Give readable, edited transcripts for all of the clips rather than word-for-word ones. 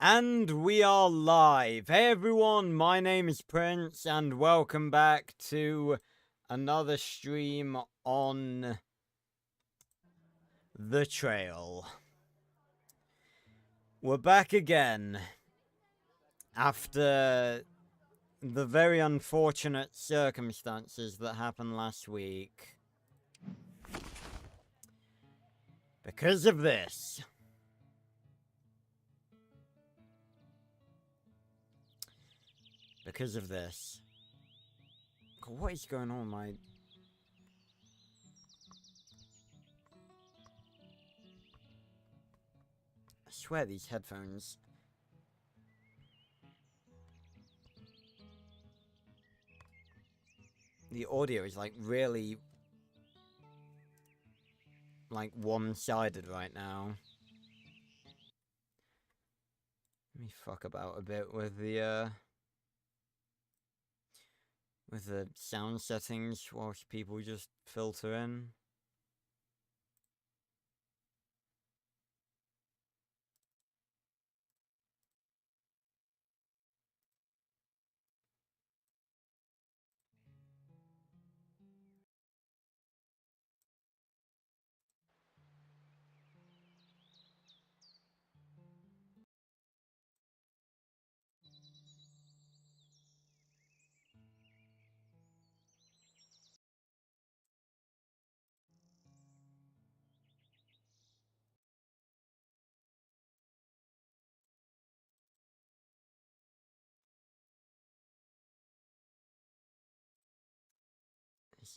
And we are live. Hey everyone, my name is Prince, and welcome back to another stream on The Trail. We're back again after the very unfortunate circumstances that happened last week. Because of this. Because of this. God, what is going on, I swear these headphones. The audio is like really like one-sided right now. Let me fuck about a bit with the sound settings whilst people just filter in.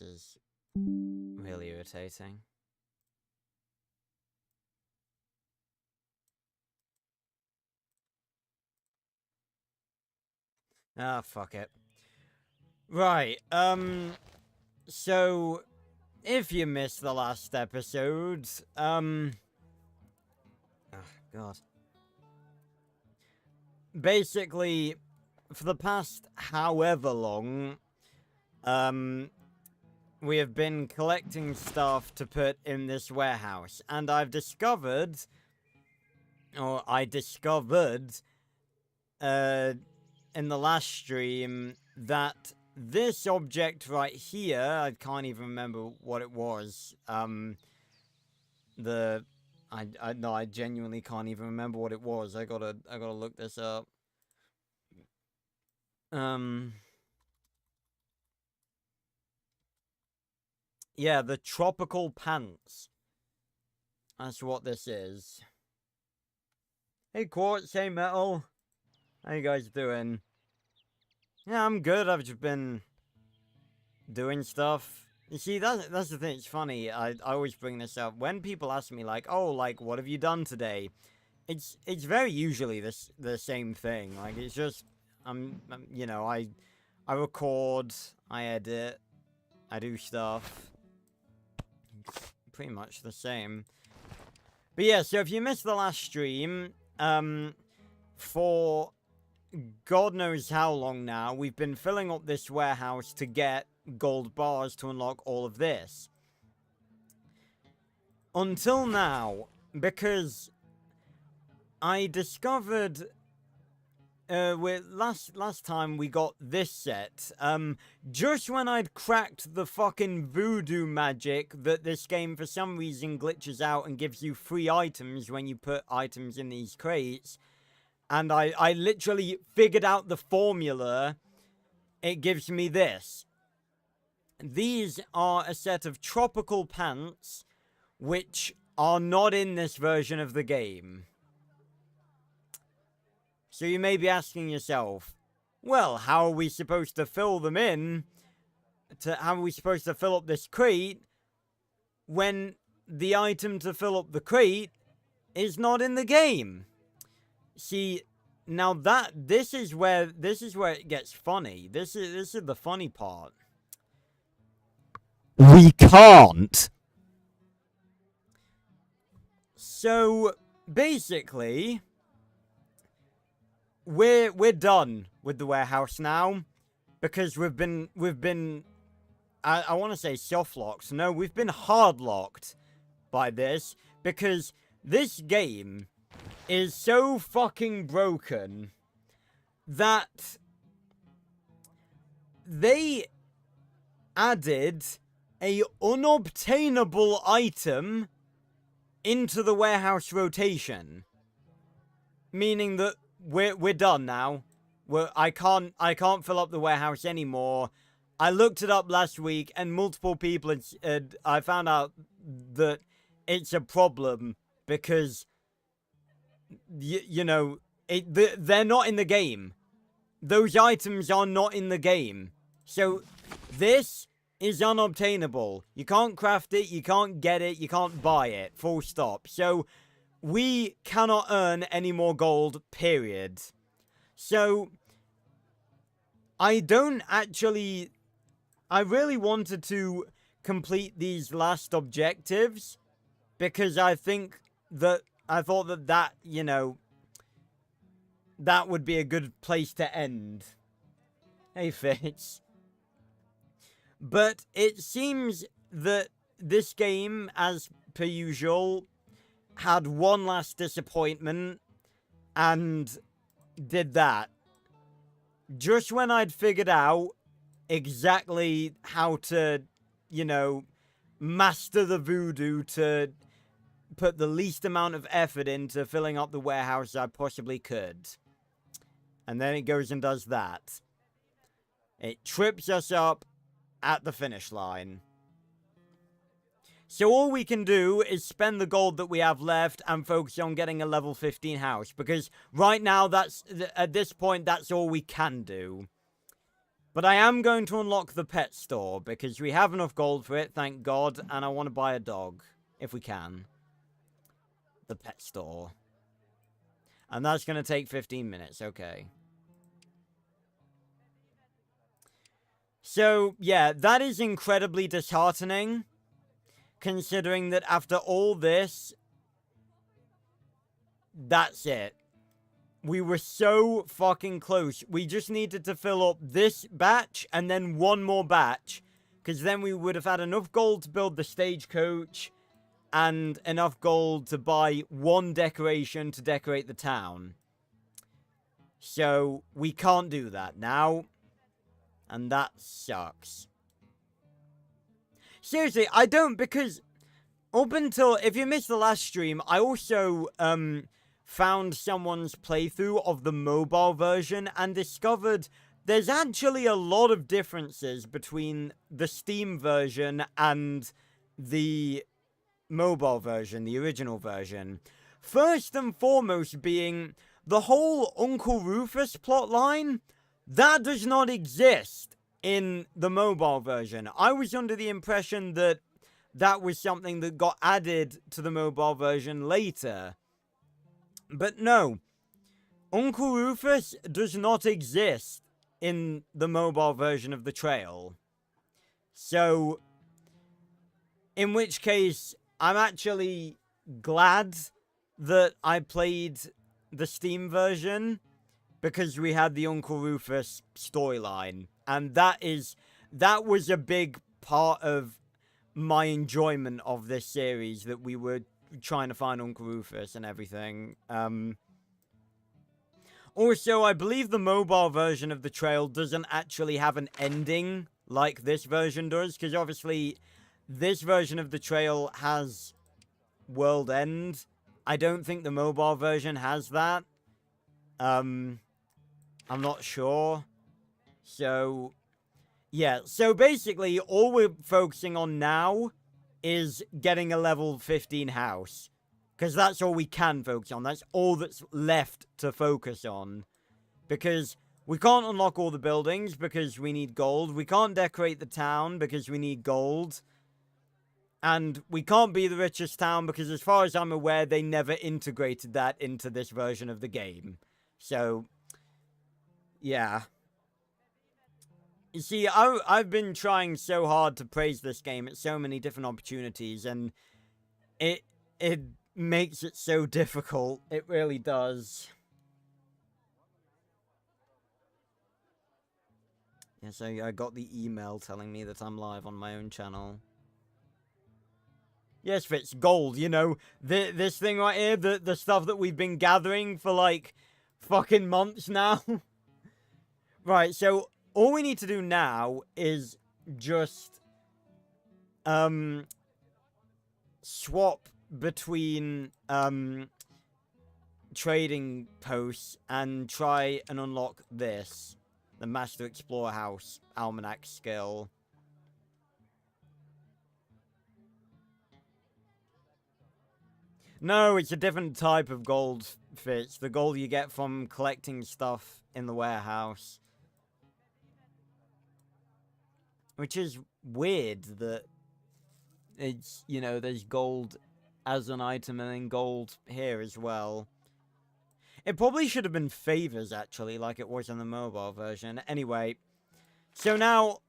This is really irritating. Ah, fuck it. Right, so, if you missed the last episode, oh, God. Basically, for the past however long, we have been collecting stuff to put in this warehouse, and I've discovered, or I discovered, in the last stream, that this object right here, I can't even remember what it was, I genuinely can't even remember what it was. I gotta look this up. Yeah, the tropical pants. That's what this is. Hey Quartz, hey Metal. How you guys doing? Yeah, I'm good. I've just been doing stuff. You see, that's the thing. It's funny. I always bring this up when people ask me like, "Oh, like what have you done today?" It's very usually the same thing. Like it's just you know, I record, I edit, I do stuff. It's pretty much the same. But yeah, so if you missed the last stream, for God knows how long now, we've been filling up this warehouse to get gold bars to unlock all of this. Until now, because I discovered last time we got this set, just when I'd cracked the fucking voodoo magic that this game for some reason glitches out and gives you free items when you put items in these crates, and I literally figured out the formula, it gives me this. These are a set of tropical pants, which are not in this version of the game. So you may be asking yourself, well, how are we supposed to fill them in? How are we supposed to fill up this crate when the item to fill up the crate is not in the game? See, now this is where it gets funny. This is the funny part. We can't. So basically, we're done with the warehouse now, because we've been I want to say soft locked. No, we've been hard locked by this, because this game is so fucking broken that they added a unobtainable item into the warehouse rotation, meaning that we're done now. I can't fill up the warehouse anymore. I looked it up last week, and multiple people I found out that it's a problem because you know they're not in the game. Those items are not in the game. So this is unobtainable. You can't craft it, you can't get it, you can't buy it. Full stop. So we cannot earn any more gold, period. So I really wanted to complete these last objectives because I thought that, you know, that would be a good place to end. Hey, Fitz. But it seems that this game, as per usual, had one last disappointment and did that. Just when I'd figured out exactly how to, you know, master the voodoo to put the least amount of effort into filling up the warehouse I possibly could. And then it goes and does that. It trips us up at the finish line. So all we can do is spend the gold that we have left and focus on getting a level 15 house. Because right now, at this point, that's all we can do. But I am going to unlock the pet store because we have enough gold for it, thank God. And I want to buy a dog, if we can. The pet store. And that's going to take 15 minutes, okay. So, yeah, that is incredibly disheartening. Considering that after all this, that's it. We were so fucking close. We just needed to fill up this batch and then one more batch. Because then we would have had enough gold to build the stagecoach and enough gold to buy one decoration to decorate the town. So, we can't do that now. And that sucks. Seriously, I don't, because up until, if you missed the last stream, I also found someone's playthrough of the mobile version and discovered there's actually a lot of differences between the Steam version and the mobile version, the original version. First and foremost being the whole Uncle Rufus plotline, that does not exist in the mobile version. I was under the impression that that was something that got added to the mobile version later. But no, Uncle Rufus does not exist in the mobile version of the trail. So, in which case, I'm actually glad that I played the Steam version because we had the Uncle Rufus storyline. And that was a big part of my enjoyment of this series, that we were trying to find Uncle Rufus and everything. Also, I believe the mobile version of the trail doesn't actually have an ending like this version does, because obviously this version of the trail has World End. I don't think the mobile version has that. I'm not sure. So, yeah. So basically, all we're focusing on now is getting a level 15 house. Because that's all we can focus on. That's all that's left to focus on. Because we can't unlock all the buildings because we need gold. We can't decorate the town because we need gold. And we can't be the richest town because, as far as I'm aware, they never integrated that into this version of the game. So, yeah. You see, I've been trying so hard to praise this game at so many different opportunities, and it makes it so difficult. It really does. Yes, I got the email telling me that I'm live on my own channel. Yes, Fitz, gold, you know, this thing right here, the stuff that we've been gathering for, like, fucking months now. Right, so all we need to do now is just, swap between, trading posts and try and unlock this. The Master Explorer House Almanac skill. No, it's a different type of gold, Fitz. The gold you get from collecting stuff in the warehouse. Which is weird that it's, you know, there's gold as an item and then gold here as well. It probably should have been favors, actually, like it was in the mobile version. Anyway, so now,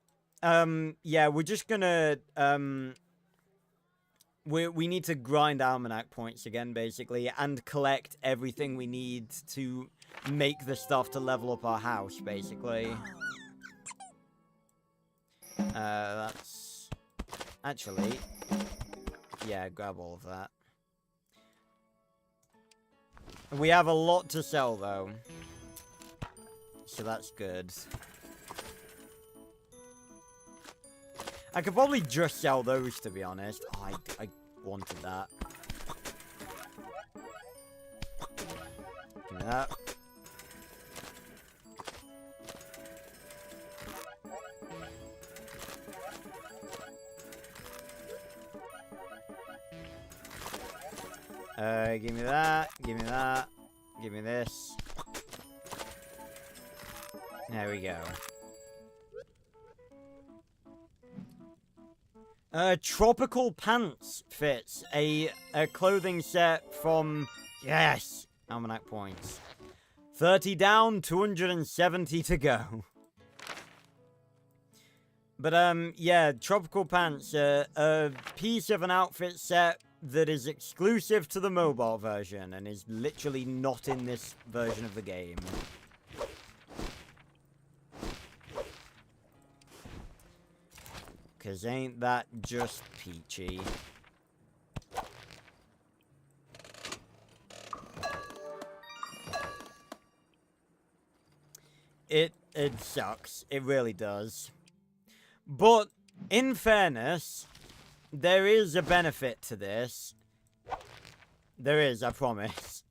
yeah, we're just gonna, we need to grind Almanac points again, basically, and collect everything we need to make the stuff to level up our house, basically. That's... Actually, yeah, grab all of that. We have a lot to sell, though. So that's good. I could probably just sell those, to be honest. Oh, I wanted that. Give me that. Give me that, give me that, give me this. There we go. Tropical Pants Fits. A clothing set from... Yes! Almanac points. 30 down, 270 to go. But, yeah, Tropical Pants, a piece of an outfit set that is exclusive to the mobile version and is literally not in this version of the game. Cause ain't that just peachy? It sucks. It really does. But, in fairness... there is a benefit to this. There is, I promise.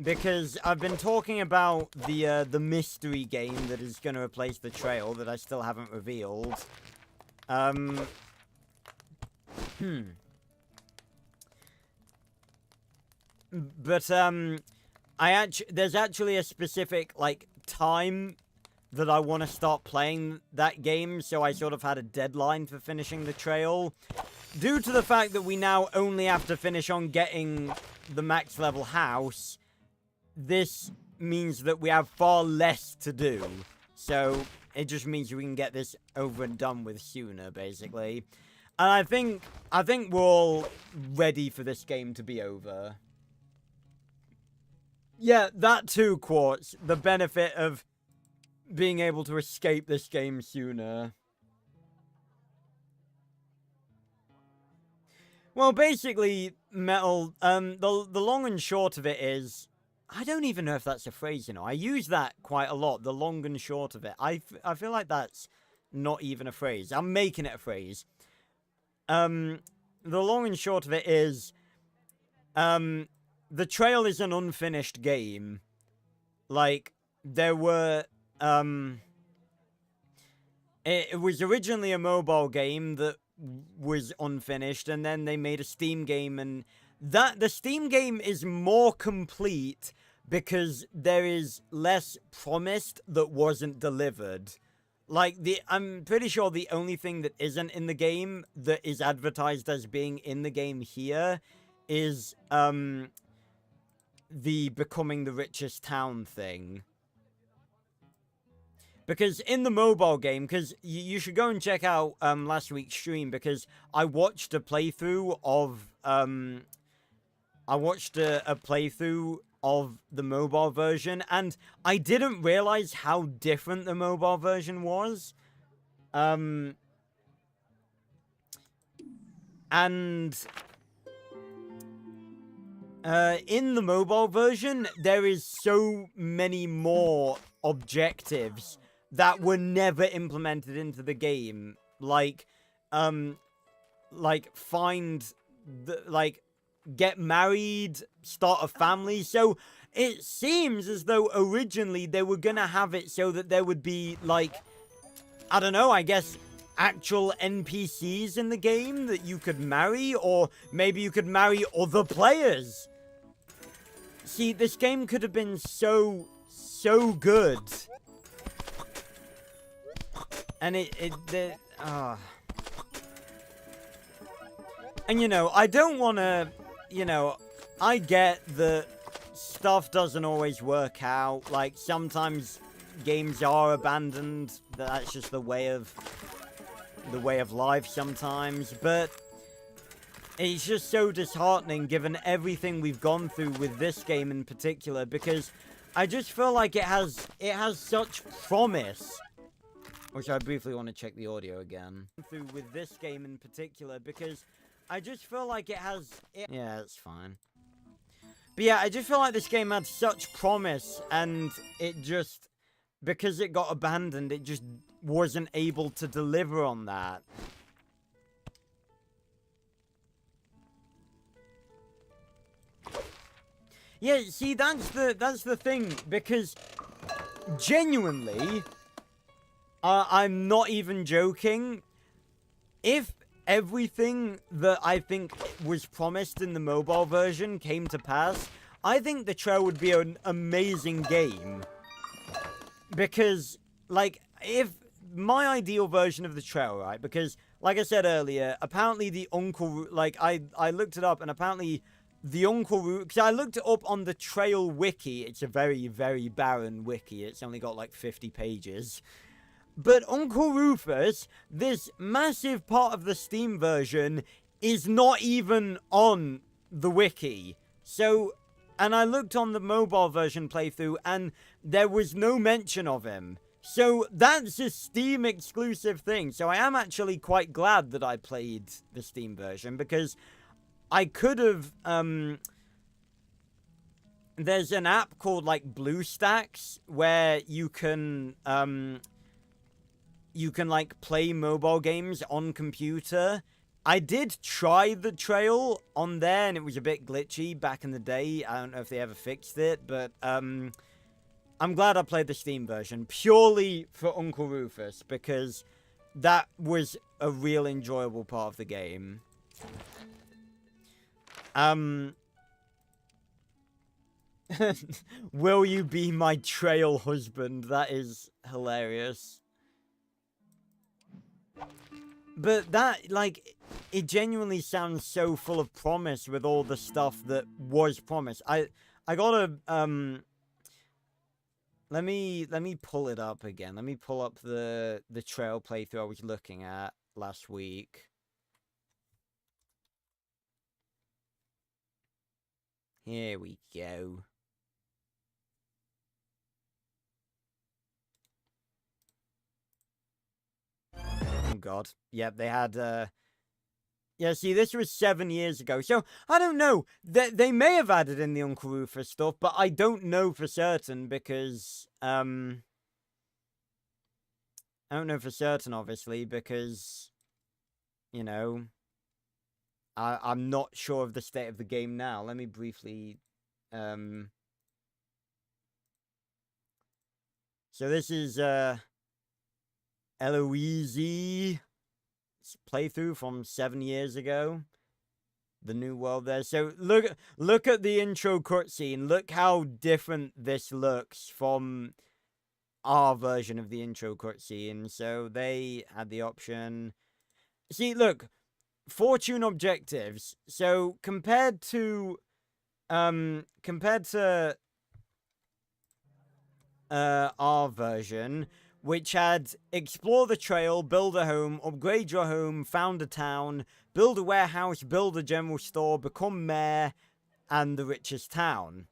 Because I've been talking about the mystery game that is going to replace the trail that I still haven't revealed. But, there's actually a specific, like, time that I want to start playing that game, so I sort of had a deadline for finishing the trail. Due to the fact that we now only have to finish on getting the max level house, this means that we have far less to do. So, it just means we can get this over and done with sooner, basically. And I think we're all ready for this game to be over. Yeah, that too, Quartz. The benefit of being able to escape this game sooner. Well, basically, Metal, the long and short of it is... I don't even know if that's a phrase, you know. I use that quite a lot, the long and short of it. I feel like that's not even a phrase. I'm making it a phrase. The long and short of it is... the trail is an unfinished game. Like, there were... it was originally a mobile game that was unfinished, and then they made a Steam game, and the Steam game is more complete because there is less promised that wasn't delivered. Like, I'm pretty sure the only thing that isn't in the game that is advertised as being in the game here is, the becoming the richest town thing. Because in the mobile game, because you should go and check out last week's stream, because I watched a playthrough of the mobile version, and I didn't realize how different the mobile version was. And in the mobile version, there is so many more objectives that were never implemented into the game. Like get married, start a family. So it seems as though originally they were gonna have it so that there would be, like, I don't know, I guess actual NPCs in the game that you could marry, or maybe you could marry other players. See, this game could have been so good. And and, you know, I don't want to, you know, I get that stuff doesn't always work out. Like, sometimes games are abandoned. That's just the way of life sometimes. But it's just so disheartening given everything we've gone through with this game in particular, because I just feel like it has such promise. Which I briefly want to check the audio again. Through with this game in particular, because I just feel like yeah, it's fine. But yeah, I just feel like this game had such promise, and it just, because it got abandoned, it just wasn't able to deliver on that. Yeah, see, that's the thing, because genuinely, I'm not even joking, if everything that I think was promised in the mobile version came to pass, I think The Trail would be an amazing game. Because, like, if my ideal version of The Trail, right, because, like I said earlier, apparently the Uncle, like, I looked it up, and apparently the Uncle Rufus, because I looked it up on the Trail wiki. It's a very, very barren wiki. It's only got, like, 50 pages. But Uncle Rufus, this massive part of the Steam version, is not even on the wiki. So, and I looked on the mobile version playthrough, and there was no mention of him. So, that's a Steam exclusive thing. So, I am actually quite glad that I played the Steam version, because I could have, there's an app called, like, BlueStacks, where you can, like, play mobile games on computer. I did try The Trail on there, and it was a bit glitchy back in the day. I don't know if they ever fixed it, but, I'm glad I played the Steam version, purely for Uncle Rufus, because that was a real enjoyable part of the game. Will you be my trail husband? That is hilarious. But that, like, it genuinely sounds so full of promise with all the stuff that was promised. I gotta, let me pull it up again. Let me pull up the Trail playthrough I was looking at last week. Here we go. Oh god. Yep, they had, yeah, see, this was 7 years ago, so, I don't know. They may have added in the Uncle Rufus stuff, but I don't know for certain, because, I don't know for certain, obviously, because, you know, I'm not sure of the state of the game now. Let me briefly, so this is, Eloise playthrough from 7 years ago. The new world there. So look at the intro cutscene. Look how different this looks from our version of the intro cutscene. So they had the option. See, look, fortune objectives. So compared to our version, which had explore the trail, build a home, upgrade your home, found a town, build a warehouse, build a general store, become mayor, and the richest town.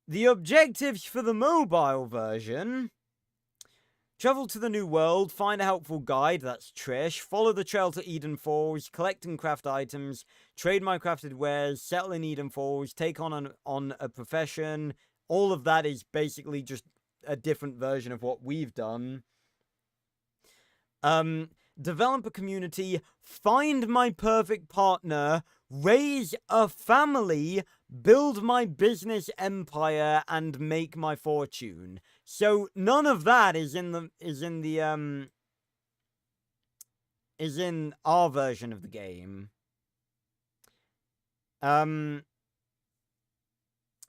The objectives for the mobile version Travel to the new world, find a helpful guide, that's Trish, follow the trail to Eden Falls, collect and craft items, trade my crafted wares, settle in Eden Falls, take on a profession. All of that is basically just a different version of what we've done. Develop a community, find my perfect partner, raise a family, build my business empire, and make my fortune. So none of that is in our version of the game. And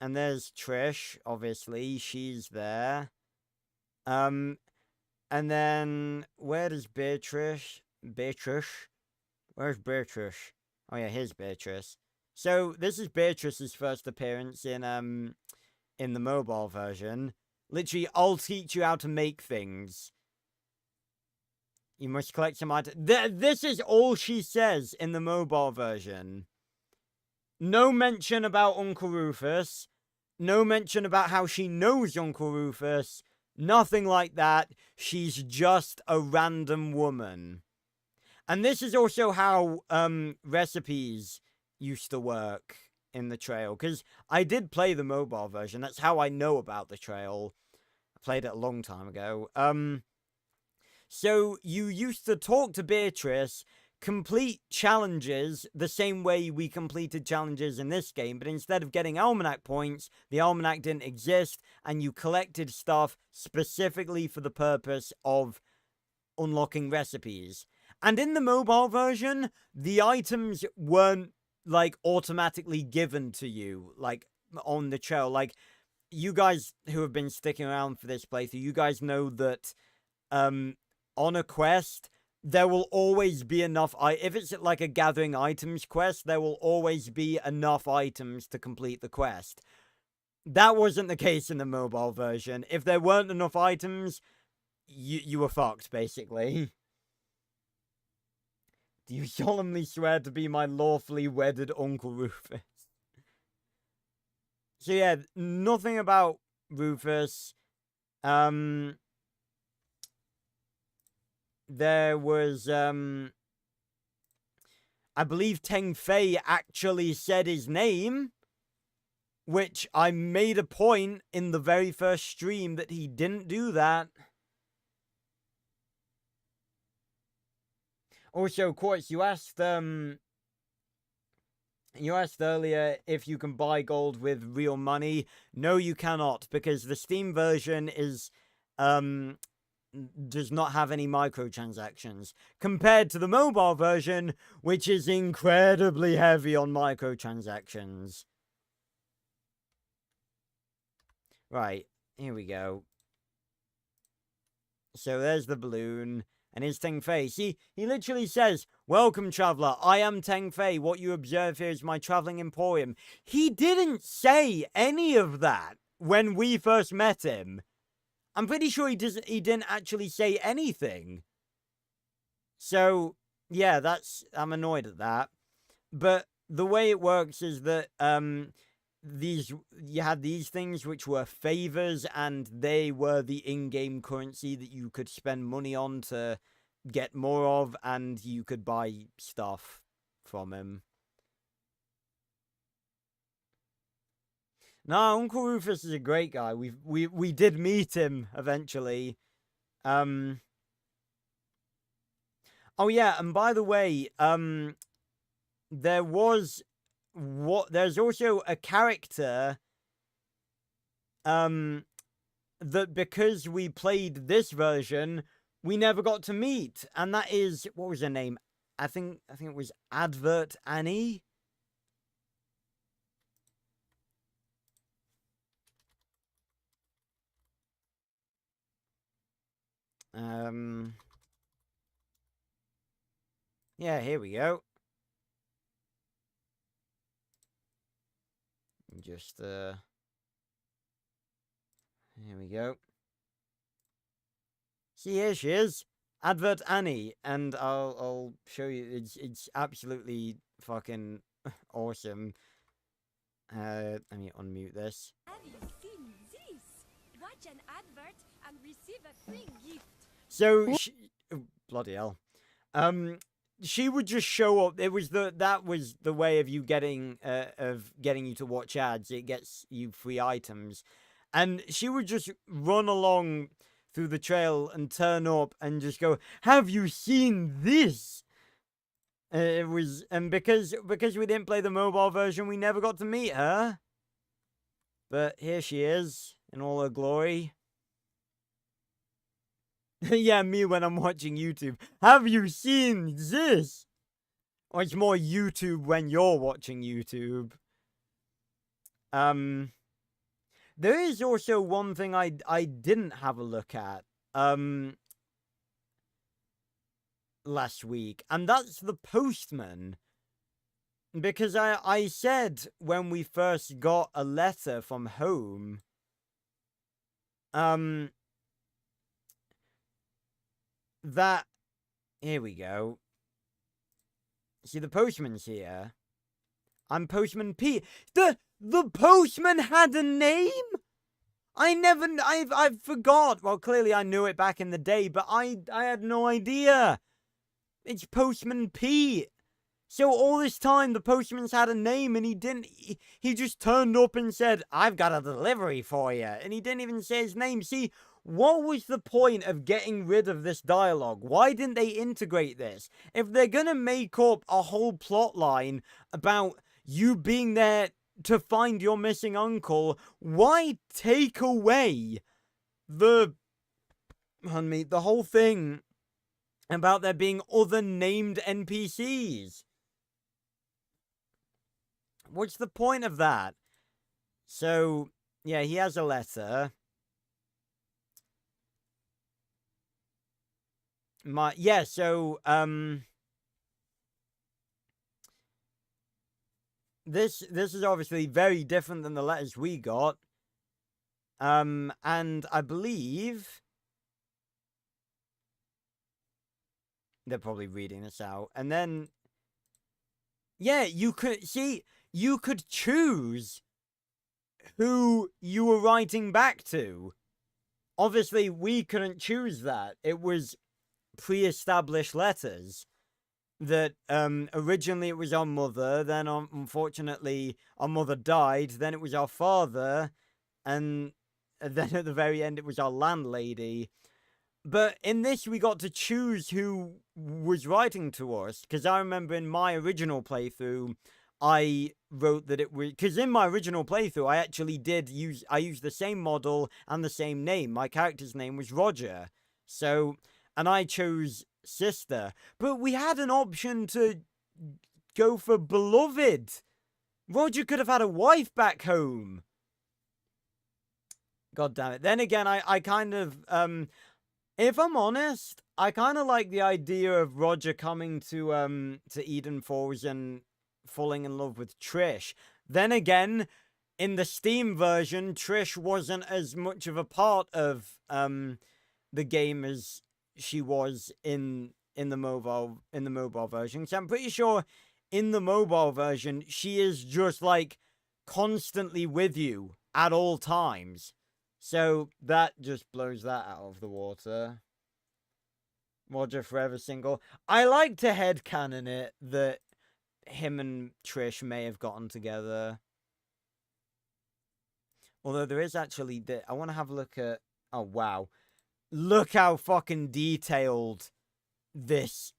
there's Trish, obviously, she's there. And then where does Beatrice? Where's Beatrice? Oh yeah, here's Beatrice. So this is Beatrice's first appearance in the mobile version. Literally, I'll teach you how to make things. You must collect some items. This is all she says in the mobile version. No mention about Uncle Rufus. No mention about how she knows Uncle Rufus. Nothing like that. She's just a random woman. And this is also how recipes used to work in the trail. Because I did play the mobile version. That's how I know about the trail. I played it a long time ago. So you used to talk to Beatrice, complete challenges the same way we completed challenges in this game, but instead of getting almanac points, the almanac didn't exist, and you collected stuff specifically for the purpose of unlocking recipes. And in the mobile version, the items weren't, like, automatically given to you, like, on the trail. Like, you guys who have been sticking around for this playthrough, you guys know that, on a quest, there will always be enough. If it's like a gathering items quest, there will always be enough items to complete the quest. That wasn't the case in the mobile version. If there weren't enough items, you were fucked, basically. Do you solemnly swear to be my lawfully wedded Uncle Rufus? So yeah, nothing about Rufus. There was, I believe Teng Fei actually said his name, which I made a point in the very first stream that he didn't do that. Also, Quartz, you asked earlier if you can buy gold with real money. No, you cannot, because the Steam version is, does not have any microtransactions compared to the mobile version, which is incredibly heavy on microtransactions. Right, here we go. So there's the balloon, and here's Teng Fei. See, he literally says, "Welcome, traveler. I am Teng Fei. What you observe here is my traveling emporium." He didn't say any of that when we first met him. I'm pretty sure he didn't actually say anything. So, yeah, I'm annoyed at that. But the way it works is that, you had these things which were favors, and they were the in-game currency that you could spend money on to get more of, and you could buy stuff from him. No, Uncle Rufus is a great guy. We did meet him eventually. Oh yeah, and by the way, there's also a character that, because we played this version, we never got to meet, and that is, what was her name? I think it was Advert Annie. Yeah, here we go. Just, here we go. See, here she is. Advert Annie. And I'll show you. It's absolutely fucking awesome. Let me unmute this. Have you seen this? Watch an advert and receive a free gift. So oh, bloody hell. She would just show up. That was the way of you getting you to watch ads. It gets you free items, and she would just run along through the trail and turn up and just go, "Have you seen this?" It was, and because we didn't play the mobile version, we never got to meet her. But here she is in all her glory. Yeah, me when I'm watching YouTube. Have you seen this? Or it's more YouTube when you're watching YouTube. There is also one thing I didn't have a look at last week, and that's the postman. Because I said when we first got a letter from home, that, here we go. See, the postman's here. I'm Postman Pete. The postman had a name? I forgot. Well, clearly I knew it back in the day, but I had no idea. It's Postman Pete. So all this time, the postman's had a name, and he didn't. He just turned up and said, "I've got a delivery for you," and he didn't even say his name. See, what was the point of getting rid of this dialogue? Why didn't they integrate this? If they're gonna make up a whole plot line about you being there to find your missing uncle, why take away the whole thing about there being other named NPCs? What's the point of that? So, yeah, he has a letter. This is obviously very different than the letters we got. And I believe they're probably reading this out. And then, yeah, you could choose who you were writing back to. Obviously, we couldn't choose that. It was pre-established letters that originally it was our mother, then unfortunately our mother died, then it was our father, and then at the very end it was our landlady. But in this we got to choose who was writing to us, because I remember in my original playthrough I wrote that it was, because in my original playthrough I actually I used the same model and the same name. My character's name was Roger, so, and I chose sister, but we had an option to go for beloved. Roger could have had a wife back home. God damn it. Then again, I kind of, if I'm honest, I kind of like the idea of Roger coming to Eden Falls and falling in love with Trish. Then again, in the Steam version, Trish wasn't as much of a part of the game as she was in the mobile version. So I'm pretty sure in the mobile version she is just like constantly with you at all times. So that just blows that out of the water. Roger forever single. I like to headcanon it that him and Trish may have gotten together. Although there is actually I want to have a look at. Oh wow. Look how fucking detailed this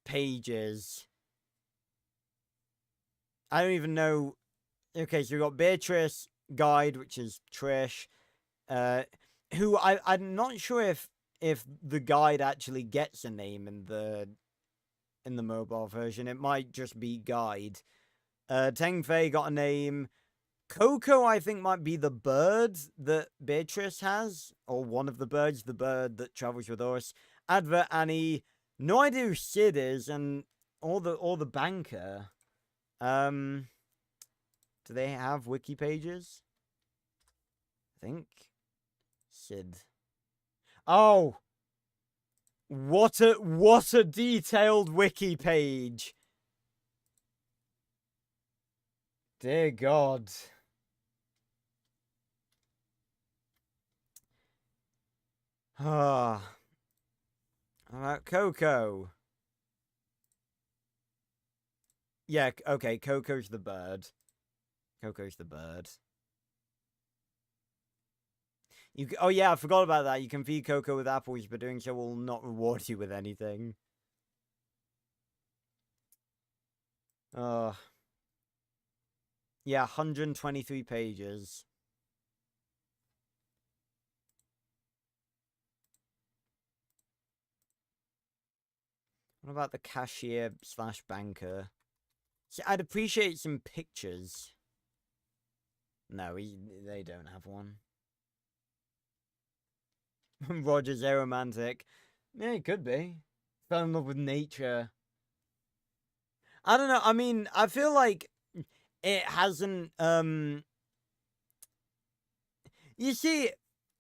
page is. I don't even know. Okay, so we got Beatrice, Guide, which is Trish, who I'm not sure if the guide actually gets a name in the mobile version. It might just be Guide. Teng Fei got a name. Coco, I think, might be the bird that Beatrice has, or one of the birds, the bird that travels with us. Advert Annie, no idea who Sid is, and all the banker. Do they have wiki pages? I think Sid. Oh, what a detailed wiki page. Dear God. Ah. How about Coco? Yeah, okay, Coco's the bird. Coco's the bird. Oh yeah, I forgot about that. You can feed Coco with apples, but doing so will not reward you with anything. Yeah, 123 pages. What about the cashier / banker? See, I'd appreciate some pictures. No, they don't have one. Roger's aromantic. Yeah, it could be. Fell in love with nature. I don't know. I mean, I feel like it hasn't, You see,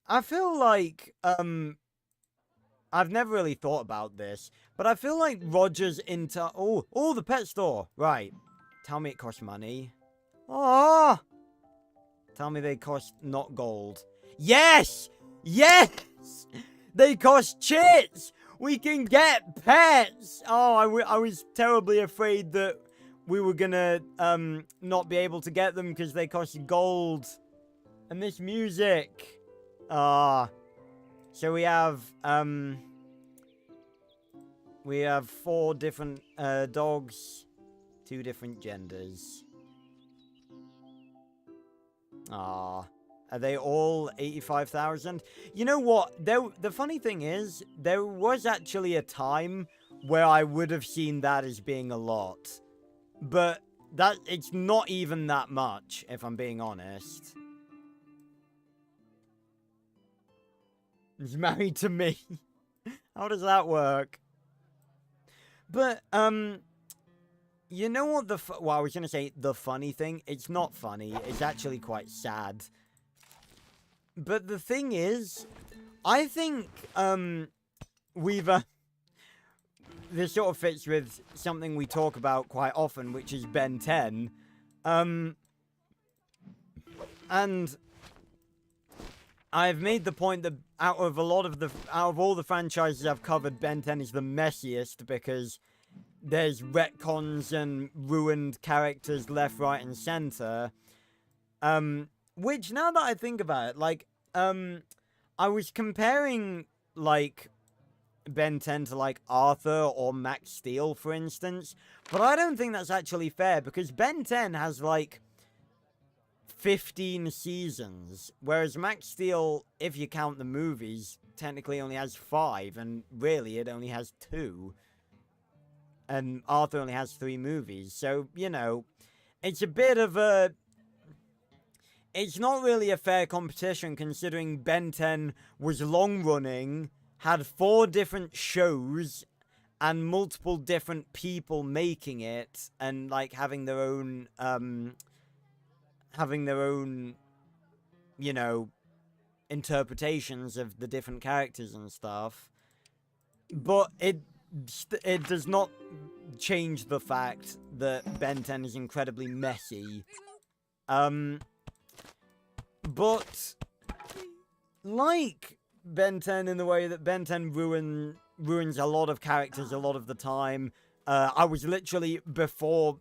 I feel like, I've never really thought about this, but I feel like Roger's into... Oh, the pet store. Right. Tell me it costs money. Oh! Tell me they cost not gold. Yes! Yes! They cost chits! We can get pets! Oh, I was terribly afraid that we were gonna, not be able to get them because they cost gold. And this music. So we have 4 different, dogs. 2 different genders. Are they all 85,000? You know what? The funny thing is, there was actually a time where I would have seen that as being a lot. But it's not even that much, if I'm being honest. He's married to me. How does that work? But, you know what well, I was gonna say the funny thing. It's not funny. It's actually quite sad. But the thing is, I think, this sort of fits with something we talk about quite often, which is Ben 10. And I've made the point that out of all the franchises I've covered, Ben 10 is the messiest because there's retcons and ruined characters left, right, and center. Which, now that I think about it, like, I was comparing, like, Ben 10 to, like, Arthur or Max Steel, for instance. But I don't think that's actually fair, because Ben 10 has, like, 15 seasons. Whereas Max Steel, if you count the movies, technically only has 5. And really, it only has 2. And Arthur only has 3 movies. So, you know, it's a bit of a... It's not really a fair competition, considering Ben 10 was long-running, had 4 different shows, and multiple different people making it, and, like, having their own, you know, interpretations of the different characters and stuff. But it does not change the fact that Ben 10 is incredibly messy. But, like Ben 10 in the way that Ben 10 ruins a lot of characters a lot of the time. I was literally, before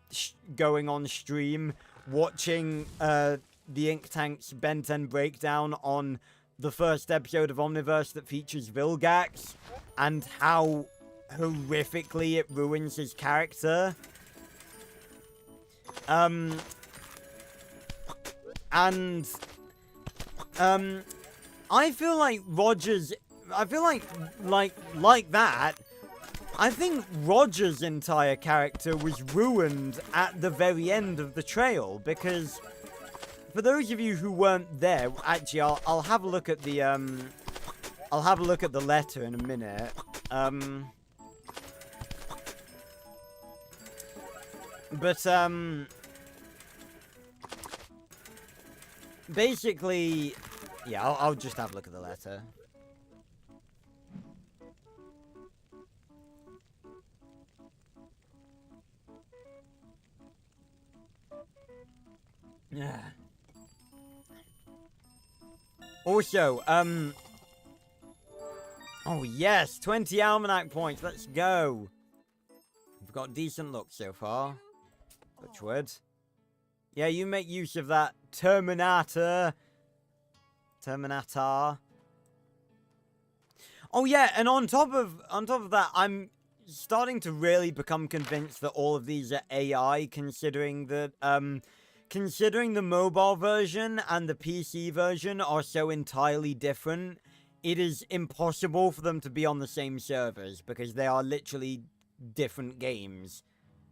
going on stream, watching the Inktank's Ben 10 breakdown on the first episode of Omniverse that features Vilgax, and how horrifically it ruins his character. I feel like Roger's... I feel like that... I think Roger's entire character was ruined at the very end of the trail, because... For those of you who weren't there... Actually, I'll have a look at the, I'll have a look at the letter in a minute. Basically... Yeah, I'll just have a look at the letter. Yeah. Oh, yes! 20 Almanac points. Let's go. We've got decent luck so far. Touchwood. Yeah, you make use of that Terminator. Oh yeah, and on top of that, I'm starting to really become convinced that all of these are AI, considering that considering the mobile version and the PC version are so entirely different. It is impossible for them to be on the same servers because they are literally different games.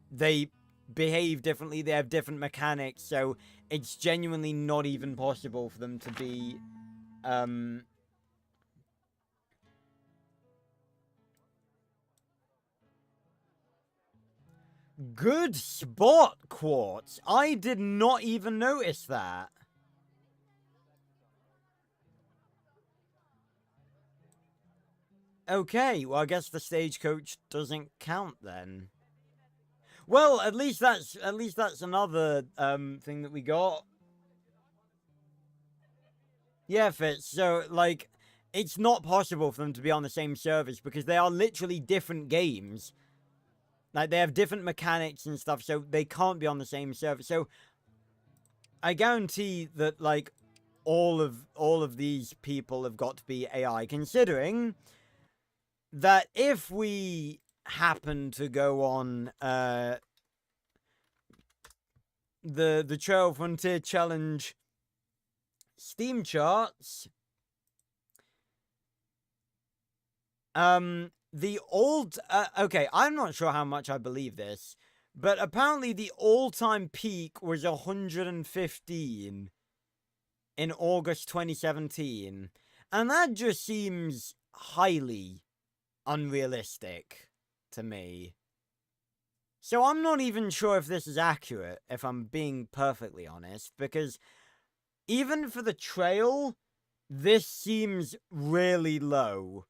They behave differently, they have different mechanics, so it's genuinely not even possible for them to be good spot, Quartz. I did not even notice that. Okay, well I guess the stagecoach doesn't count then. Well, at least that's another thing that we got. Yeah, Fitz. So like it's not possible for them to be on the same servers because they are literally different games. Like they have different mechanics and stuff, so they can't be on the same server. So I guarantee that like all of these people have got to be AI, considering that if we happen to go on the Trail Frontier Challenge Steam charts, the old okay, I'm not sure how much I believe this, but apparently the all-time peak was 115 in August 2017, and that just seems highly unrealistic to me. So I'm not even sure if this is accurate, if I'm being perfectly honest, because even for the trail, this seems really low.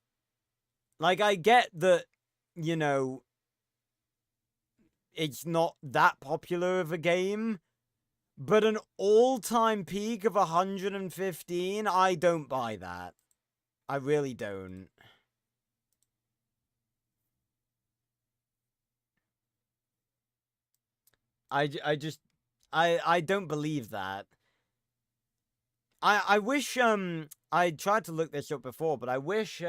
Like, I get that, you know, it's not that popular of a game, but an all-time peak of 115, I don't buy that. I really don't. I don't believe that. I wish, I tried to look this up before, but I wish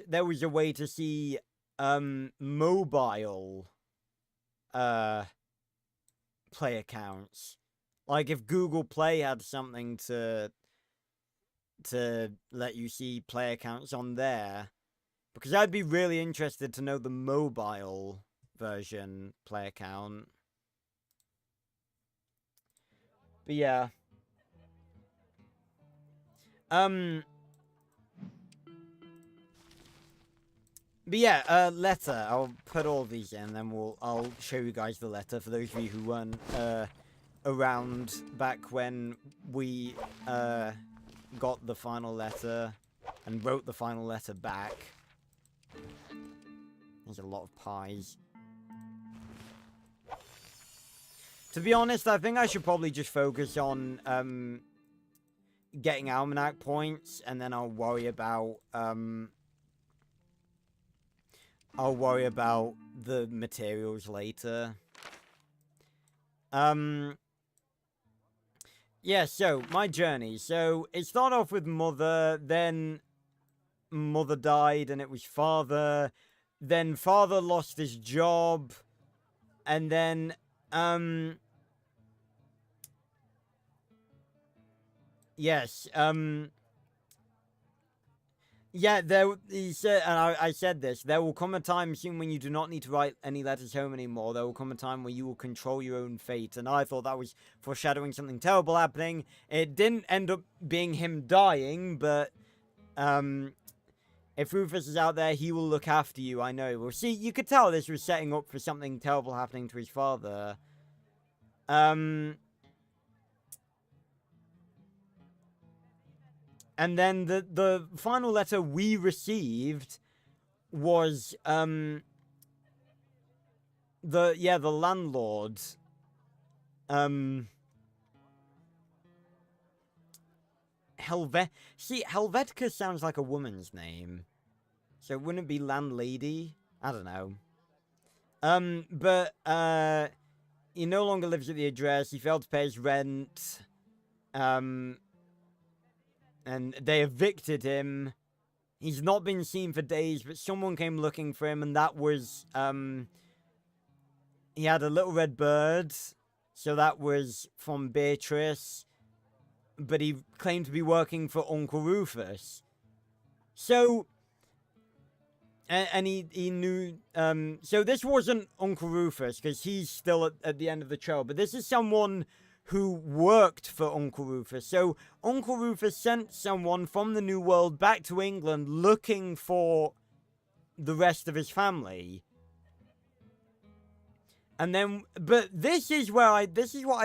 there was a way to see, mobile, play accounts. Like, if Google Play had something to let you see play accounts on there. Because I'd be really interested to know the mobile version play account. But yeah. But yeah, letter. I'll put all these in, then I'll show you guys the letter for those of you who weren't around back when we got the final letter and wrote the final letter back. There's a lot of pies. To be honest, I think I should probably just focus on getting Almanac points, and then I'll worry about the materials later. Yeah, so my journey. So it started off with mother, then mother died, and it was father. Then father lost his job, and then yes, yeah, he said, and I said this, there will come a time soon when you do not need to write any letters home anymore. There will come a time where you will control your own fate. And I thought that was foreshadowing something terrible happening. It didn't end up being him dying, but if Rufus is out there, he will look after you, I know. Well, see, you could tell this was setting up for something terrible happening to his father. And then the final letter we received was the landlord See, Helvetica sounds like a woman's name. So wouldn't it be landlady? I don't know. He no longer lives at the address. He failed to pay his rent. And they evicted him. He's not been seen for days, but someone came looking for him, and that was, he had a little red bird, so that was from Beatrice, but he claimed to be working for Uncle Rufus. So, and he knew, so this wasn't Uncle Rufus, because he's still at the end of the trail, but this is someone who worked for Uncle Rufus. So Uncle Rufus sent someone from the New World back to England looking for the rest of his family. And then, but this is what I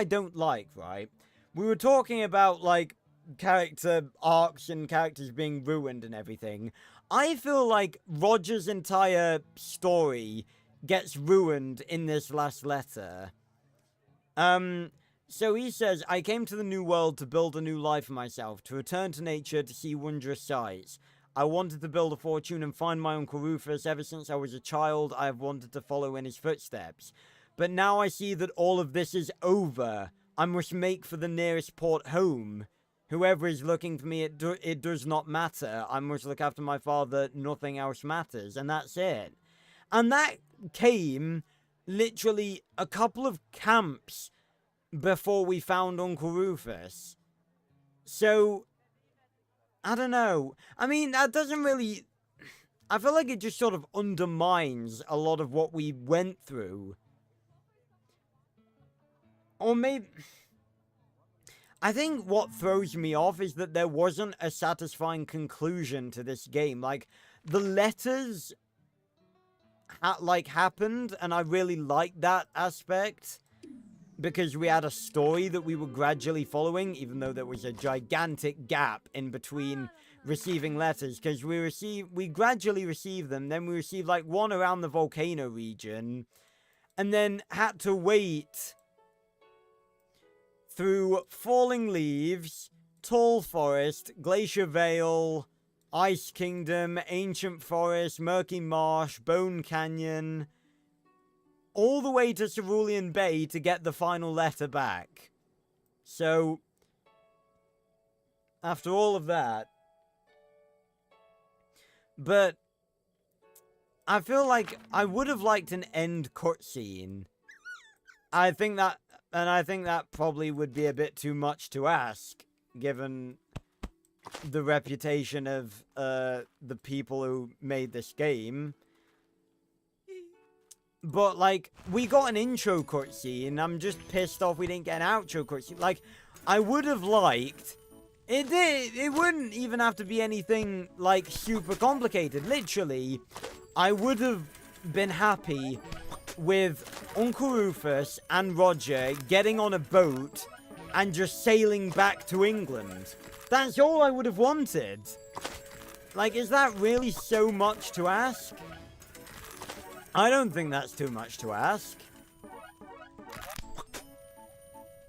don't like, right? We were talking about, like, character arcs and characters being ruined and everything. I feel like Roger's entire story gets ruined in this last letter. So he says, I came to the New World to build a new life for myself, to return to nature to see wondrous sights. I wanted to build a fortune and find my Uncle Rufus. Ever since I was a child, I have wanted to follow in his footsteps. But now I see that all of this is over. I must make for the nearest port home. Whoever is looking for me, it does not matter. I must look after my father. Nothing else matters. And that's it. And that came literally a couple of camps before we found Uncle Rufus. So, I don't know. I mean, that doesn't really... I feel like it just sort of undermines a lot of what we went through. Or maybe... I think what throws me off is that there wasn't a satisfying conclusion to this game. Like, the letters, happened, and I really liked that aspect. Because we had a story that we were gradually following, even though there was a gigantic gap in between receiving letters. Because we gradually received them, then we received like one around the volcano region, and then had to wait through Falling Leaves, Tall Forest, Glacier Vale, Ice Kingdom, Ancient Forest, Murky Marsh, Bone Canyon, all the way to Cerulean Bay to get the final letter back. So, after all of that, but I feel like I would have liked an end cutscene. I think that probably would be a bit too much to ask, given the reputation of the people who made this game. But, like, we got an intro cutscene. I'm just pissed off we didn't get an outro cutscene. Like, I would have liked... It wouldn't even have to be anything, like, super complicated. Literally, I would have been happy with Uncle Rufus and Roger getting on a boat and just sailing back to England. That's all I would have wanted. Like, is that really so much to ask? I don't think that's too much to ask.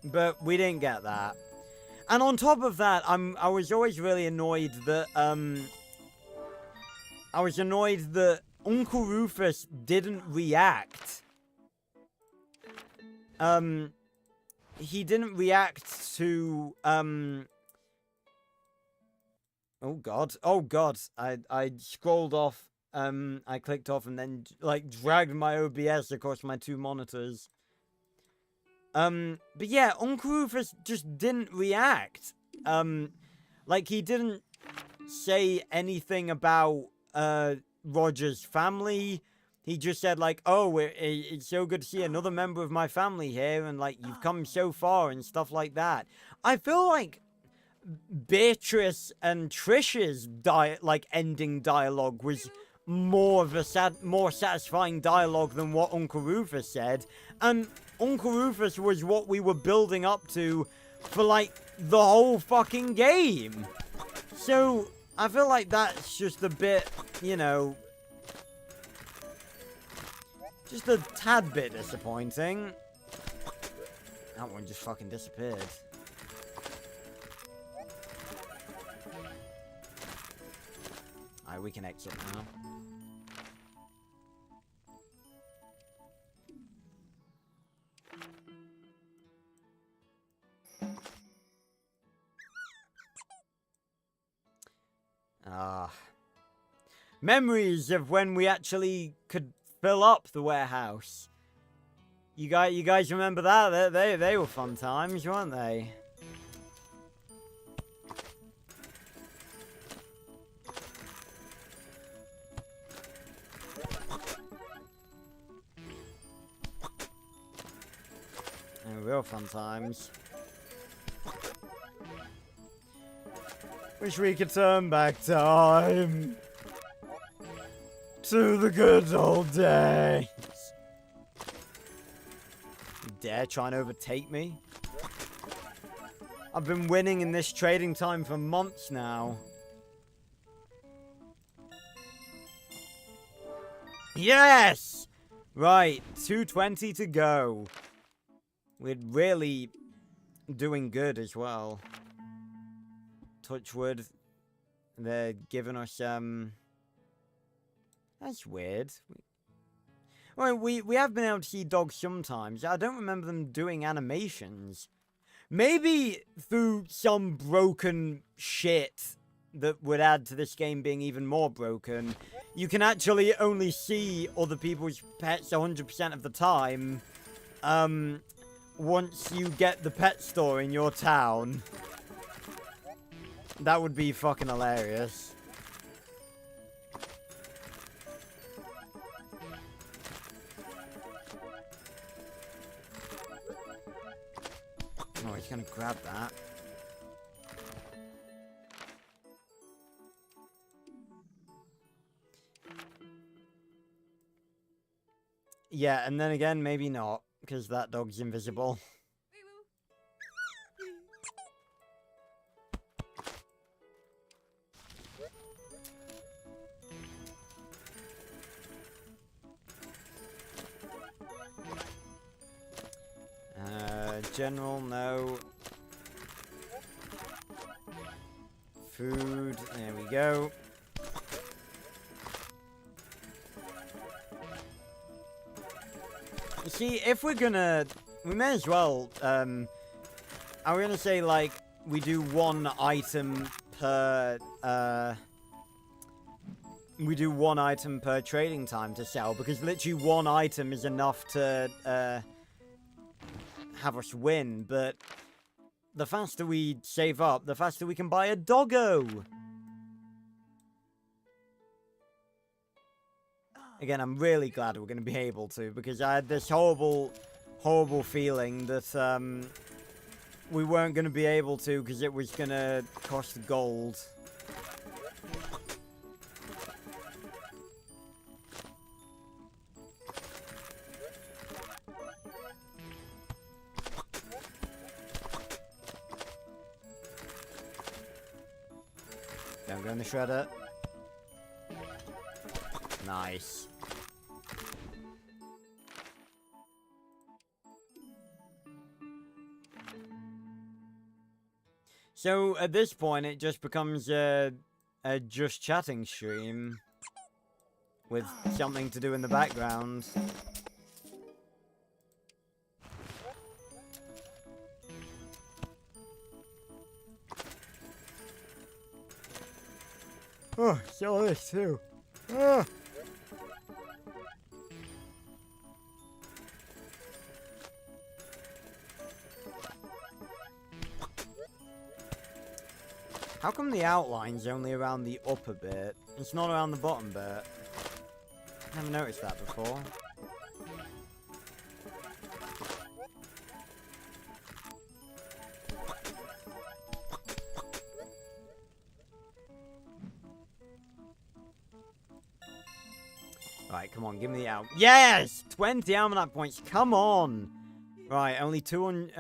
But we didn't get that. And on top of that, I was always really annoyed that, Uncle Rufus didn't react. He didn't react to, Oh god, I scrolled off. I clicked off and then, like, dragged my OBS across my two monitors. But yeah, Uncle Rufus just didn't react. Like, he didn't say anything about, Roger's family. He just said, like, oh, it's so good to see another member of my family here, and, like, you've come so far, and stuff like that. I feel like Beatrice and Trish's, ending dialogue was more of a more satisfying dialogue than what Uncle Rufus said. And Uncle Rufus was what we were building up to for, like, the whole fucking game. So, I feel like that's just a bit, you know, just a tad bit disappointing. That one just fucking disappeared. we can exit now. Ah. Memories of when we actually could fill up the warehouse. You guys remember that? They were fun times, weren't they? They were real fun times. Wish we could turn back time to the good old days. You dare try and overtake me? I've been winning in this trading time for months now. Yes! Right, 220 to go. We're really doing good as well. Touch wood. They're giving us, That's weird. Well, we have been able to see dogs sometimes. I don't remember them doing animations. Maybe through some broken shit that would add to this game being even more broken, you can actually only see other people's pets 100% of the time, once you get the pet store in your town. That would be fucking hilarious. Oh, he's gonna grab that. Yeah, and then again, maybe not, because that dog's invisible. General, no. Food, there we go. You see, if we're gonna... We may as well, I'm gonna say, like, we do one item per, we do one item per trading time to sell, because literally one item is enough to, have us win, but the faster we save up, the faster we can buy a doggo. Again, I'm really glad we're going to be able to, because I had this horrible feeling that we weren't going to be able to because it was going to cost gold. Don't go in the shredder. Nice. So at this point, it just becomes a just chatting stream with something to do in the background. Oh, sell this too. Ah. How come the outline's only around the upper bit? It's not around the bottom bit. I never noticed that before. Right, come on, give me the out. Yes! 20 almanac points, come on! Right, only 200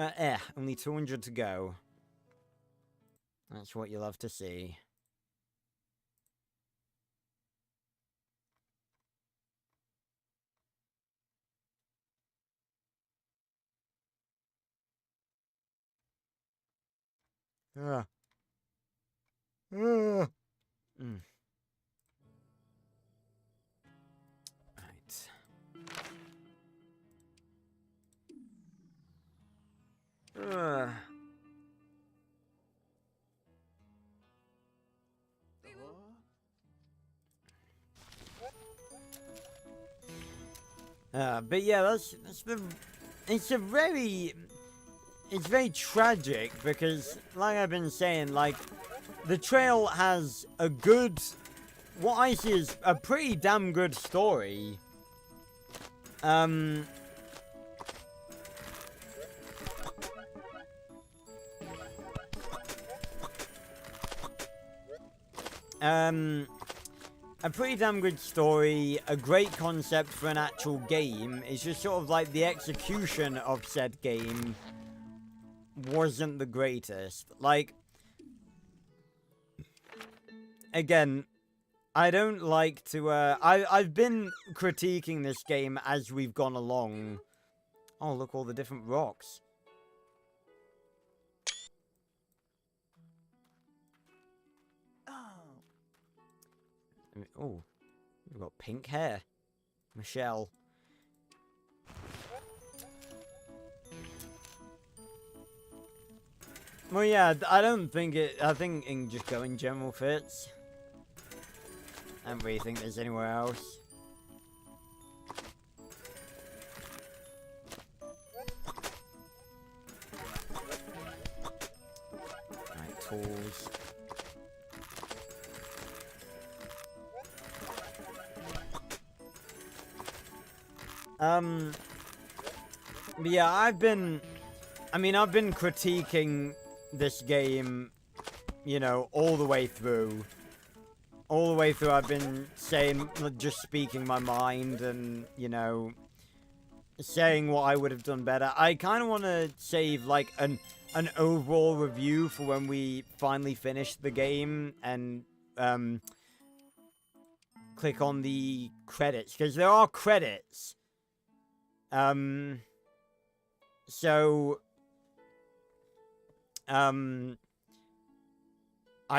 to go. That's what you love to see. Mm. But yeah, that's the. It's very tragic because, like I've been saying, like the trail has a good, what I see is a pretty damn good story. A pretty damn good story, a great concept for an actual game. It's just sort of like the execution of said game wasn't the greatest. Like, again, I don't like to, I've been critiquing this game as we've gone along. Oh, look, all the different rocks. Oh, you've got pink hair. Michelle. Well, yeah, I don't think it... I think it can just go in general fits. I don't really think there's anywhere else. Right, tools. But yeah, I've been critiquing this game, you know, all the way through. All the way through, I've been saying, just speaking my mind and, you know, saying what I would have done better. I kind of want to save, like, an overall review for when we finally finish the game and, click on the credits, because there are credits. I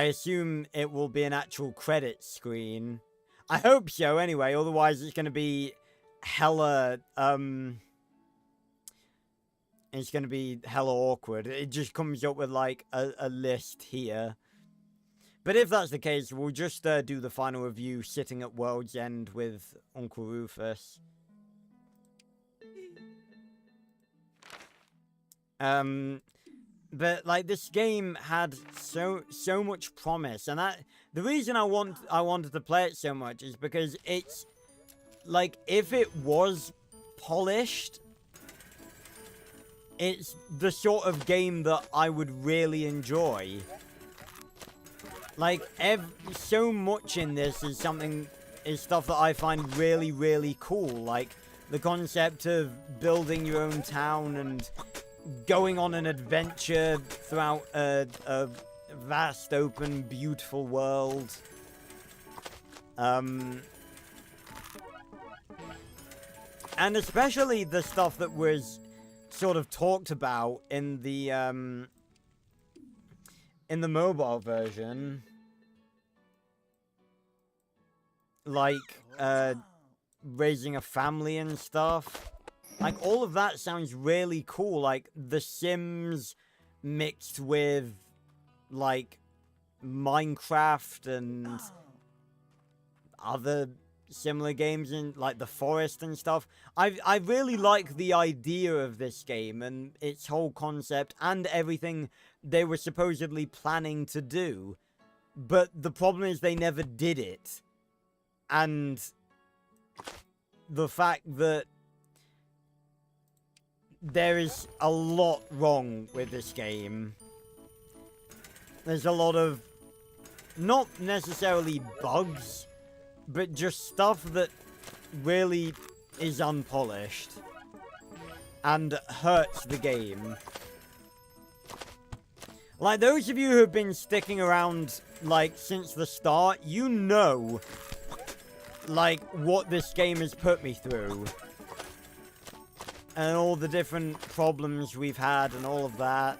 assume it will be an actual credit screen. I hope so, anyway, otherwise it's gonna be hella, it's gonna be hella awkward. It just comes up with, like, a list here. But if that's the case, we'll just, do the final review sitting at World's End with Uncle Rufus. But like this game had so much promise, and that the reason I wanted to play it so much is because it's like if it was polished, it's the sort of game that I would really enjoy. Like so much in this is stuff that I find really, really cool, like the concept of building your own town and going on an adventure throughout a vast, open, beautiful world. And especially the stuff that was sort of talked about in the mobile version. Like, raising a family and stuff. Like, all of that sounds really cool. Like, The Sims mixed with, like, Minecraft and other similar games in, like, The Forest and stuff. I really like the idea of this game and its whole concept and everything they were supposedly planning to do. But the problem is they never did it. And the fact that there is a lot wrong with this game. There's a lot of, not necessarily bugs, but just stuff that really is unpolished and hurts the game. Like, those of you who have been sticking around, like, since the start, you know, like, what this game has put me through. And all the different problems we've had and all of that.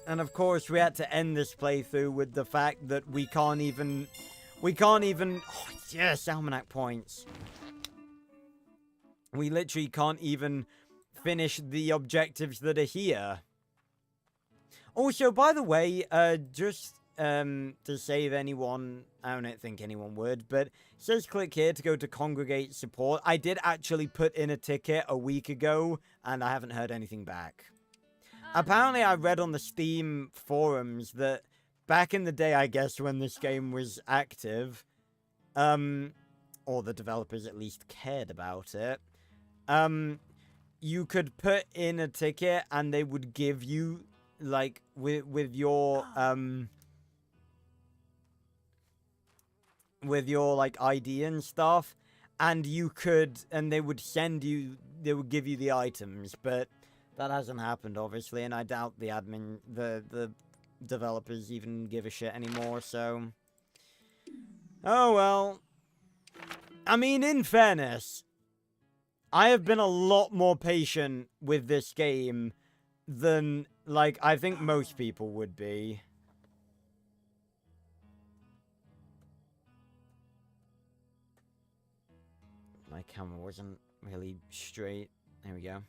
And of course, we had to end this playthrough with the fact that we can't even, oh yes, Almanac points. We literally can't even finish the objectives that are here. Also, by the way, just to save anyone. I don't think anyone would, but it says click here to go to congregate support. I did actually put in a ticket a week ago, and I haven't heard anything back. Apparently, I read on the Steam forums that back in the day, I guess, when this game was active, or the developers at least cared about it, you could put in a ticket and they would give you, like, with your like ID and stuff, and they would give you the items, but that hasn't happened, obviously, and I doubt the developers even give a shit anymore, so... Oh, well. I mean, in fairness, I have been a lot more patient with this game than, like, I think most people would be. My camera wasn't really straight. There we go.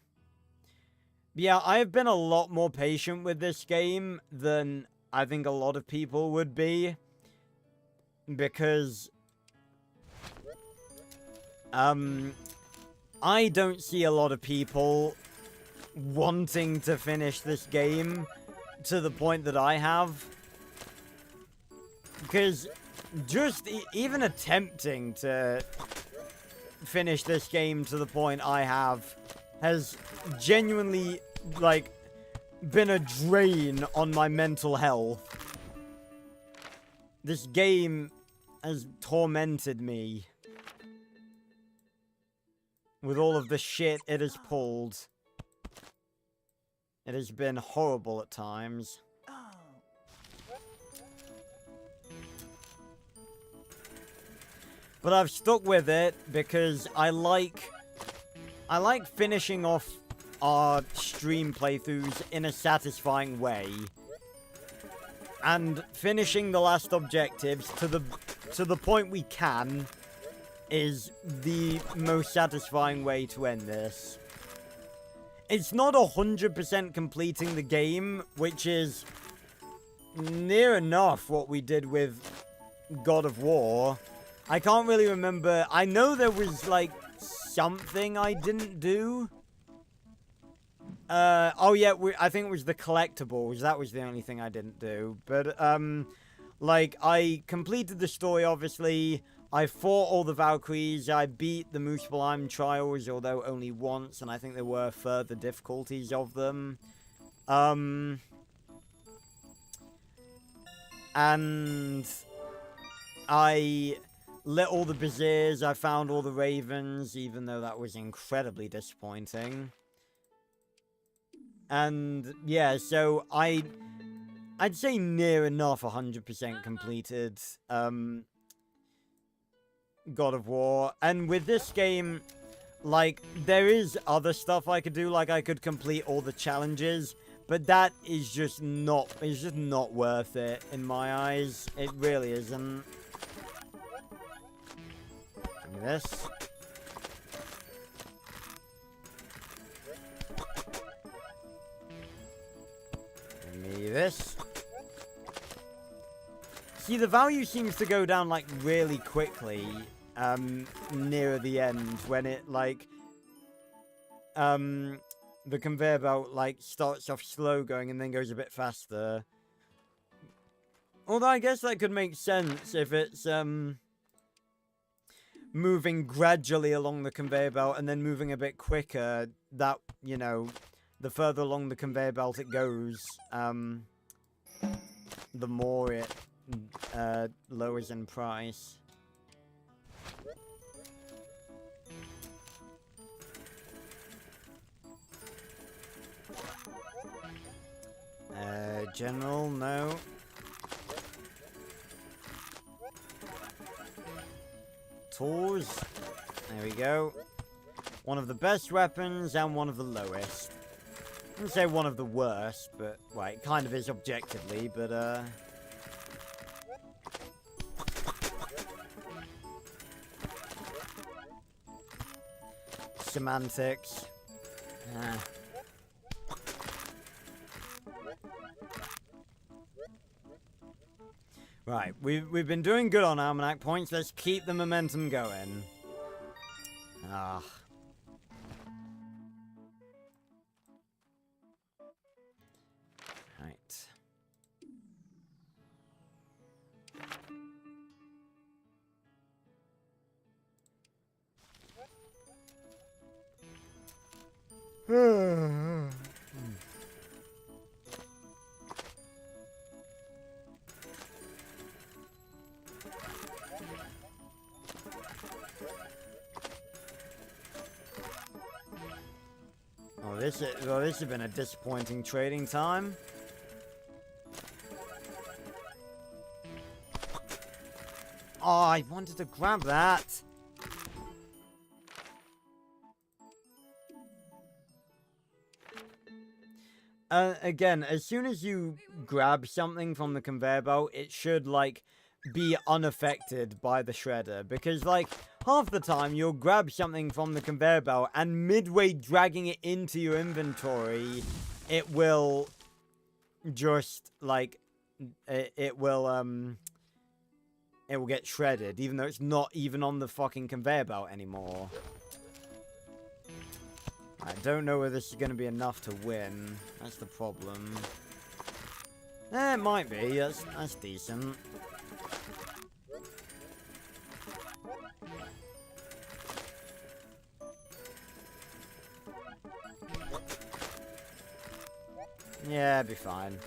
Yeah, I've been a lot more patient with this game than I think a lot of people would be. Because... I don't see a lot of people wanting to finish this game to the point that I have. Because just even attempting to finish this game to the point I have has genuinely, like, been a drain on my mental health. This game has tormented me with all of the shit it has pulled. It has been horrible at times. But I've stuck with it because I like finishing off our stream playthroughs in a satisfying way. And finishing the last objectives to the point we can is the most satisfying way to end this. It's not 100% completing the game, which is near enough what we did with God of War. I can't really remember. I know there was, like, something I didn't do. Oh yeah, I think it was the collectibles. That was the only thing I didn't do. But, like, I completed the story, obviously. I fought all the Valkyries. I beat the Muspelheim trials, although only once, and I think there were further difficulties of them. And I lit all the Bezirs. I found all the Ravens, even though that was incredibly disappointing. And yeah, so I'd say near enough 100% completed God of War. And with this game, like, there is other stuff I could do, like I could complete all the challenges, but that is just not worth it in my eyes. It really isn't. Give me this. Give me this. See, the value seems to go down, like, really quickly, near the end, when it, like, the conveyor belt, like, starts off slow going and then goes a bit faster. Although I guess that could make sense if it's, moving gradually along the conveyor belt and then moving a bit quicker. That, you know, the further along the conveyor belt it goes, the more it lowers in price. General, no. Tools. There we go. One of the best weapons and one of the lowest. I wouldn't say one of the worst, but, well, it kind of is objectively, but, semantics. Right, we've been doing good on Almanac points. Let's keep the momentum going. Ah. Right. This has been a disappointing trading time. Oh, I wanted to grab that. Again, as soon as you grab something from the conveyor belt, it should, like, be unaffected by the shredder. Because, like, half the time you'll grab something from the conveyor belt and midway dragging it into your inventory, it will just, like, it will get shredded, even though it's not even on the fucking conveyor belt anymore. I don't know whether this is going to be enough to win. That's the problem. It might be. That's decent. Yeah, it'd be fine.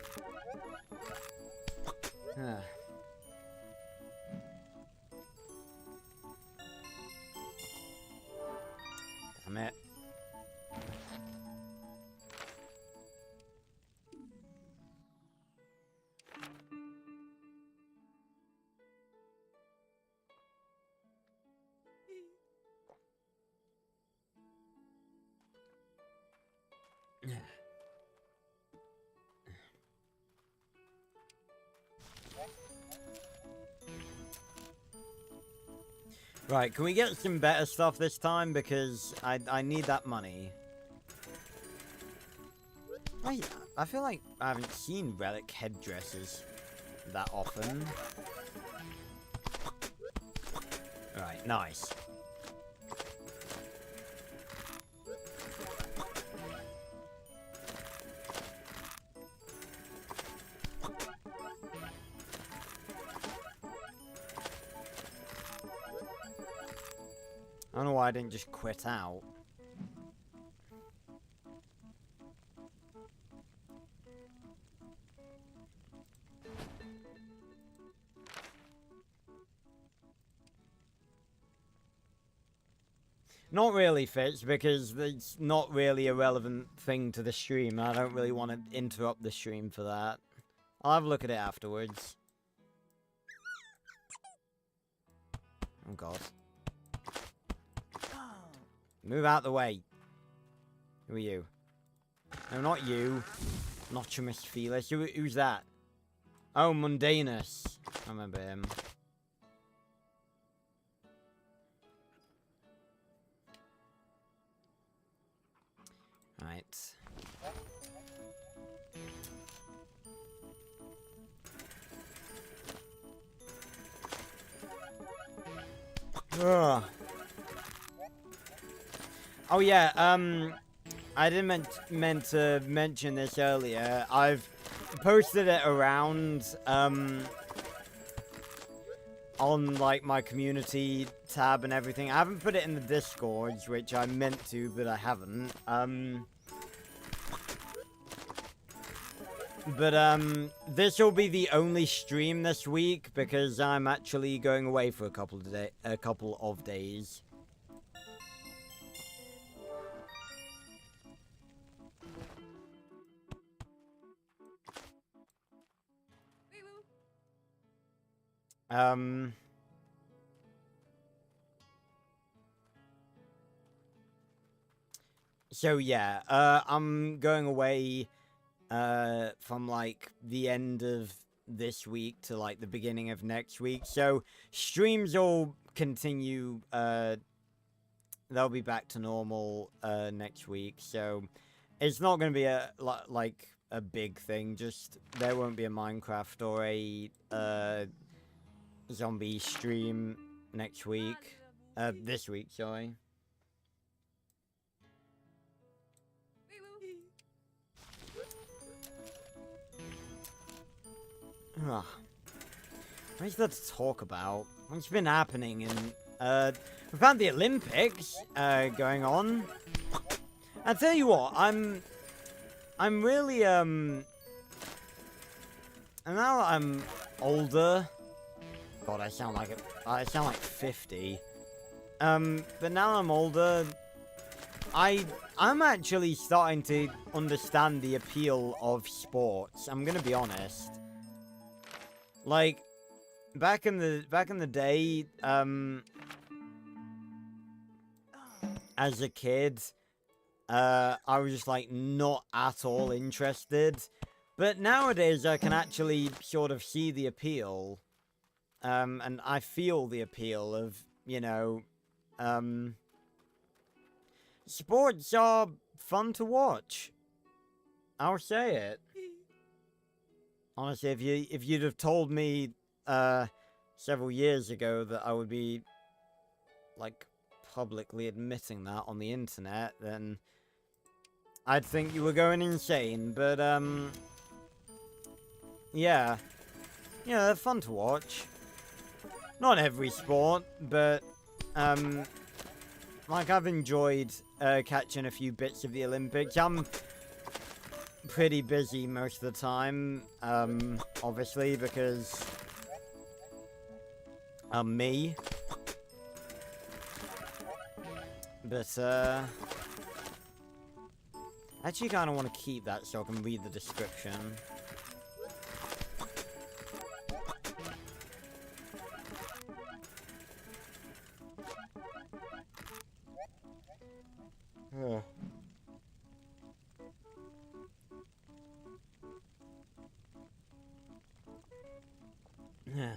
Damn it. Right, can we get some better stuff this time? Because I need that money. I feel like I haven't seen relic headdresses that often. Right, nice. I don't know why I didn't just quit out. Not really, Fitz, because it's not really a relevant thing to the stream. I don't really want to interrupt the stream for that. I'll have a look at it afterwards. Oh, God. Move out the way. Who are you? No, not you. Nochimus Felis. Who's that? Oh, Mundanus. I remember him. Right. Ugh. Oh yeah, I didn't meant to mention this earlier. I've posted it around, on, like, my community tab and everything. I haven't put it in the Discord, which I meant to, but I haven't. This will be the only stream this week, because I'm actually going away for a couple of days. So yeah, I'm going away, from, like, the end of this week to, like, the beginning of next week. So streams will continue, they'll be back to normal, next week. So it's not going to be like, a big thing. Just, there won't be a Minecraft or a, zombie stream next week. This week, sorry. Ugh. What is there to talk about? What's been happening in, we've had the Olympics, going on. I tell you what, I'm really, and now that I'm older, God, I sound like 50. But now I'm older, I'm actually starting to understand the appeal of sports. I'm gonna be honest. Like, back in the day, as a kid, I was just like not at all interested. But nowadays I can actually sort of see the appeal. And I feel the appeal of, you know, sports are fun to watch. I'll say it. Honestly, if you'd have told me several years ago that I would be like publicly admitting that on the internet, then I'd think you were going insane. But yeah, they're fun to watch. Not every sport, but like I've enjoyed catching a few bits of the Olympics. I'm pretty busy most of the time, obviously, because I'm me. But, I actually kind of want to keep that so I can read the description. Ugh. Yeah.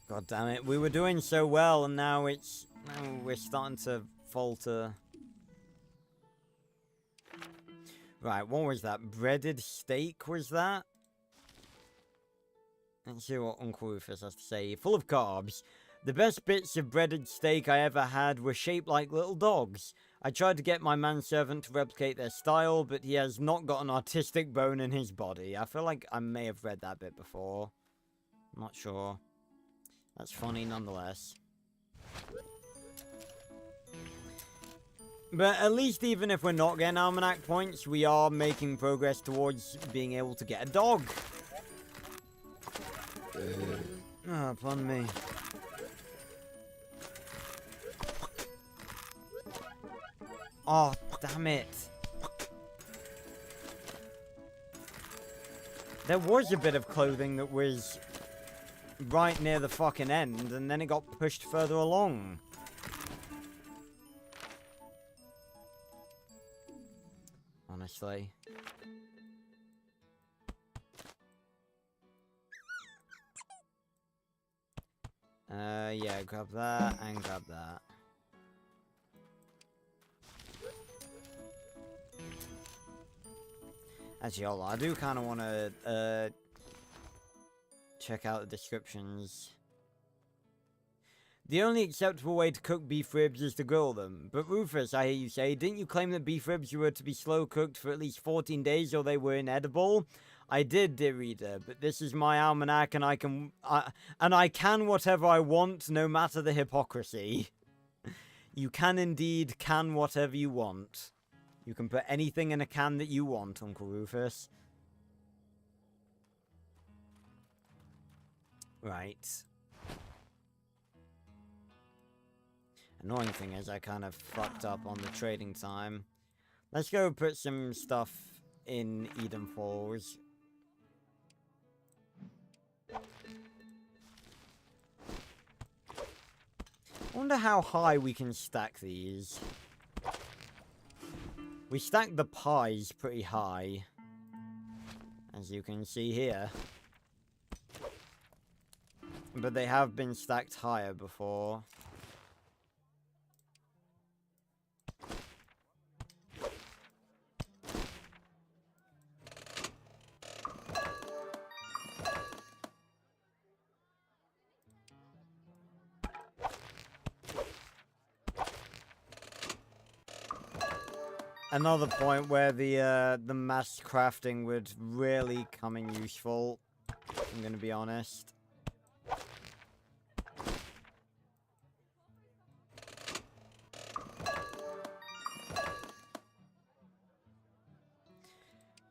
God damn it, we were doing so well and now we're starting to falter. Right, what was that? Breaded steak, was that? Let's see what Uncle Rufus has to say. Full of carbs. The best bits of breaded steak I ever had were shaped like little dogs. I tried to get my manservant to replicate their style, but he has not got an artistic bone in his body. I feel like I may have read that bit before. I'm not sure. That's funny nonetheless. But at least even if we're not getting almanac points, we are making progress towards being able to get a dog. Oh, pardon me. Oh, damn it. There was a bit of clothing that was right near the fucking end, and then it got pushed further along. Honestly. Yeah, grab that and grab that. Actually, hold on. I do kind of want to, check out the descriptions. The only acceptable way to cook beef ribs is to grill them. But Rufus, I hear you say, didn't you claim that beef ribs were to be slow cooked for at least 14 days or they were inedible? I did, dear reader, but this is my almanac and I can whatever I want, no matter the hypocrisy. You can indeed can whatever you want. You can put anything in a can that you want, Uncle Rufus. Right. Annoying thing is I kind of fucked up on the trading time. Let's go put some stuff in Eden Falls. I wonder how high we can stack these. We stacked the pies pretty high, as you can see here. But they have been stacked higher before. another point where the mass crafting would really come in useful. I'm gonna be honest.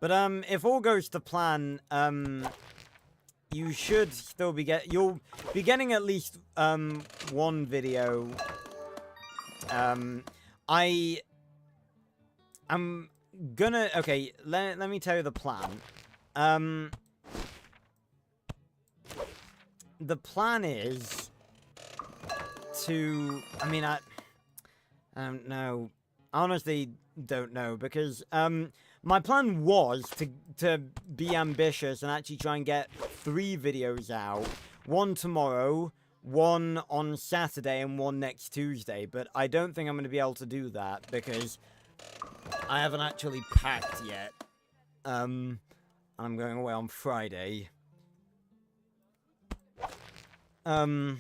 But if all goes to plan, you should still be you'll be getting at least one video. I'm gonna let me tell you the plan. The plan is to I don't know. I honestly don't know because my plan was to be ambitious and actually try and get 3 videos out. One tomorrow, one on Saturday, and one next Tuesday. But I don't think I'm going to be able to do that because I haven't actually packed yet. I'm going away on Friday. So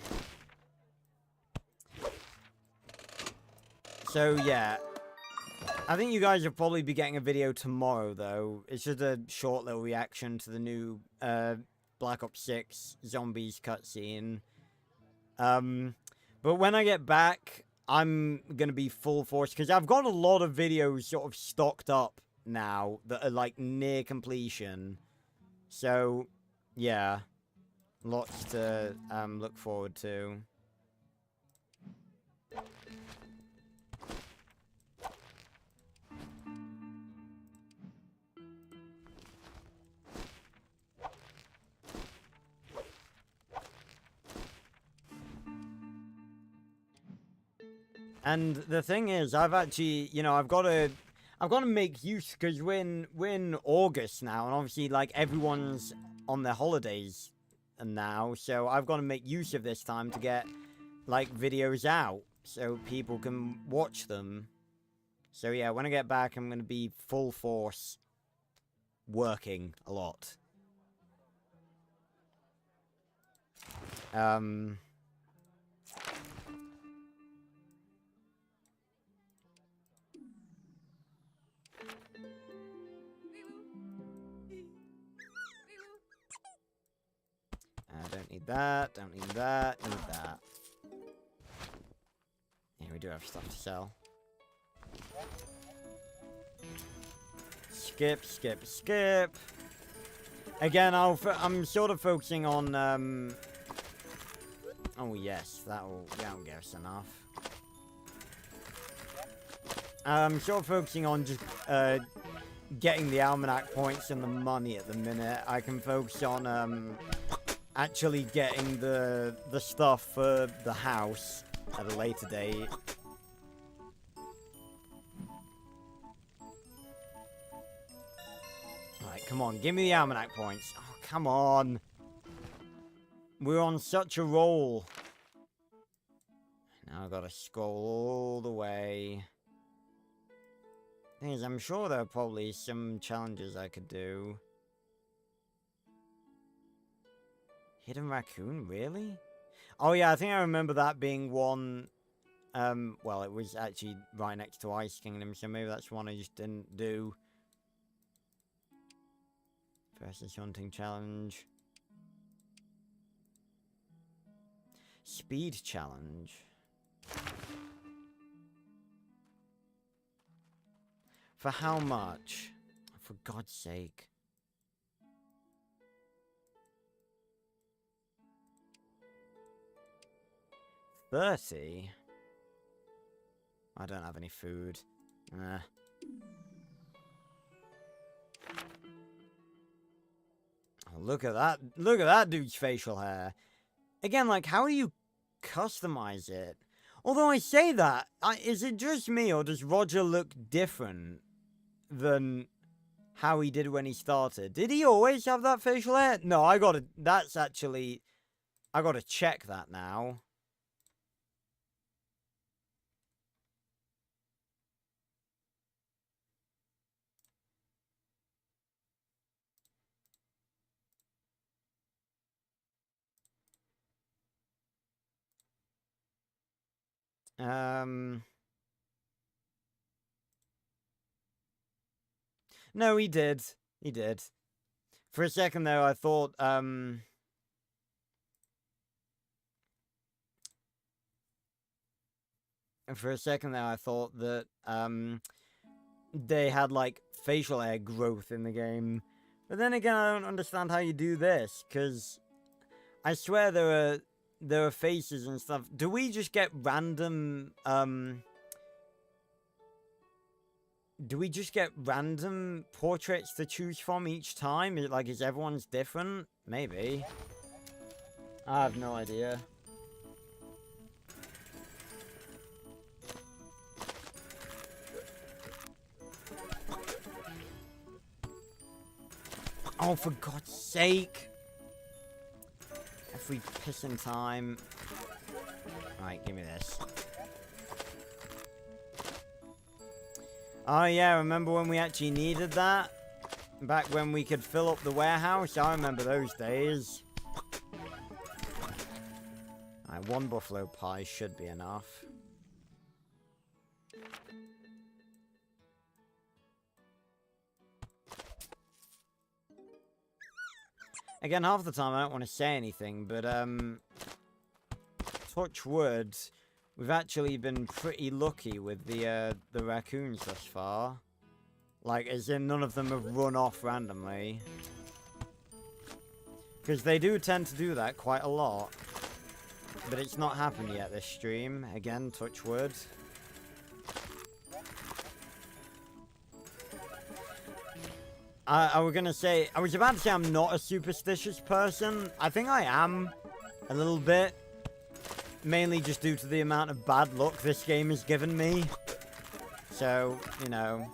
yeah. I think you guys will probably be getting a video tomorrow, though. It's just a short little reaction to the new Black Ops 6 Zombies cutscene. But when I get back, I'm going to be full force, because I've got a lot of videos sort of stocked up now that are, like, near completion. So, yeah. Lots to look forward to. And the thing is, I've actually, I've got to make use, because we're in August now, and obviously, like, everyone's on their holidays now, so I've got to make use of this time to get, like, videos out, so people can watch them. So yeah, when I get back, I'm going to be full force working a lot. Don't need that, don't need that, need that. Yeah, we do have stuff to sell. Skip, skip, skip. Again, I'm sort of focusing on, oh yes, that'll get us enough. I'm sort of focusing on just, getting the almanac points and the money at the minute. I can focus on, actually getting the stuff for the house at a later date. Alright, come on, give me the almanac points. Oh, come on. We're on such a roll. Now I've got to scroll all the way. Thing is, I'm sure there are probably some challenges I could do. Hidden Raccoon, really? Oh yeah, I think I remember that being one. Well, it was actually right next to Ice Kingdom, so maybe that's one I just didn't do. Versus Hunting Challenge. Speed Challenge. For how much? For God's sake. $30? I don't have any food. Oh, look at that. Look at that dude's facial hair. Again, like, how do you customize it? Although I say that, is it just me, or does Roger look different than how he did when he started? Did he always have that facial hair? No, I gotta check that now. No, he did. He did. For a second there, I thought, For a second there, I thought that, they had, like, facial hair growth in the game. But then again, I don't understand how you do this, because I swear there are faces and stuff. Do we just get random, do we just get random portraits to choose from each time? Is everyone's different? Maybe. I have no idea. Oh, for God's sake! Every pissing time. Alright, give me this. Oh yeah, remember when we actually needed that? Back when we could fill up the warehouse? I remember those days. Alright, 1 buffalo pie should be enough. Again, half the time I don't want to say anything, but, touch wood, we've actually been pretty lucky with the raccoons thus far. Like, as in none of them have run off randomly. Because they do tend to do that quite a lot. But it's not happened yet this stream. Again, touch wood. I was about to say I'm not a superstitious person. I think I am. A little bit. Mainly just due to the amount of bad luck this game has given me. So, you know.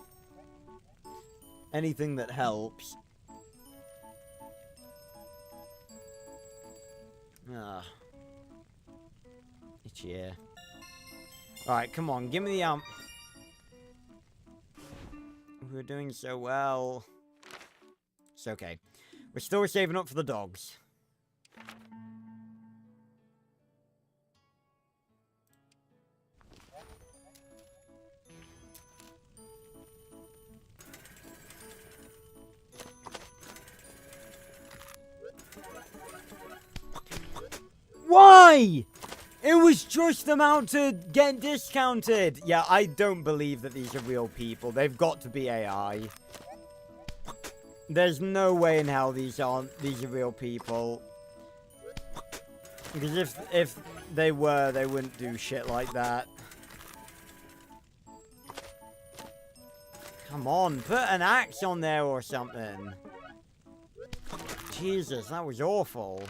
Anything that helps. Ah. Itchy ear. Alright, come on, give me the We're doing so well. It's okay. We're still saving up for the dogs. Why? It was just about to get discounted. Yeah, I don't believe that these are real people. They've got to be AI. There's no way in hell these are real people. Because if they were, they wouldn't do shit like that. Come on, put an axe on there or something. Jesus, that was awful.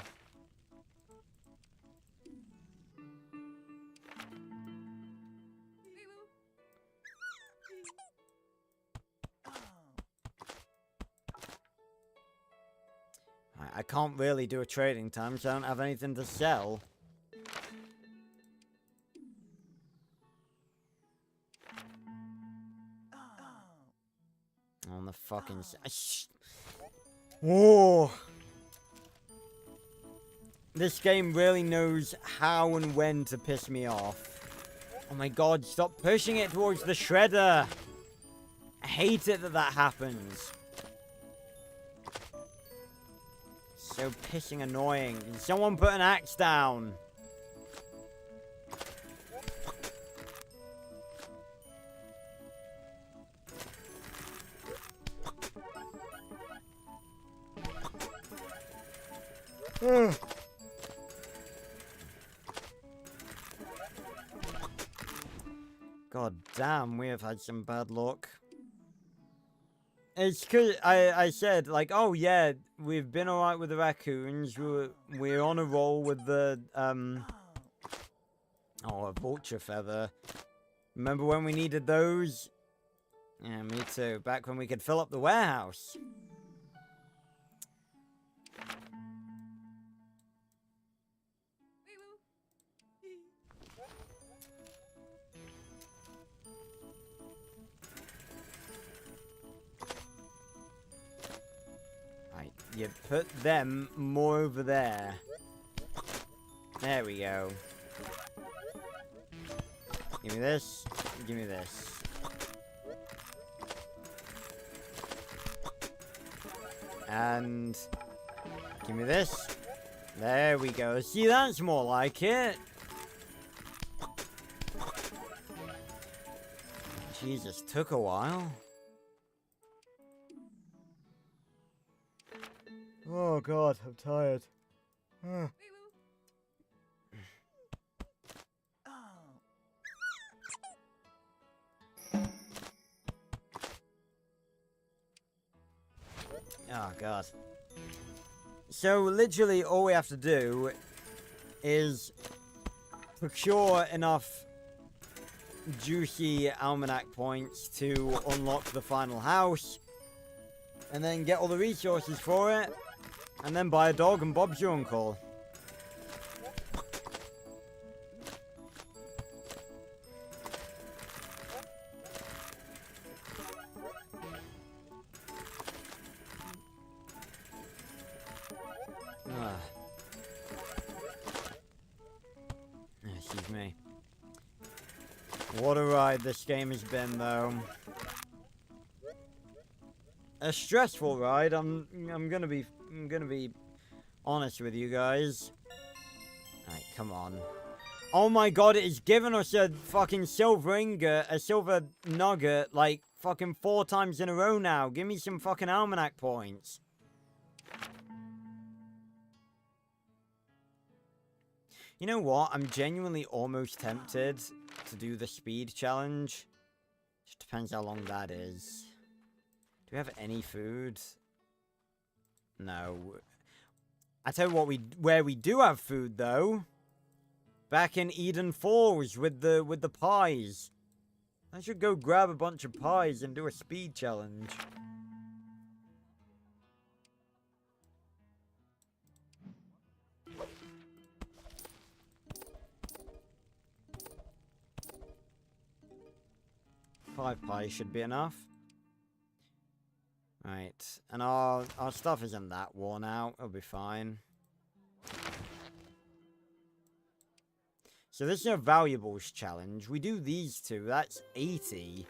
I can't really do a trading time, so I don't have anything to sell. On the fucking... Whoa! This game really knows how and when to piss me off. Oh my god, stop pushing it towards the shredder! I hate it that that happens. So pissing annoying. Can someone put an axe down? God damn, we have had some bad luck. It's because I said, like, oh yeah, we've been alright with the raccoons. We're on a roll with the, oh, a vulture feather. Remember when we needed those? Yeah, me too. Back when we could fill up the warehouse. Right, you put them more over there. There we go. Give me this. Give me this. And give me this. There we go. See, that's more like it. Jesus, took a while. Oh god, I'm tired. Oh god. So literally all we have to do is procure enough juicy almanac points to unlock the final house, and then get all the resources for it, and then buy a dog and Bob's your uncle. Excuse me. What a ride this game has been, though. A stressful ride. I'm gonna be honest with you guys. Alright, come on. Oh my god, it has given us a fucking silver ingot, a silver nugget, like fucking 4 times in a row now. Give me some fucking almanac points. You know what? I'm genuinely almost tempted to do the speed challenge. Just depends how long that is. Do we have any food? No. I tell you what, where we do have food though. Back in Eden Falls with the pies. I should go grab a bunch of pies and do a speed challenge. Five pies should be enough. Right, and our stuff isn't that worn out. It'll be fine. So this is a valuables challenge. We do these two. That's 80.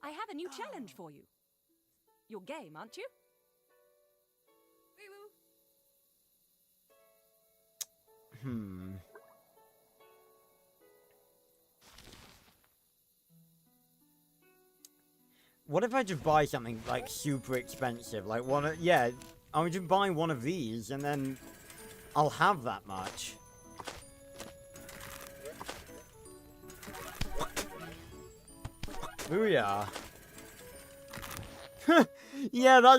I have a new challenge for you. You're game, aren't you? What if I just buy something, like, super expensive? Like, yeah, I'm just buying one of these, and then I'll have that much. Booyah. Yeah,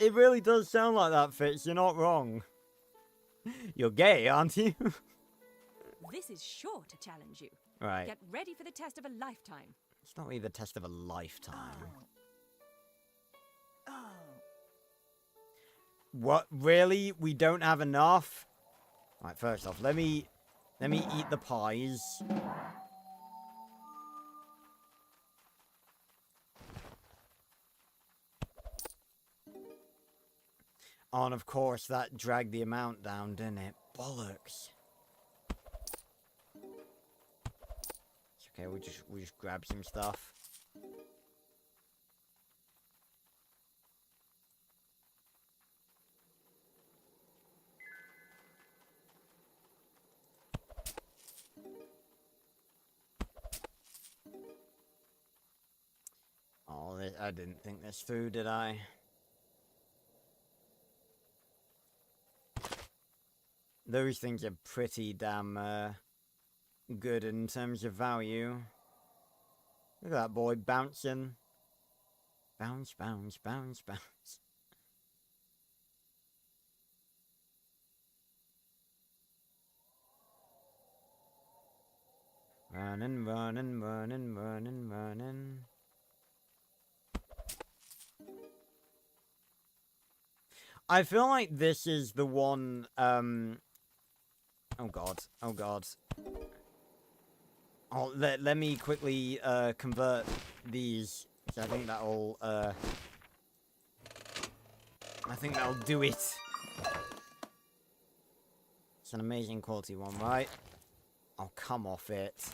it really does sound like that, Fitz. You're not wrong. You're gay, aren't you? This is sure to challenge you. Right. Get ready for the test of a lifetime. It's not really the test of a lifetime. What? Really? We don't have enough? Right, first off, let me eat the pies. Oh, and of course, that dragged the amount down, didn't it? Bollocks. It's okay, we'll just grab some stuff. Oh, I didn't think this through, did I? Those things are pretty damn good in terms of value. Look at that boy bouncing. Bounce, bounce, bounce, bounce. Running, running, running, running, running. I feel like this is the one, oh god, oh god. Oh, let me quickly, convert these. So I think that'll do it. It's an amazing quality one, right? Oh, come off it.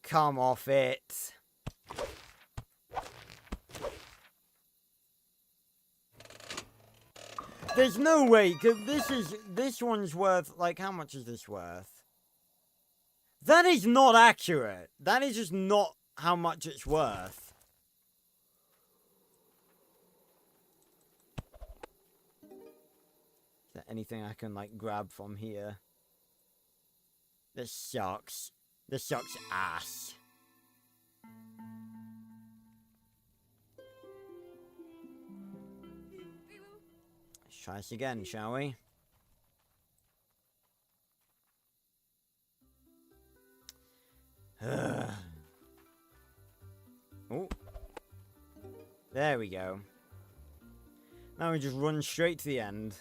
Come off it. There's no way, 'cause this one's worth, like, how much is this worth? That is not accurate. That is just not how much it's worth. Is there anything I can, like, grab from here? This sucks. This sucks ass. Let's try this again, shall we? Oh. There we go. Now we just run straight to the end.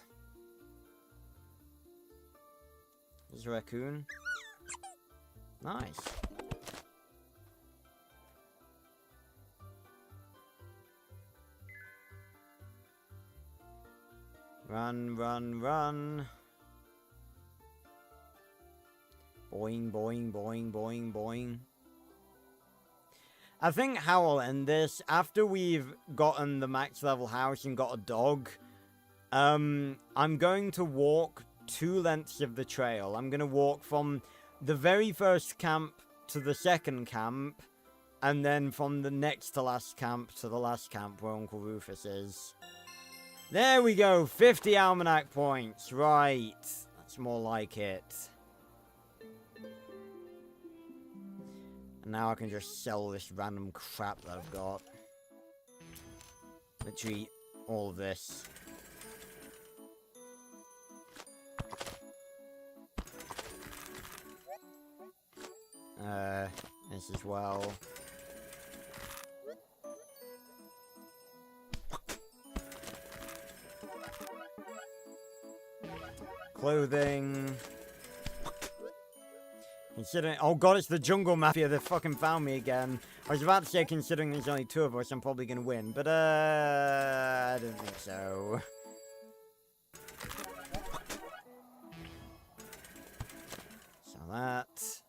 There's a raccoon. Nice. Run, run, run. Boing, boing, boing, boing, boing. I think how I'll end this, after we've gotten the max level house and got a dog, I'm going to walk 2 lengths of the trail. I'm going to walk from the very first camp to the second camp, and then from the next to last camp to the last camp where Uncle Rufus is. There we go, 50 almanac points, right. That's more like it. And now I can just sell this random crap that I've got. Literally, all of this. This as well. Clothing. Considering, oh god, it's the Jungle Mafia that fucking found me again. I was about to say, considering there's only 2 of us, I'm probably gonna win, but I don't think so. So that.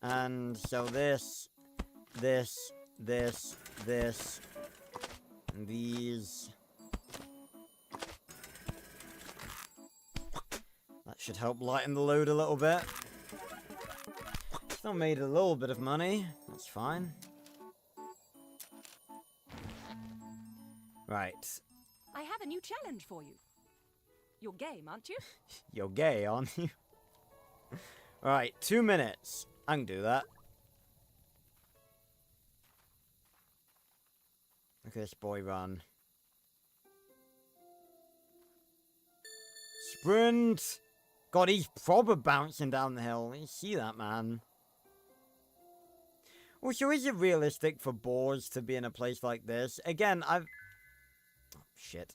And so this, and these. That should help lighten the load a little bit. Still made a little bit of money. That's fine. Right. I have a new challenge for you. You're game, aren't you? You're gay, aren't you? Right, 2 minutes. I can do that. Look at this boy run. Sprint! God, he's proper bouncing down the hill. You see that, man? Also, is it realistic for boars to be in a place like this? Again, I've... Oh, shit.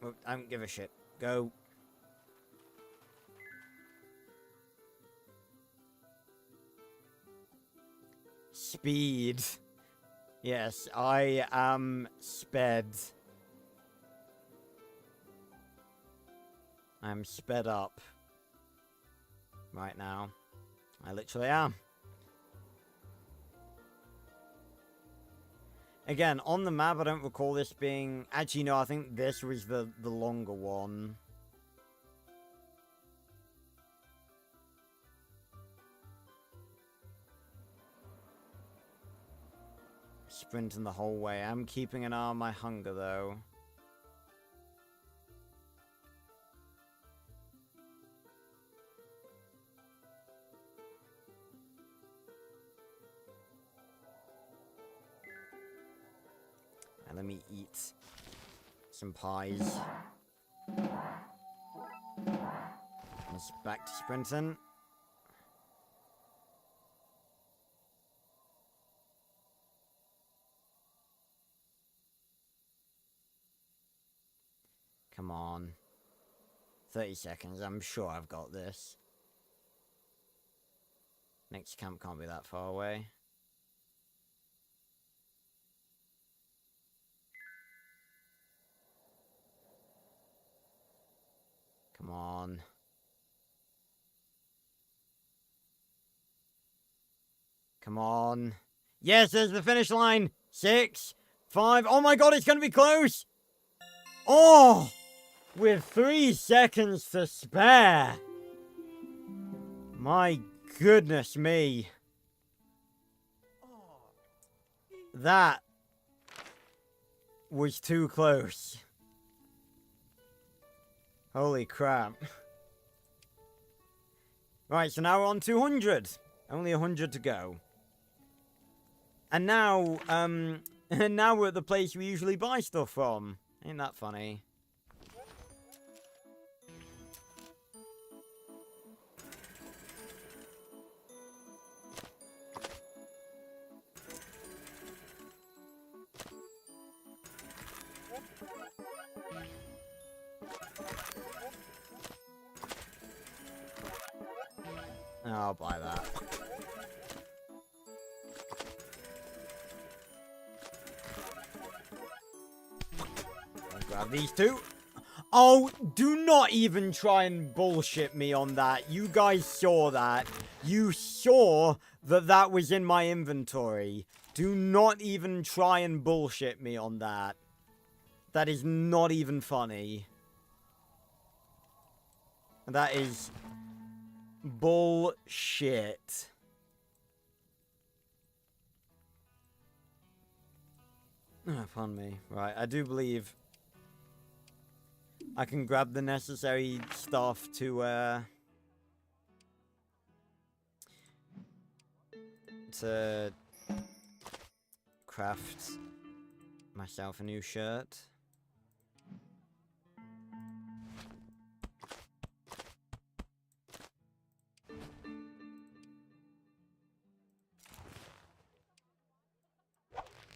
Well, I don't give a shit. Go. Speed. Yes, I am sped. I'm sped up. Right now. I literally am. Again, on the map, I don't recall this being... Actually, no, I think this was the longer one. Sprinting the whole way. I'm keeping an eye on my hunger, though. And let me eat some pies. Let's back to sprinting. Come on. 30 seconds. I'm sure I've got this. Next camp can't be that far away. Come on. Come on. Yes, there's the finish line. 6, 5. Oh my god, it's going to be close. Oh, with 3 seconds to spare. My goodness me. That was too close. Holy crap. Right, so now we're on 200. Only 100 to go. And now, now we're at the place we usually buy stuff from. Ain't that funny? I'll buy that. I'll grab these two. Oh, do not even try and bullshit me on that. You guys saw that. You saw that that was in my inventory. Do not even try and bullshit me on that. That is not even funny. That is bullshit. Oh, pardon me. Right, I do believe I can grab the necessary stuff to craft myself a new shirt.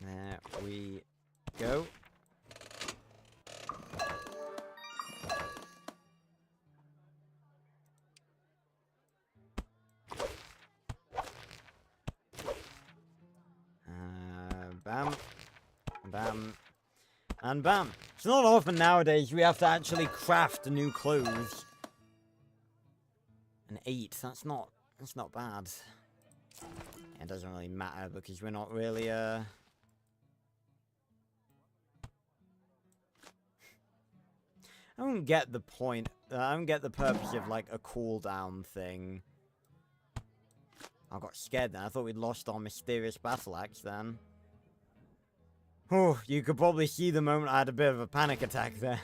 There we go. Bam. Bam. And bam. It's not often nowadays we have to actually craft new clothes. An 8, that's not bad. It doesn't really matter because we're not really I don't get the point. I don't get the purpose of like a cooldown thing. I got scared then. I thought we'd lost our mysterious battle axe then. Oh, you could probably see the moment I had a bit of a panic attack there.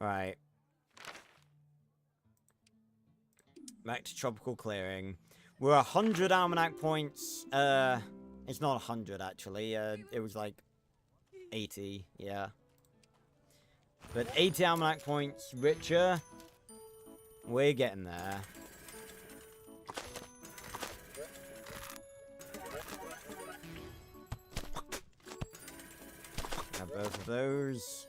Right. Back to Tropical Clearing. We're 100 Almanac points. It's not 100 actually. It was like 80, yeah. But 80 Almanac points richer. We're getting there. Grab both of those.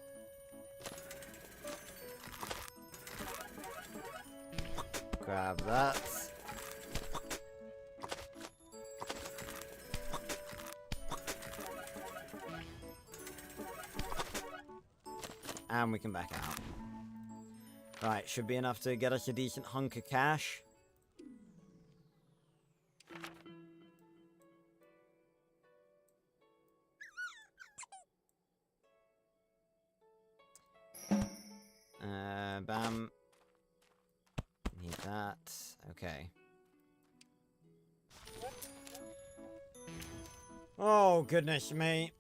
Grab that. And we can back out. Right, should be enough to get us a decent hunk of cash. Bam. Need that. Okay. Oh, goodness me.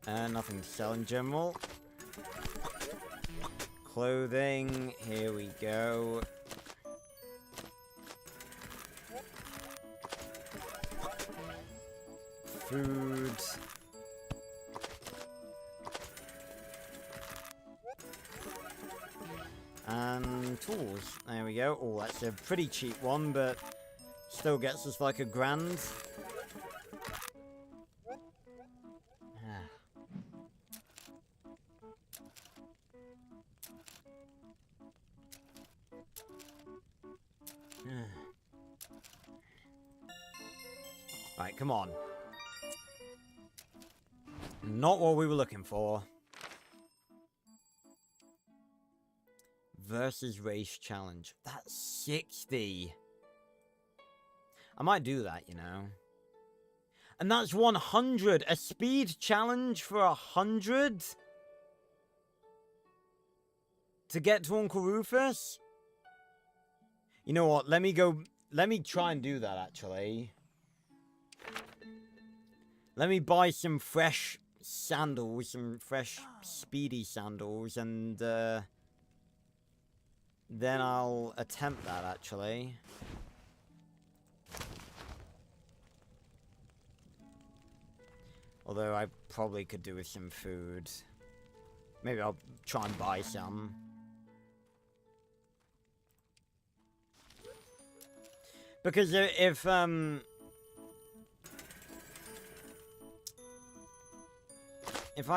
Nothing to sell in general. Clothing, here we go. Food. And tools. There we go. Oh, that's a pretty cheap one, but still gets us like $1,000. Right, come on. Not what we were looking for. versus race challenge. That's 60. I might do that, you know. And that's 100. A speed challenge for 100? To get to Uncle Rufus? You know what? Let me try and do that, actually. Let me buy some fresh sandals, some fresh speedy sandals, and then I'll attempt that, actually. Although I probably could do with some food. Maybe I'll try and buy some. Because if I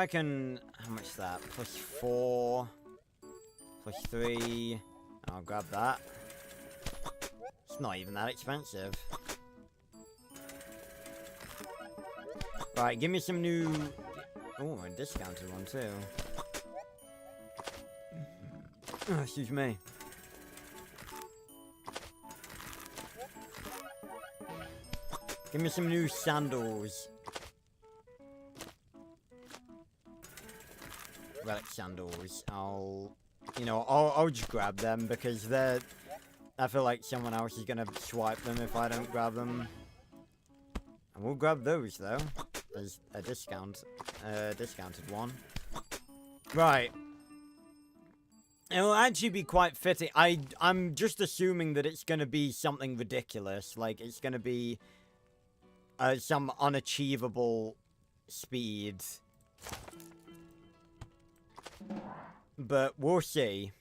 can, how much is that? +4, +3. I'll grab that. It's not even that expensive. Right, give me some new. Oh, a discounted one too. Oh, excuse me. Give me some new sandals. Relic sandals. I'll just grab them because they're. I feel like someone else is gonna swipe them if I don't grab them. And we'll grab those though. There's a discounted one. Right. It'll actually be quite fitting. I'm just assuming that it's gonna be something ridiculous. Like it's gonna be some unachievable speed. But we'll see.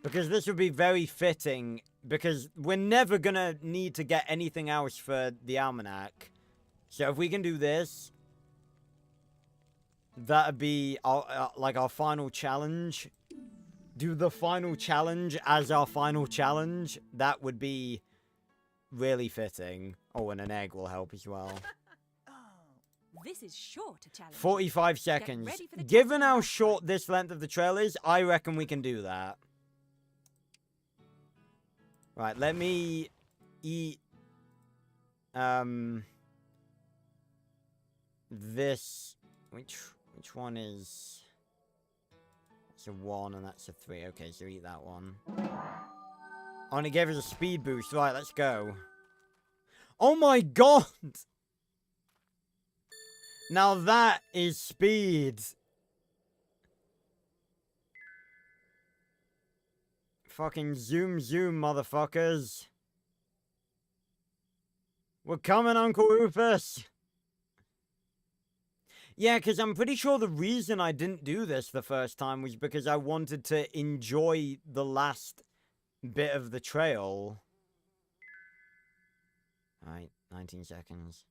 Because this would be very fitting. Because we're never gonna need to get anything else for the almanac. So if we can do this, that'd be our, like our final challenge. Do the final challenge as our final challenge. That would be really fitting. Oh, and an egg will help as well. This is sure to challenge. 45 seconds. Given how short this length of the trail is, I reckon we can do that. Right, let me eat this. Which one is? It's a 1 and that's a 3. Okay, so eat that one. Oh, and it gave us a speed boost. Right, let's go. Oh my god! Now that is speed. Fucking zoom, motherfuckers. We're coming, Uncle Rufus. Yeah, because I'm pretty sure the reason I didn't do this the first time was because I wanted to enjoy the last bit of the trail. Alright, 19 seconds.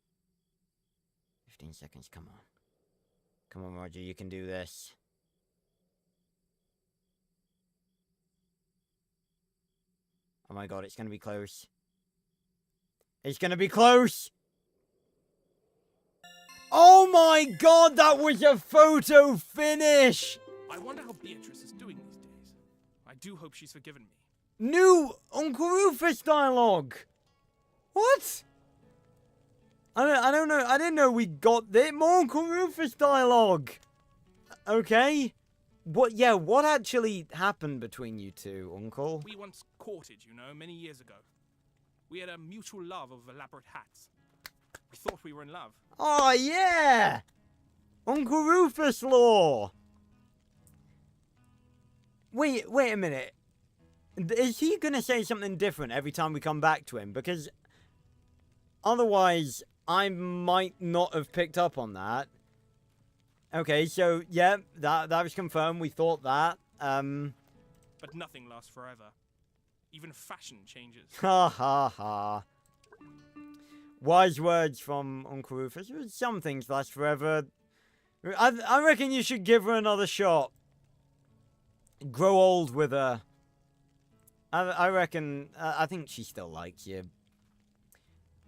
15 seconds, come on. Come on, Roger, you can do this. Oh my god, it's gonna be close. It's gonna be close! Oh my god, that was a photo finish! I wonder how Beatrice is doing these days. I do hope she's forgiven me. New Uncle Rufus dialogue! What? I don't know. I didn't know we got this. More Uncle Rufus dialogue. Okay. What actually happened between you two, Uncle? We once courted, you know, many years ago. We had a mutual love of elaborate hats. We thought we were in love. Oh, yeah! Uncle Rufus lore! Wait a minute. Is he gonna say something different every time we come back to him? Because otherwise, I might not have picked up on that. Okay, so, yeah, that was confirmed. We thought that. But nothing lasts forever. Even fashion changes. Ha ha ha. Wise words from Uncle Rufus. Some things last forever. I reckon you should give her another shot. Grow old with her. I reckon... I think she still likes you.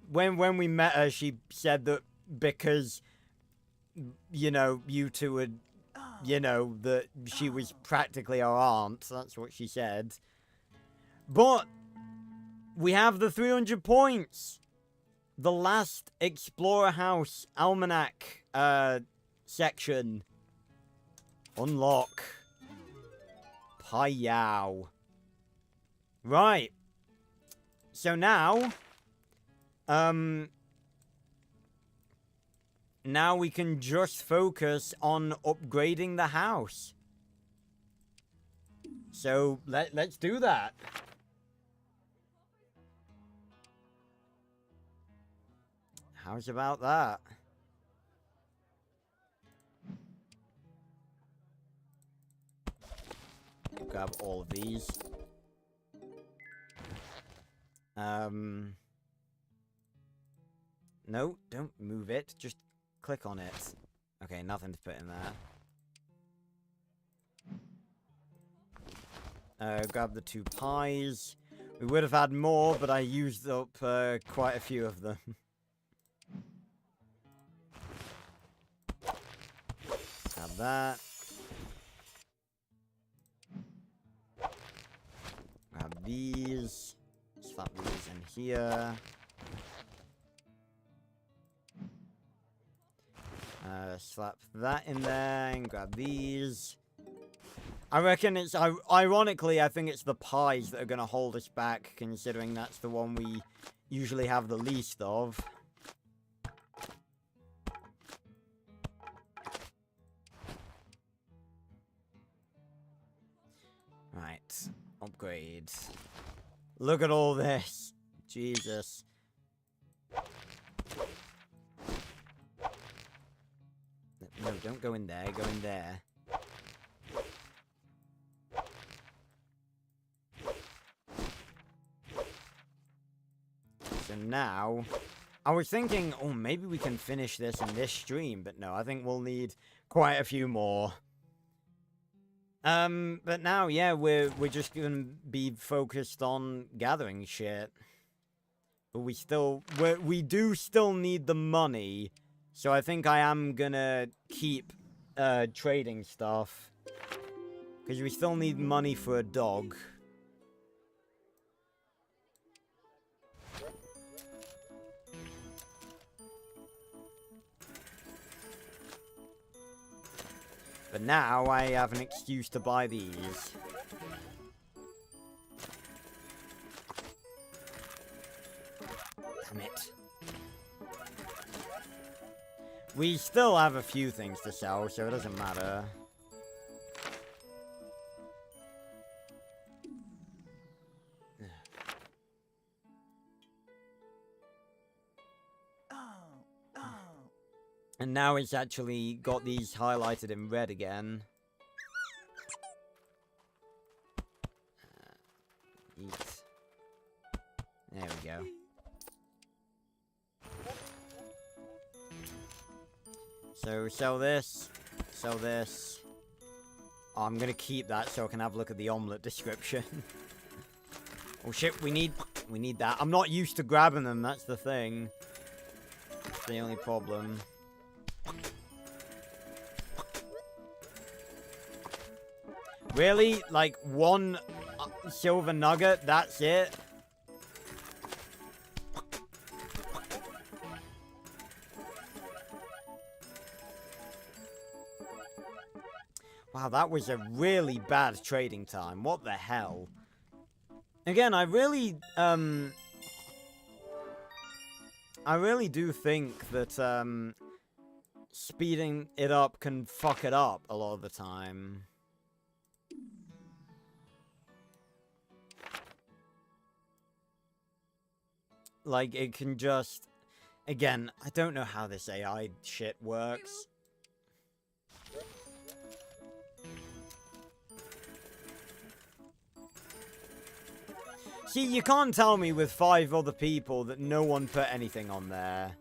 When we met her, she said that because you know, you two would, you know, that she was practically our aunt. That's what she said. But we have the 300 points. The last Explorer House Almanac section. Unlock. Payao. Right. So now, now we can just focus on upgrading the house. So let's do that. How's about that? Grab all of these. No, don't move it. Just click on it. Okay, nothing to put in there. Grab the 2 pies. We would have had more, but I used up quite a few of them. Grab that. Grab these. Slap these in here. Slap that in there and grab these. I reckon it's, ironically, I think it's the pies that are going to hold us back, considering that's the one we usually have the least of. Right, upgrade. Look at all this. Jesus. No, don't go in there, go in there. So now, I was thinking, oh, maybe we can finish this in this stream, but no, I think we'll need quite a few more. But now, yeah, we're just gonna be focused on gathering shit. But we do still need the money. So I think I am gonna keep, trading stuff. Because we still need money for a dog. But now I have an excuse to buy these. Damn it. We still have a few things to sell, so it doesn't matter. And now it's actually got these highlighted in red again. Eat. There we go. So, sell this. Sell this. Oh, I'm gonna keep that so I can have a look at the omelette description. Oh shit, we need that. I'm not used to grabbing them, that's the thing. That's the only problem. Really? Like, 1 silver nugget? That's it? Wow, that was a really bad trading time. What the hell? Again, I really do think that, speeding it up can fuck it up a lot of the time. Like, it can just... Again, I don't know how this AI shit works. See, you can't tell me with 5 other people that no one put anything on there.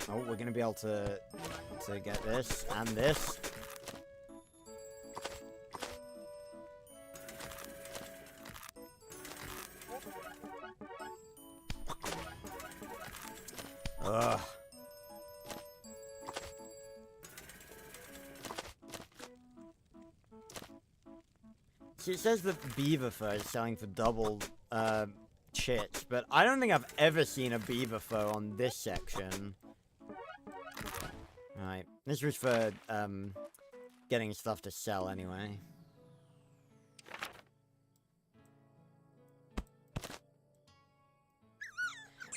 Oh, we're gonna be able to get this and this. See, it says that beaver fur is selling for double chits, but I don't think I've ever seen a beaver fur on this section. Right, this was for getting stuff to sell anyway.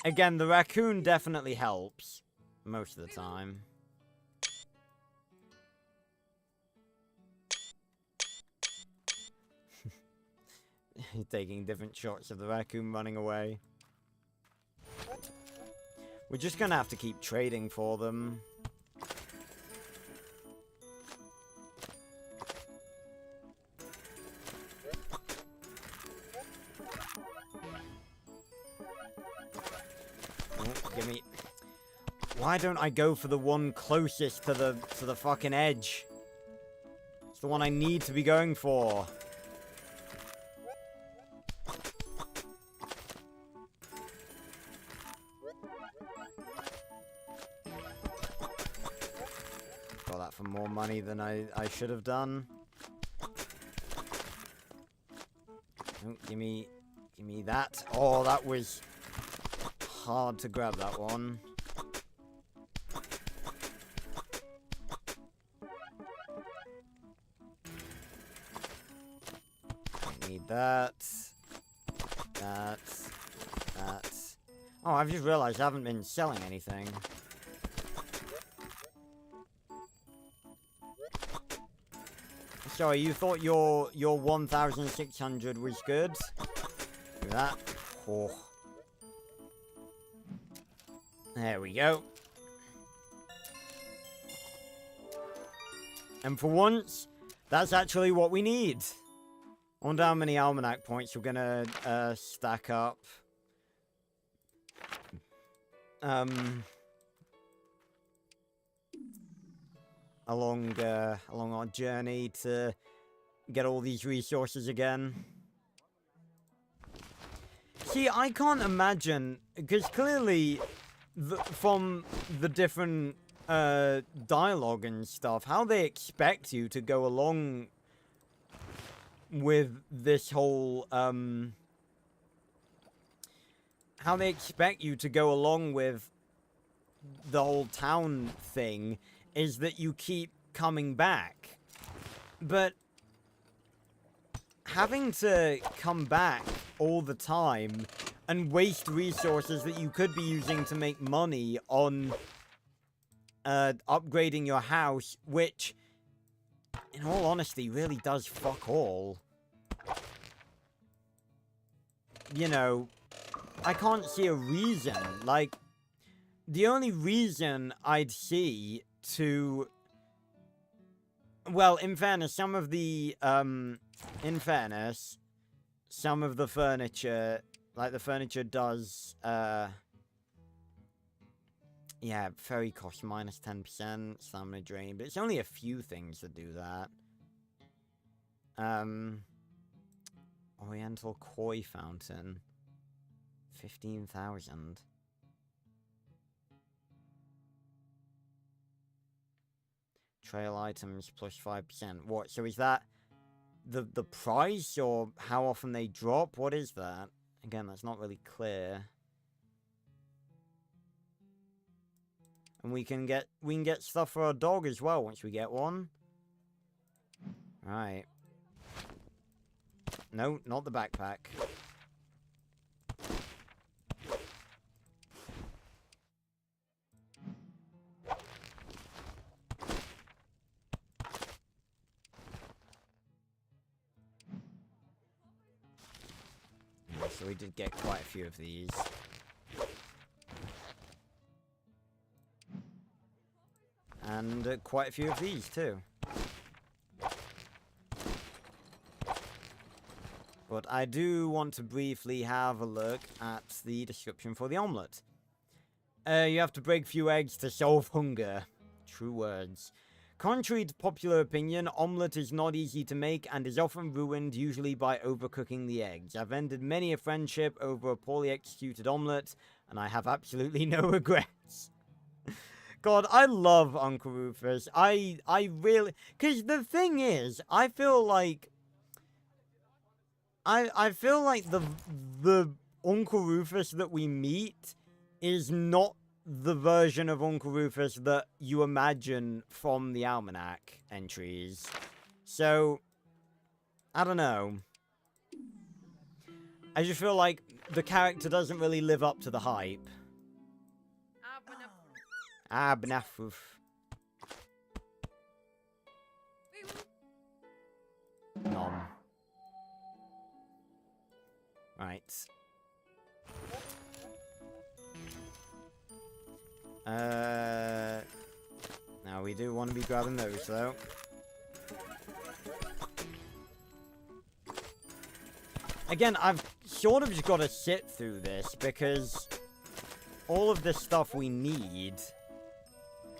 Again, the raccoon definitely helps most of the time. Taking different shots of the raccoon running away. We're just gonna have to keep trading for them. Oh, give me... Why don't I go for the one closest to the fucking edge? It's the one I need to be going for. Got that for more money than I should have done. Oh, give me that. Oh, that was hard to grab that one. Need that. That. Oh, I've just realized I haven't been selling anything. Sorry, you thought your 1,600 was good? Do that. Oh. There we go. And for once, that's actually what we need. I wonder how many almanac points we're gonna stack up. Along our journey to get all these resources again. See, I can't imagine, because clearly, from the different dialogue and stuff, how they expect you to go along with this whole, how they expect you to go along with the whole town thing is that you keep coming back. But having to come back all the time and waste resources that you could be using to make money on upgrading your house, which, in all honesty, really does fuck all. You know, I can't see a reason. Like, the only reason I'd see to... Well, in fairness, some of the, some of the furniture, like the furniture does, yeah, fairy cost minus 10%, stamina drain, but it's only a few things that do that. Oriental Koi Fountain, 15,000. Trail items plus 5%. What? So is that the price, or how often they drop? What is that? Again, that's not really clear. And we can get stuff for our dog as well once we get one. Right. No, not the backpack. So we did get quite a few of these. And quite a few of these too. But I do want to briefly have a look at the description for the omelette. You have to break few eggs to solve hunger. True words. Contrary to popular opinion, omelette is not easy to make and is often ruined, usually by overcooking the eggs. I've ended many a friendship over a poorly executed omelette, and I have absolutely no regrets. God, I love Uncle Rufus. I really... Because the thing is, I feel like I feel like the Uncle Rufus that we meet is not the version of Uncle Rufus that you imagine from the Almanac entries. So, I don't know. I just feel like the character doesn't really live up to the hype. Abnafuf. Nom. Right. Now we do want to be grabbing those though. Again, I've sort of just got to sit through this because all of the stuff we need...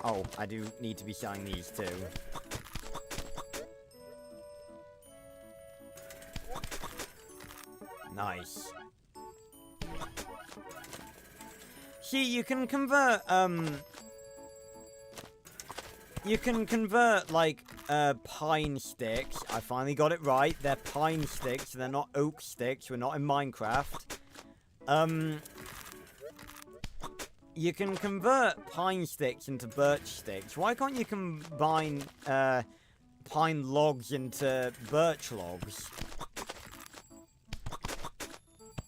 Oh, I do need to be selling these too. Nice. See, you can convert, like, pine sticks. I finally got it right. They're pine sticks. They're not oak sticks. We're not in Minecraft. You can convert pine sticks into birch sticks. Why can't you combine, pine logs into birch logs?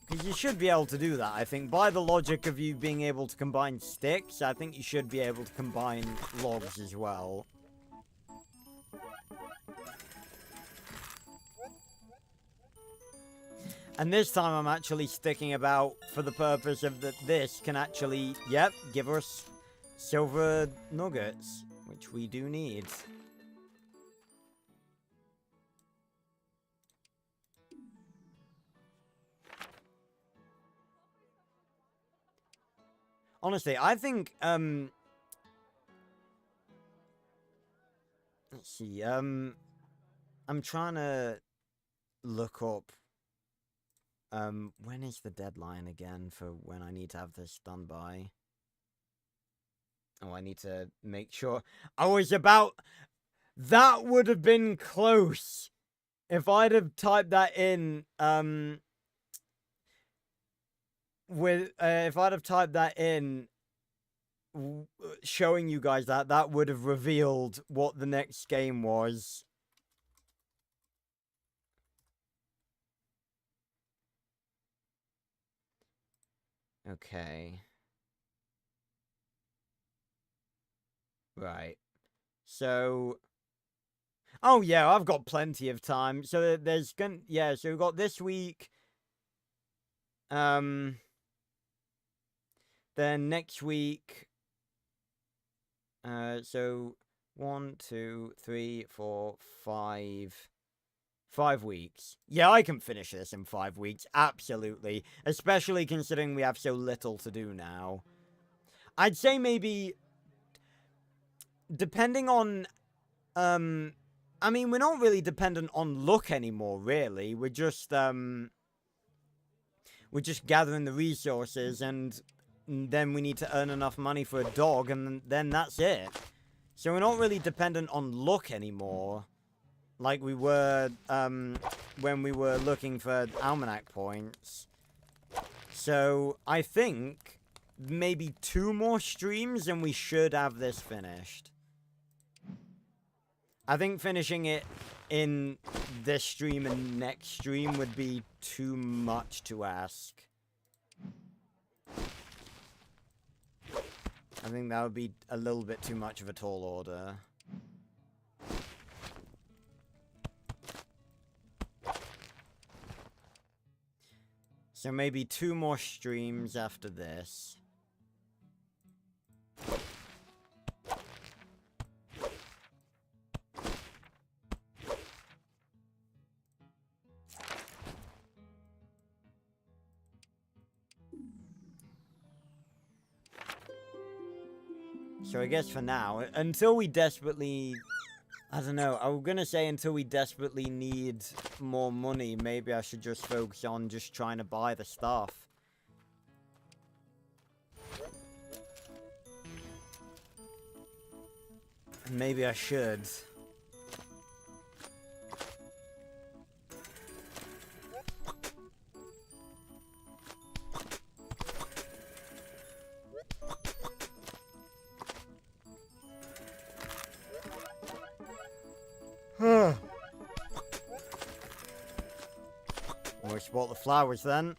Because you should be able to do that, I think. By the logic of you being able to combine sticks, I think you should be able to combine logs as well. And this time I'm actually sticking about for the purpose of that this can actually, yep, give us silver nuggets, which we do need. Honestly, I think, let's see, I'm trying to look up, when is the deadline again for when I need to have this done by? Oh, I need to make sure. I was about, that would have been close. If I'd have typed that in, if I'd have typed that in, showing you guys that, that would have revealed what the next game was. Okay. Right. So... Oh, yeah, I've got plenty of time. So there's gonna... Yeah, so we've got this week. Then next week... so 1, 2, 3, 4, 5... 5 weeks. Yeah, I can finish this in 5 weeks. Absolutely. Especially considering we have so little to do now. I'd say maybe... Depending on... I mean, we're not really dependent on luck anymore, really. We're just gathering the resources, and then we need to earn enough money for a dog, and then that's it. So we're not really dependent on luck anymore, like we were, when we were looking for Almanac points. So, I think maybe 2 more streams, and we should have this finished. I think finishing it in this stream and next stream would be too much to ask. I think that would be a little bit too much of a tall order. So maybe 2 more streams after this. So I guess for now, until we desperately... I don't know, I'm gonna say until we desperately need more money, maybe I should just focus on just trying to buy the stuff. Maybe I should. We'll spot the flowers then.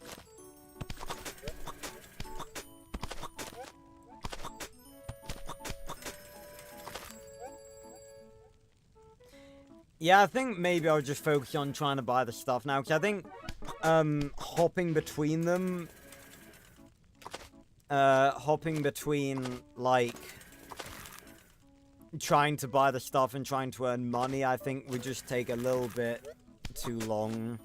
Yeah, I think maybe I'll just focus on trying to buy the stuff now, because I think hopping between them, like, trying to buy the stuff and trying to earn money, I think would just take a little bit too long.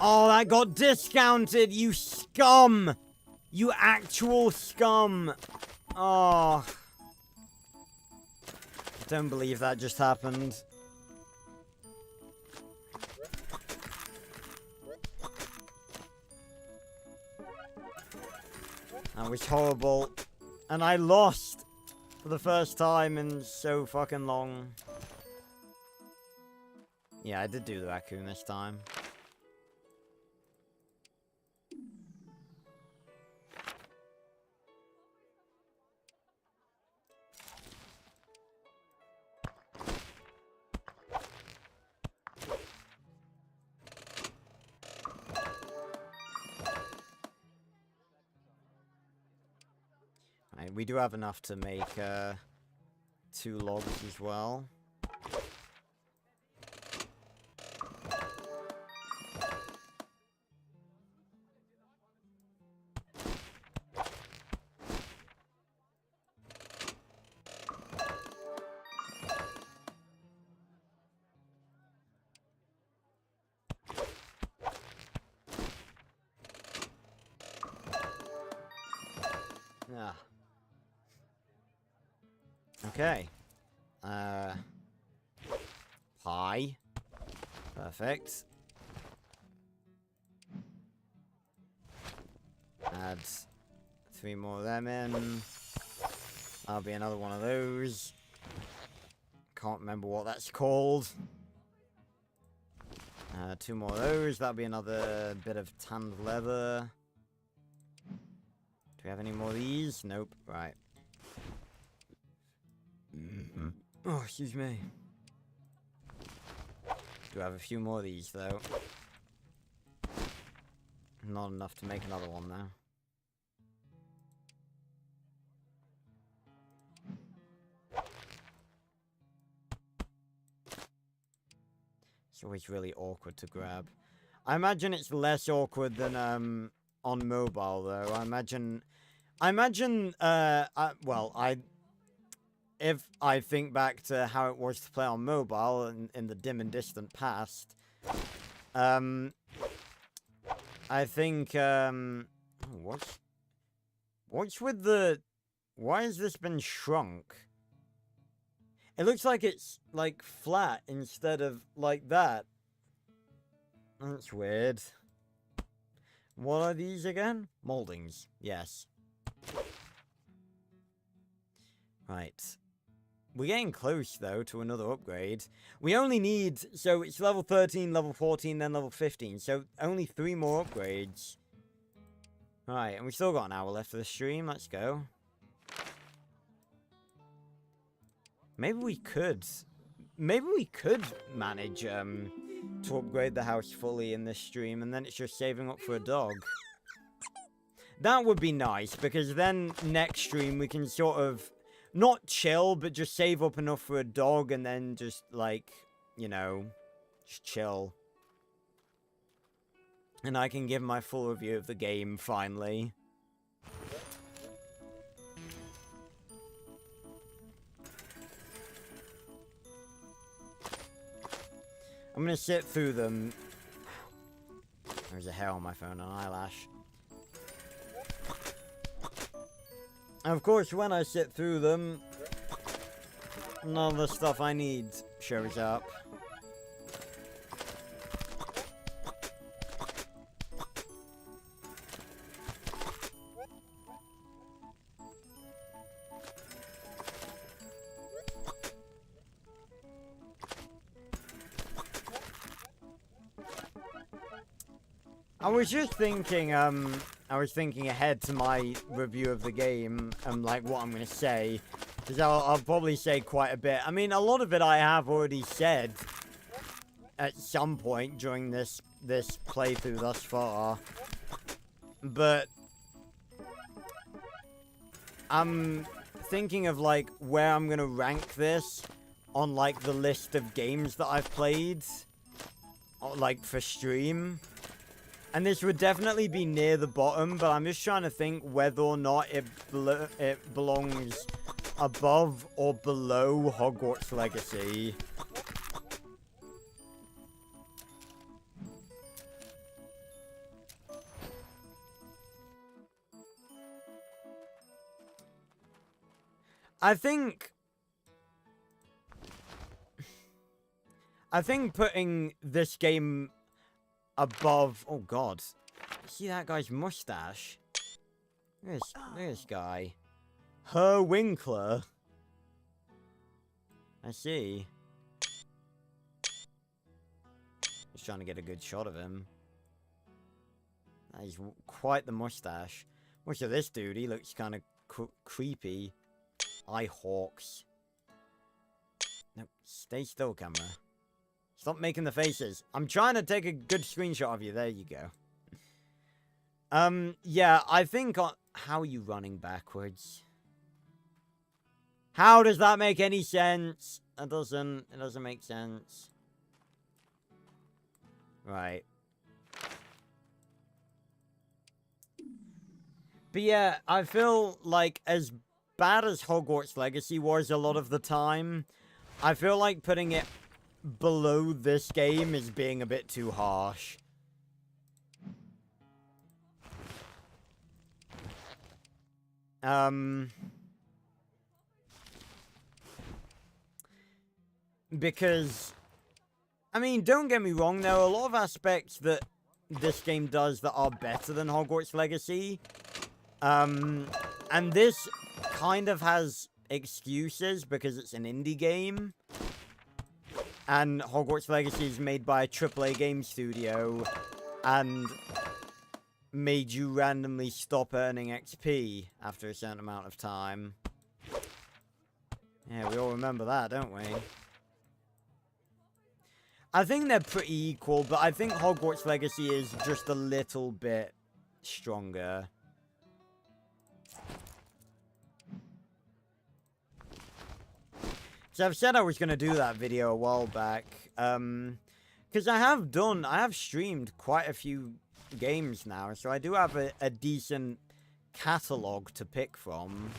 Oh, that got discounted, you scum! You actual scum! Oh. I don't believe that just happened. That was horrible. And I lost for the first time in so fucking long. Yeah, I did do the raccoon this time. We do have enough to make 2 logs as well. Ah. Okay. Pie. Perfect. Add 3 more of them in. That'll be another one of those. Can't remember what that's called. 2 more of those. That'll be another bit of tanned leather. Do we have any more of these? Nope. Right. Oh, excuse me. Do have a few more of these, though. Not enough to make another one, though. It's always really awkward to grab. I imagine it's less awkward than, on mobile, though. If I think back to how it was to play on mobile in the dim and distant past, I think, what's with the, why has this been shrunk? It looks like it's, like, flat instead of like that. That's weird. What are these again? Moldings, yes. Right. We're getting close, though, to another upgrade. We only need... So, it's level 13, level 14, then level 15. So, only 3 more upgrades. Right, and we've still got an hour left of the stream. Let's go. Maybe we could... Maybe we could manage, to upgrade the house fully in this stream, and then it's just saving up for a dog. That would be nice, because then next stream we can sort of... Not chill, but just save up enough for a dog and then just, like, you know, just chill. And I can give my full review of the game, finally. I'm gonna sit through them. There's a hair on my phone, an eyelash. And of course, when I sit through them, none of the stuff I need shows up. I was just thinking, I was thinking ahead to my review of the game, like, what I'm gonna say. Because I'll probably say quite a bit. I mean, a lot of it I have already said at some point during this playthrough thus far. But I'm thinking of, like, where I'm gonna rank this on, like, the list of games that I've played, like, for stream. And this would definitely be near the bottom, but I'm just trying to think whether or not it belongs above or below Hogwarts Legacy. I think putting this game above... Oh, God. See that guy's mustache? Look at this guy. Her Winkler. I see. Just trying to get a good shot of him. That is quite the mustache. Look at this dude. He looks kind of creepy. Eye hawks. No, stay still, camera. Stop making the faces. I'm trying to take a good screenshot of you. There you go. Yeah, I think... How are you running backwards? How does that make any sense? It doesn't make sense. Right. But yeah, I feel like as bad as Hogwarts Legacy was a lot of the time, I feel like putting it below this game is being a bit too harsh. Because, I mean, don't get me wrong, there are a lot of aspects that this game does that are better than Hogwarts Legacy. And this kind of has excuses because it's an indie game. And Hogwarts Legacy is made by a AAA game studio and made you randomly stop earning XP after a certain amount of time. Yeah, we all remember that, don't we? I think they're pretty equal, but I think Hogwarts Legacy is just a little bit stronger. So I've said I was going to do that video a while back, because I have streamed quite a few games now, so I do have a decent catalogue to pick from.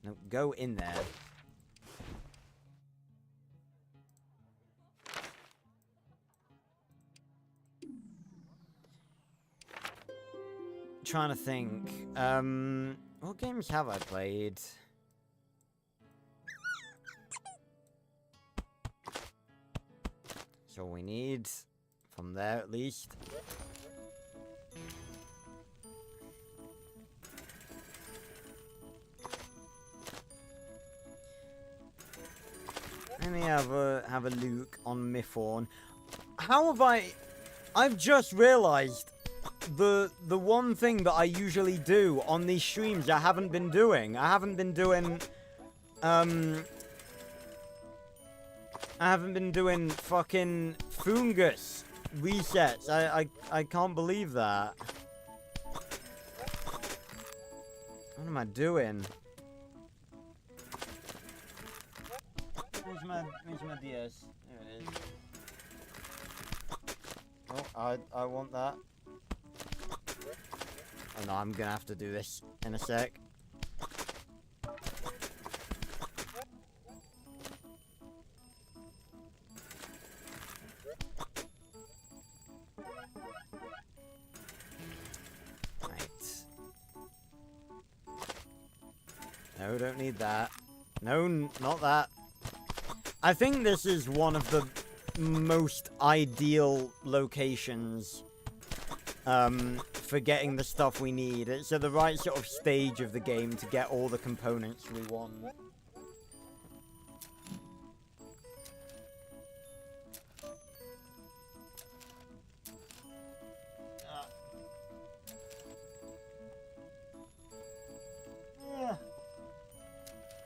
No, go in there. Trying to think, what games have I played? So we need from there at least. Let me have a look on Mithorn. How have I've just realized the one thing that I usually do on these streams I haven't been doing. I haven't been doing fucking fungus resets. I can't believe that. What am I doing? Where's my DS? There it is. Oh, I want that. Oh no, I'm gonna have to do this in a sec. No, don't need that. No, not that. I think this is one of the most ideal locations for getting the stuff we need. It's at the right sort of stage of the game to get all the components we want.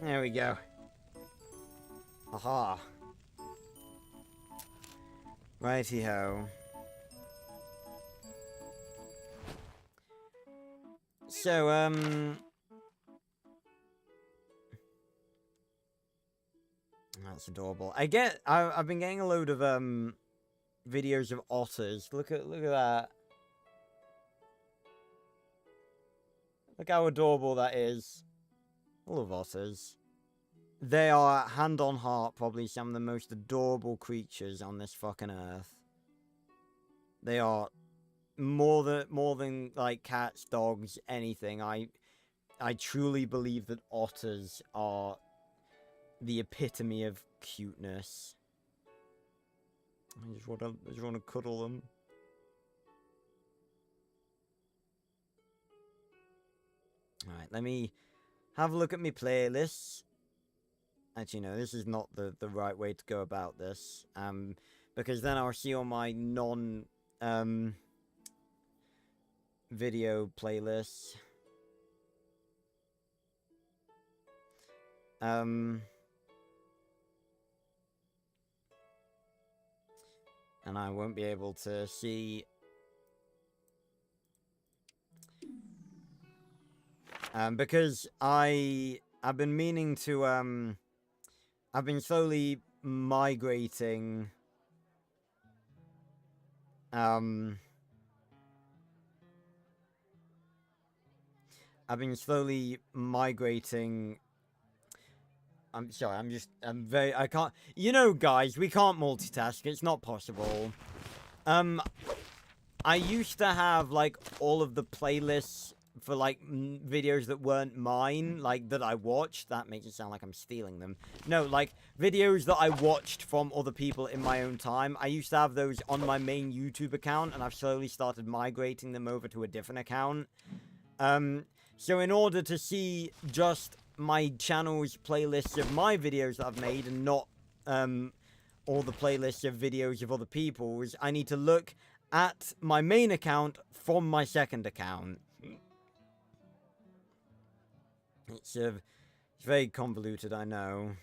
There we go. Aha. Righty-ho. So, that's adorable. I've been getting a load of, videos of otters. Look at that. Look how adorable that is. I love otters. They are, hand on heart, probably some of the most adorable creatures on this fucking earth. They are more than like cats, dogs, anything. I truly believe that otters are the epitome of cuteness. I just want to cuddle them. Alright, let me have a look at my playlists. Actually, no, this is not the right way to go about this. Because then I'll see all my video playlists. And I won't be able to see... because I've been meaning to, I've been slowly migrating, I'm sorry, I can't, you know, guys, we can't multitask, it's not possible. I used to have, like, all of the playlists for, like, videos that weren't mine, like, that I watched. That makes it sound like I'm stealing them. No, like, videos that I watched from other people in my own time. I used to have those on my main YouTube account, and I've slowly started migrating them over to a different account. So in order to see just my channel's playlists of my videos that I've made, and not, all the playlists of videos of other people's, I need to look at my main account from my second account. It's very convoluted, I know.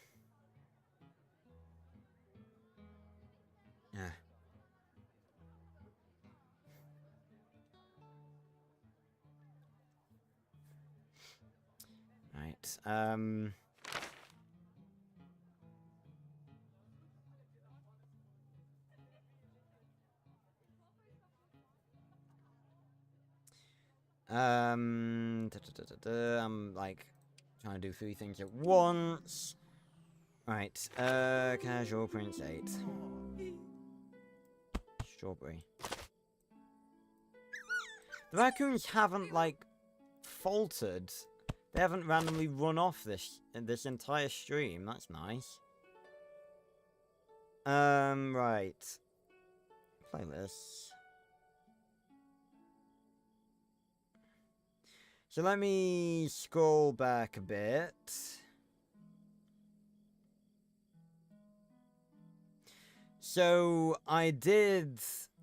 Yeah. Right, I'm like trying to do 3 things at once. Right, casual Prince 8. Strawberry. The raccoons haven't, like, faltered. They haven't randomly run off this entire stream. That's nice. Right. Playlists. So let me scroll back a bit. So I did,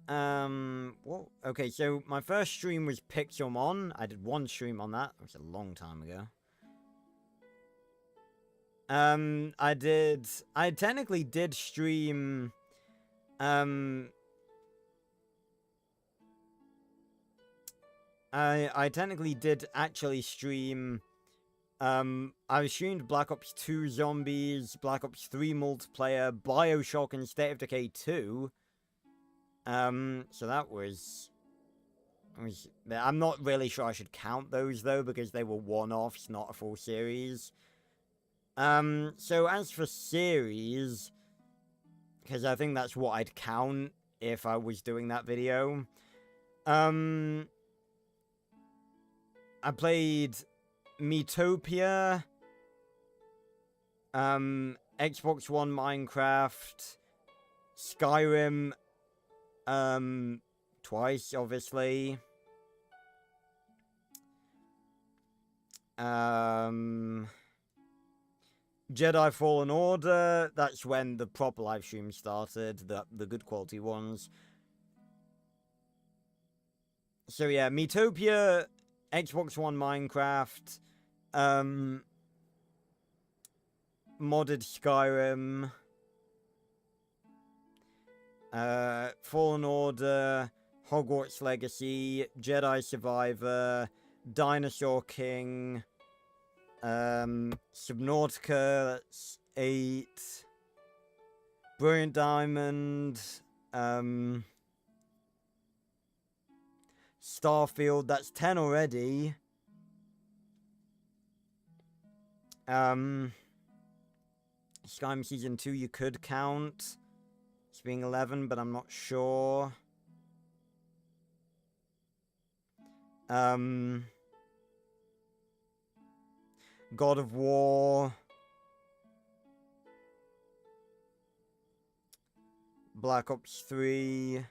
well, okay, so my first stream was Pixelmon. I did 1 stream on that. It was a long time ago. I technically did stream, I technically did actually stream, I streamed Black Ops 2 Zombies, Black Ops 3 multiplayer, Bioshock, and State of Decay 2. So that was... I'm not really sure I should count those, though, because they were one-offs, not a full series. So as for series, because I think that's what I'd count if I was doing that video. I played Miitopia, Xbox One Minecraft, Skyrim, twice, obviously. Jedi Fallen Order, that's when the proper live stream started, the good quality ones. So yeah, Miitopia, Xbox One Minecraft, modded Skyrim, Fallen Order, Hogwarts Legacy, Jedi Survivor, Dinosaur King, Subnautica, that's 8, Brilliant Diamond, Starfield, that's 10 already. Skyrim Season 2 you could count. It's being 11, but I'm not sure. God of War. Black Ops 3.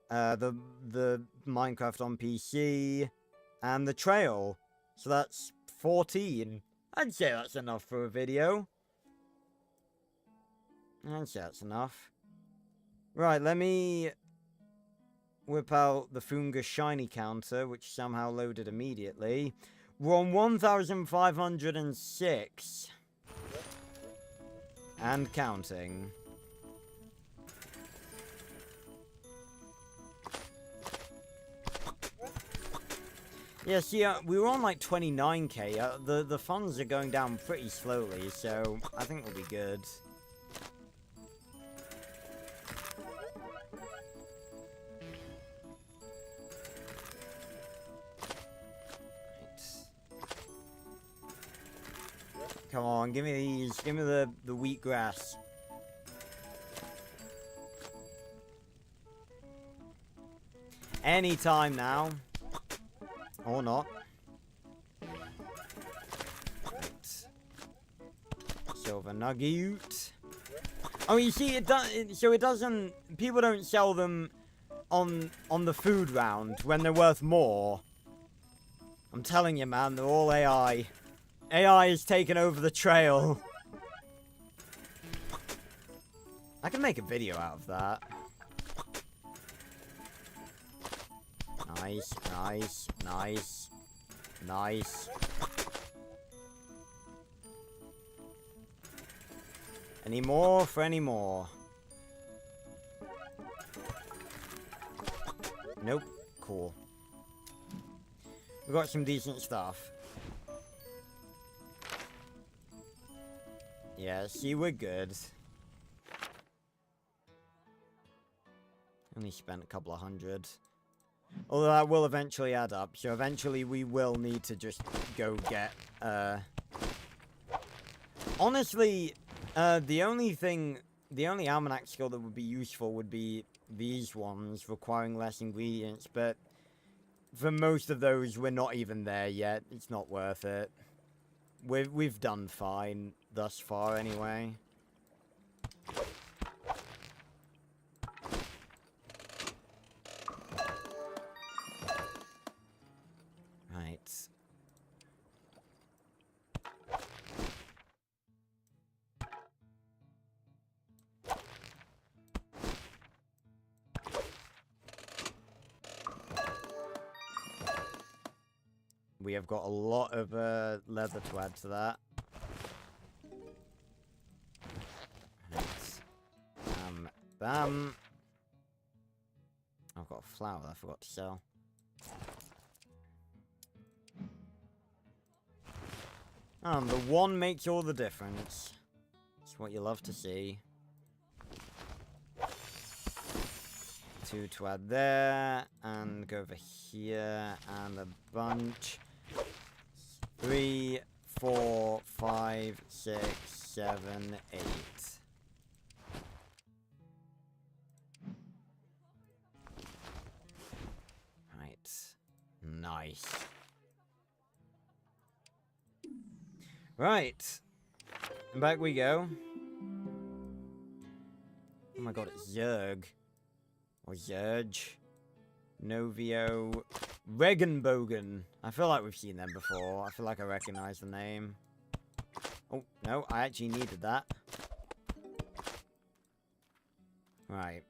The Minecraft on PC. And The Trail. So that's 14. I'd say that's enough for a video. I'd say that's enough. Right, let me whip out the Fungus Shiny counter, which somehow loaded immediately. We're on 1,506. And counting. Yeah, see, we were on like 29k. The funds are going down pretty slowly, so I think we'll be good. Come on, give me these. Give me the wheatgrass. Anytime now. Or not. Right. Silver nugget. Oh, you see, it doesn't. People don't sell them on the food round when they're worth more. I'm telling you, man, they're all AI. AI is taking over the trail. I can make a video out of that. Nice, nice, nice, nice. Any more for any more? Nope. Cool. We got some decent stuff. Yeah, see, we're good. Only spent a couple of hundred. Although that will eventually add up, so eventually we will need to just go get, Honestly, the only almanac skill that would be useful would be these ones, requiring less ingredients, but for most of those, we're not even there yet. It's not worth it. We've done fine thus far, anyway. Right. We have got a lot of leather to add to that. Right. Bam. I've got a flower I forgot to sell. The one makes all the difference. It's what you love to see. 2 to add there, and go over here, and a bunch. 3, 4, 5, 6, 7, 8. Right. Nice. Right. And back we go. Oh my god, it's Zerg. Or Zerg. Novio. Regenbogen. I feel like we've seen them before. I feel like I recognize the name. Oh, no, I actually needed that. Right.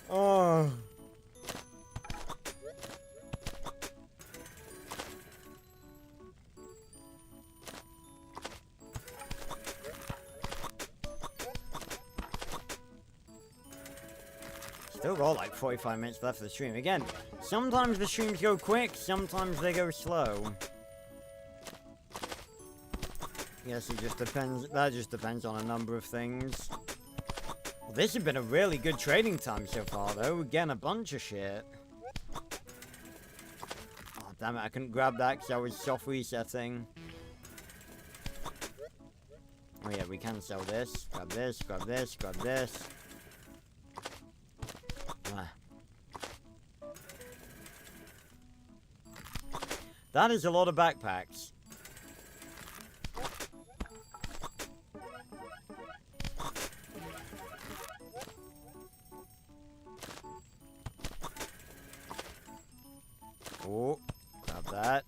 Oh. Still got like 45 minutes left of the stream. Again, sometimes the streams go quick, sometimes they go slow. Yes, it just depends. That just depends on a number of things. Well, this has been a really good trading time so far, though. We're getting a bunch of shit. Oh, damn it. I couldn't grab that because I was soft resetting. Oh, yeah, we can sell this. Grab this, grab this, grab this. Ah. That is a lot of backpacks. Oh, grab that.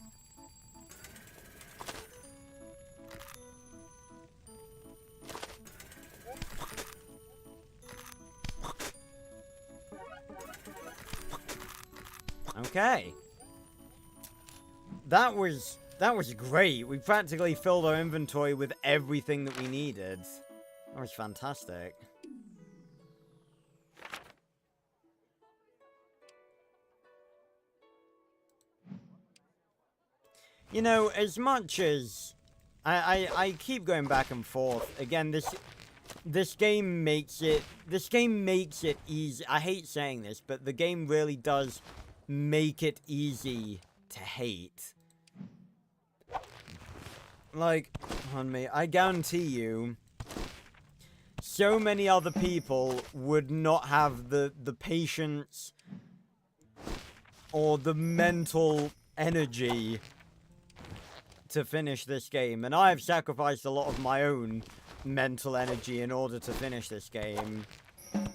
Okay. That was great. We practically filled our inventory with everything that we needed. That was fantastic. You know, as much as I keep going back and forth, again, this game makes it easy. I hate saying this, but the game really does make it easy to hate. Like, on me, I guarantee you, so many other people would not have the patience or the mental energy to finish this game, and I have sacrificed a lot of my own mental energy in order to finish this game,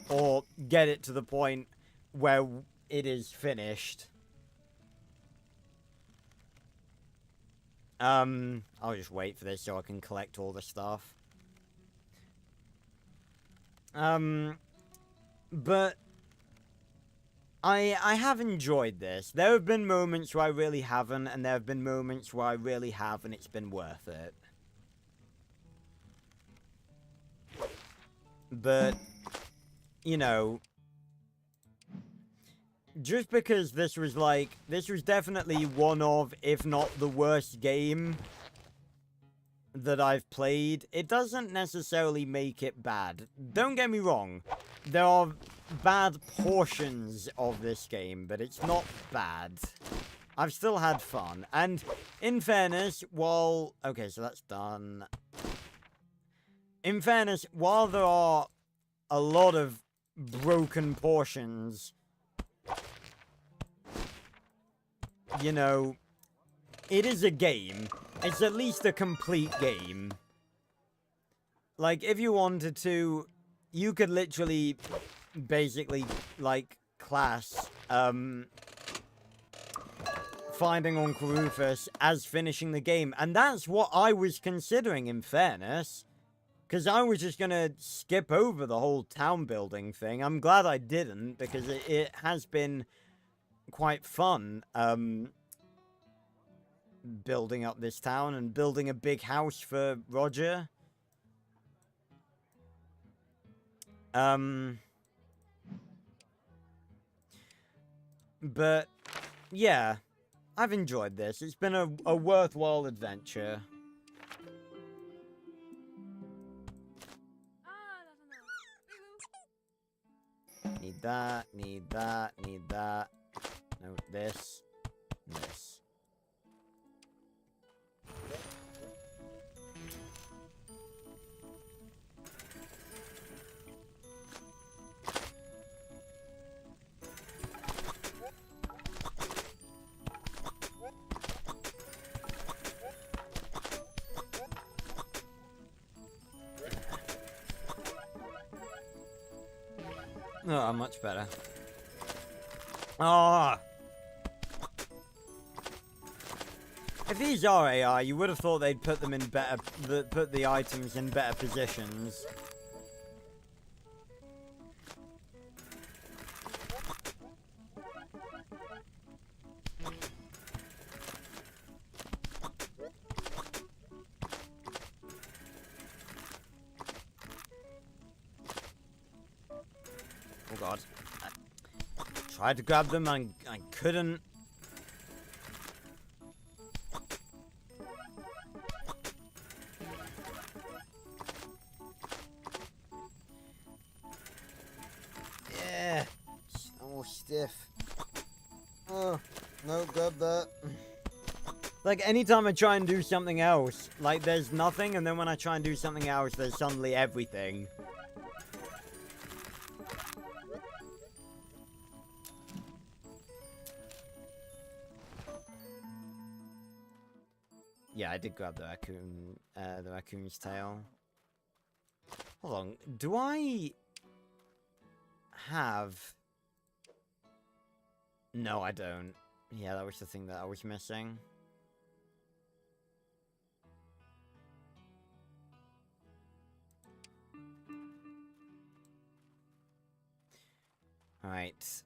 or get it to the point where it is finished. I'll just wait for this so I can collect all the stuff. But I have enjoyed this. There have been moments where I really haven't, and there have been moments where I really have, and it's been worth it. But, you know, just because this was definitely one of, if not the worst game that I've played, it doesn't necessarily make it bad. Don't get me wrong. There are bad portions of this game, but it's not bad. I've still had fun. And in fairness, while... Okay, so that's done. In fairness, while there are a lot of broken portions, you know, it is a game. It's at least a complete game. Like, if you wanted to, you could literally, basically, like, class, finding Uncle Rufus as finishing the game. And that's what I was considering, in fairness. Because I was just gonna skip over the whole town building thing. I'm glad I didn't, because it has been quite fun, building up this town and building a big house for Roger. But, yeah, I've enjoyed this. It's been a worthwhile adventure. Need that, need that, need that. No, this, this. Oh, much better. Ah! If these are AI, you would have thought they'd put them in better, put the items in better positions. Oh god. tried to grab them and I couldn't. Yeah. Oh, stiff. Oh, no, grab that. Like, anytime I try and do something else, like, there's nothing, and then when I try and do something else, there's suddenly everything. Yeah, I did grab the raccoon, the raccoon's tail. Hold on, do I have... No, I don't. Yeah, that was the thing that I was missing. Alright.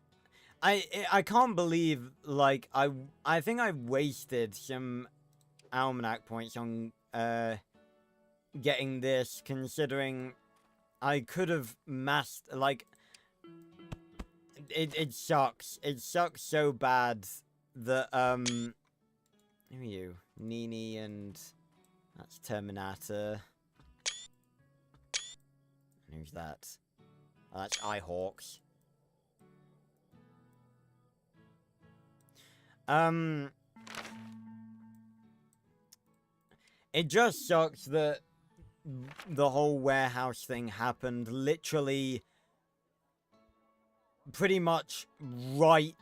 I can't believe, like, I think I wasted some almanac points on, getting this, considering I could have massed, like, it sucks. It sucks so bad that, who are you? Nini and, that's Terminator. And who's that? Oh, that's Eyehawks. It just sucks that the whole warehouse thing happened literally pretty much right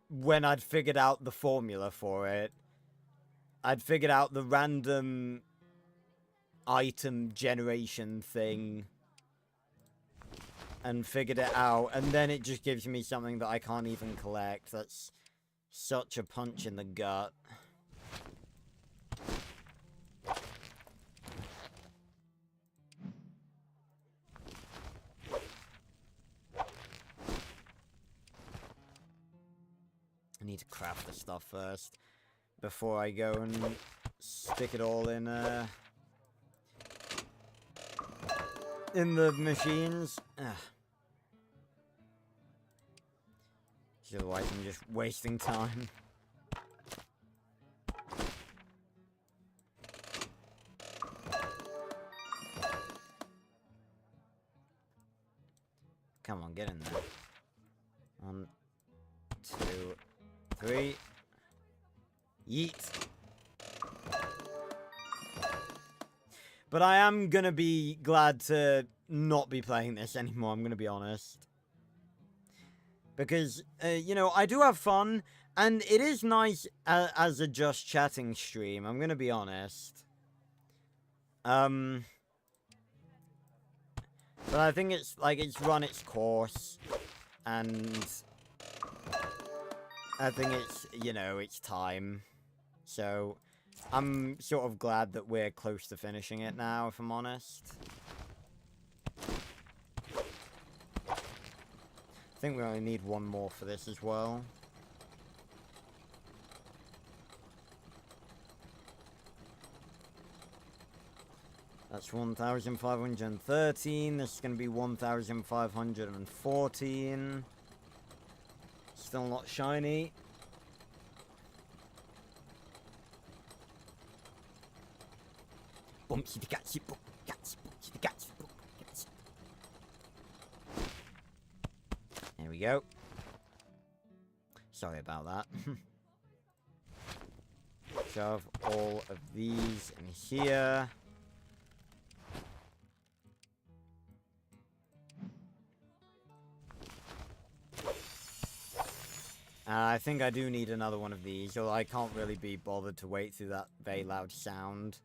when I'd figured out the formula for it. I'd figured out the random item generation thing and figured it out, and then it just gives me something that I can't even collect. That's such a punch in the gut. I need to craft the stuff first before I go and stick it all in the machines. Ugh. Otherwise I'm just wasting time. Come on, get in there. 1, 2, 3. Yeet. But I am gonna be glad to not be playing this anymore, I'm gonna be honest. Because, you know, I do have fun, and it is nice as a just chatting stream, I'm gonna be honest. But I think it's, like, it's run its course, and I think it's, you know, it's time. So, I'm sort of glad that we're close to finishing it now, if I'm honest. I think we only need one more for this as well. That's 1,513. This is going to be 1,514. Still not shiny. There we go. Sorry about that. Shove all of these in here. I think I do need another one of these, although I can't really be bothered to wait through that very loud sound.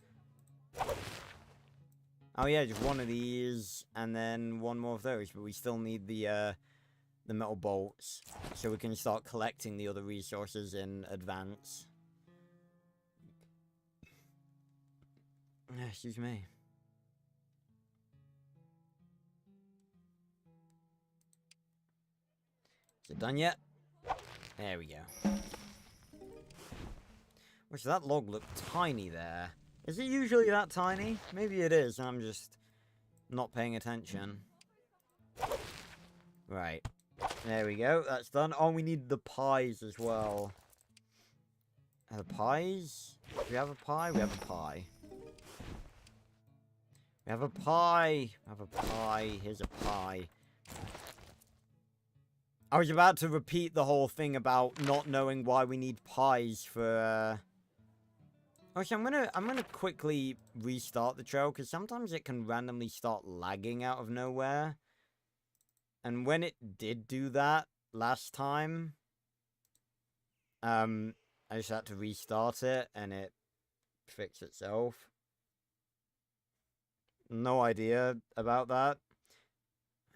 Oh yeah, just one of these, and then one more of those, but we still need the metal bolts, so we can start collecting the other resources in advance. Excuse me. Is it done yet? There we go. Which that log looked tiny there. Is it usually that tiny? Maybe it is, I'm just not paying attention. Right. There we go. That's done. Oh, we need the pies as well. The pies? Do we have a pie? We have a pie. We have a pie. We have a pie. Here's a pie. I was about to repeat the whole thing about not knowing why we need pies for, Actually, I'm gonna quickly restart the trail, because sometimes it can randomly start lagging out of nowhere. And when it did do that last time, I just had to restart it, and it fixed itself. No idea about that.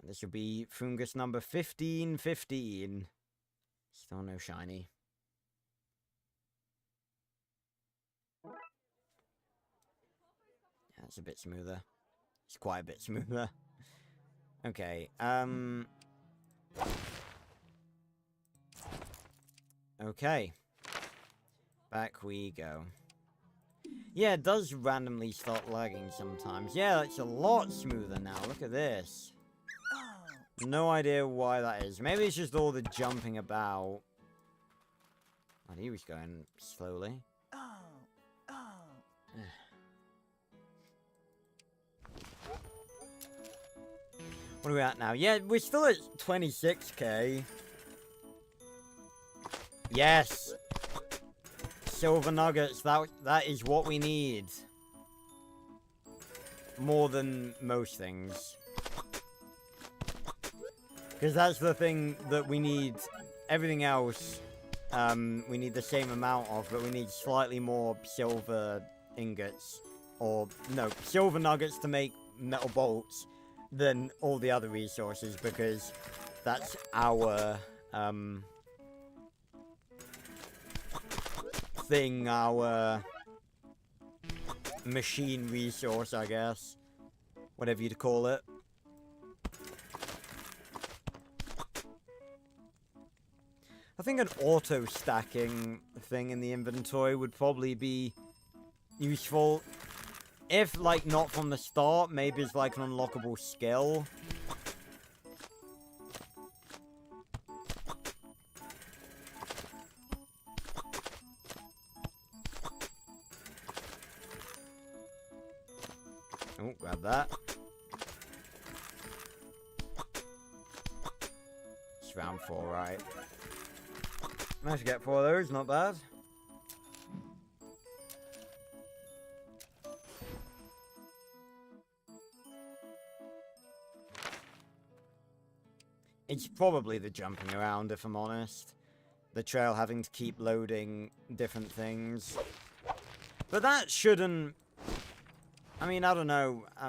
This should be fungus number 1515. Still no shiny. Yeah, it's a bit smoother. It's quite a bit smoother. Okay, okay. Back we go. Yeah, it does randomly start lagging sometimes. Yeah, it's a lot smoother now. Look at this. No idea why that is. Maybe it's just all the jumping about. Oh, he was going slowly. What are we at now? Yeah, we're still at 26k. Yes! Silver nuggets, that is what we need. More than most things. Because that's the thing that we need. Everything else, we need the same amount of, but we need slightly more silver ingots. Or, no, silver nuggets to make metal bolts than all the other resources, because that's our, thing, our machine resource, I guess. Whatever you'd call it. I think an auto-stacking thing in the inventory would probably be useful. If, like, not from the start, maybe it's like an unlockable skill. Oh, grab that. It's round 4, right? Managed to get 4 of those, not bad. It's probably the jumping around, if I'm honest. The trail having to keep loading different things. But that shouldn't... I mean, I don't know. I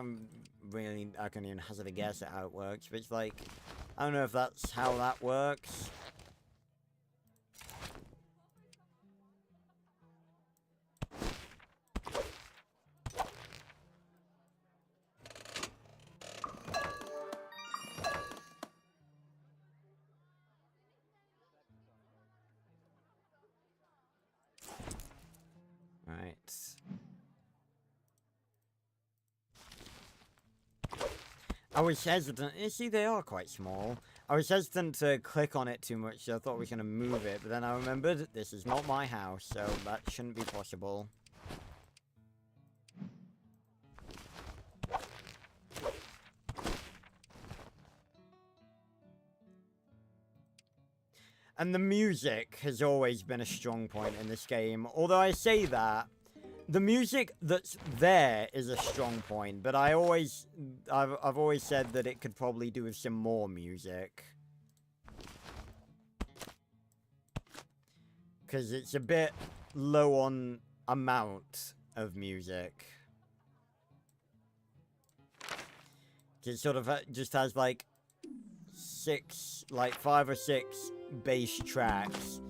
can't even hazard a guess at how it works. But it's like, I don't know if that's how that works. Right. I was hesitant. You see, they are quite small. I was hesitant to click on it too much, so I thought we were going to move it. But then I remembered, this is not my house, so that shouldn't be possible. And the music has always been a strong point in this game. Although I say that, the music that's there is a strong point, but I've always said that it could probably do with some more music. Because it's a bit low on amount of music. It sort of just has like 5 or 6 bass tracks.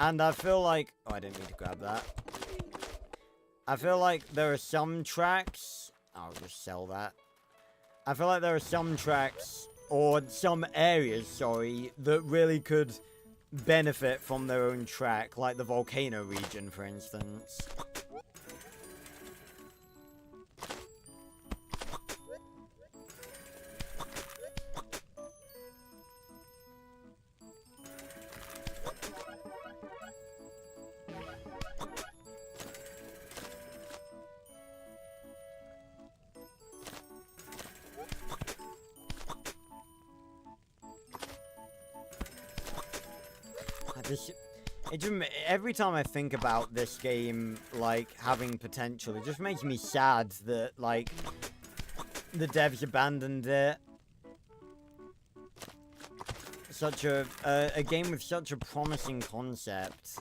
And I feel like... Oh, I didn't mean to grab that. I feel like there are some tracks... I'll just sell that. I feel like there are some tracks, or some areas, sorry, that really could benefit from their own track. Like the volcano region, for instance. This, every time I think about this game, like, having potential, it just makes me sad that, like, the devs abandoned it. Such a game with such a promising concept.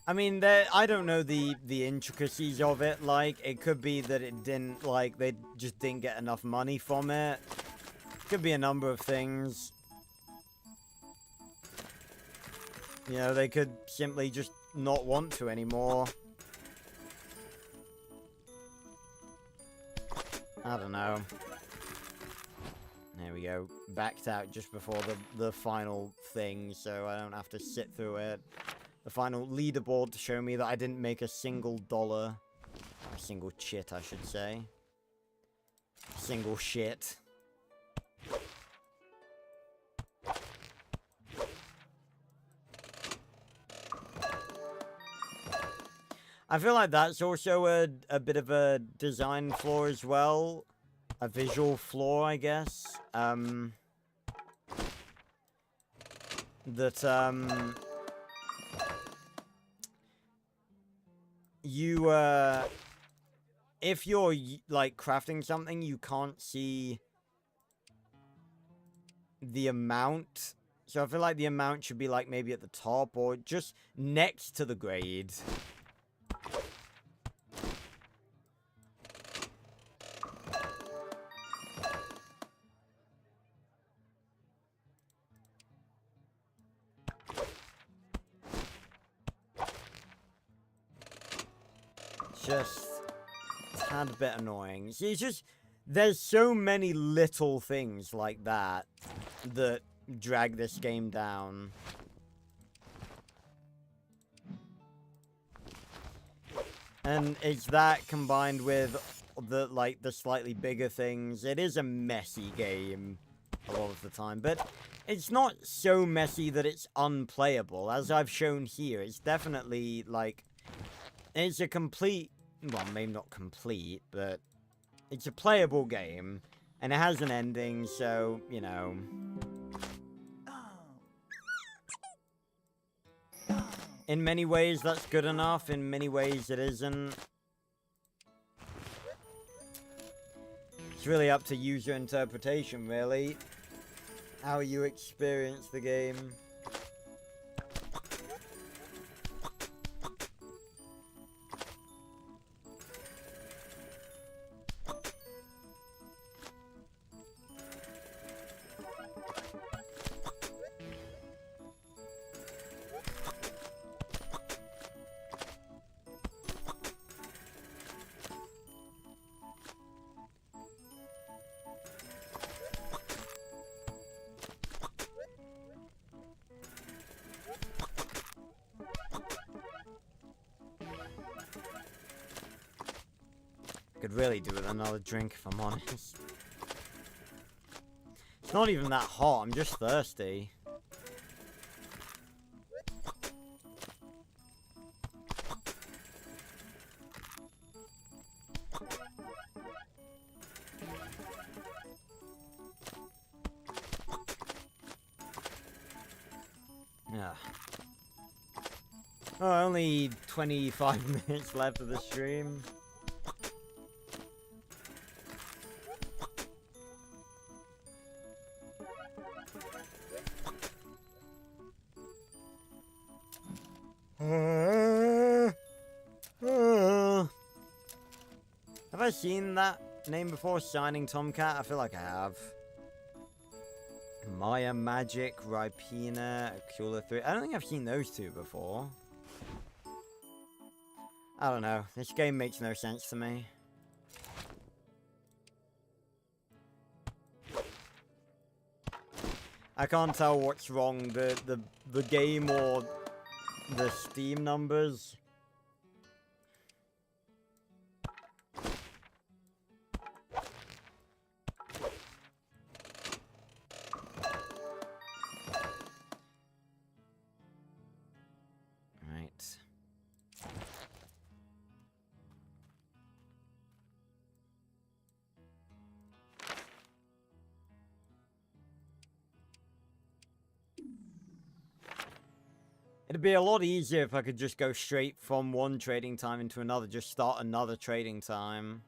I mean, I don't know the intricacies of it, like, it could be that it didn't, like, they just didn't get enough money from it. Could be a number of things. You know, they could simply just not want to anymore. I don't know. There we go. Backed out just before the final thing, so I don't have to sit through it. The final leaderboard to show me that I didn't make a single dollar. Or a single chit, I should say. Single shit. I feel like that's also a bit of a design flaw as well. A visual flaw, I guess. If you're, like, crafting something, you can't see the amount. So I feel like the amount should be, like, maybe at the top or just next to the grade. Just a tad bit annoying. See, it's just, there's so many little things like that that drag this game down. And it's that combined with the slightly bigger things. It is a messy game a lot of the time, but it's not so messy that it's unplayable. As I've shown here, it's definitely, like, it's a complete, well, maybe not complete, but it's a playable game, and it has an ending, so, you know. In many ways, that's good enough. In many ways, it isn't. It's really up to user interpretation, really. How you experience the game. Could really do with another drink, if I'm honest. It's not even that hot, I'm just thirsty. Yeah. Oh, only 25 minutes left of the stream. Have I seen that name before? Shining Tomcat? I feel like I have. Maya Magic, Ripina, Acula 3. I don't think I've seen those two before. I don't know. This game makes no sense to me. I can't tell what's wrong, the game or the Steam numbers. Right. It'd be a lot easier if I could just go straight from one trading time into another, just start another trading time.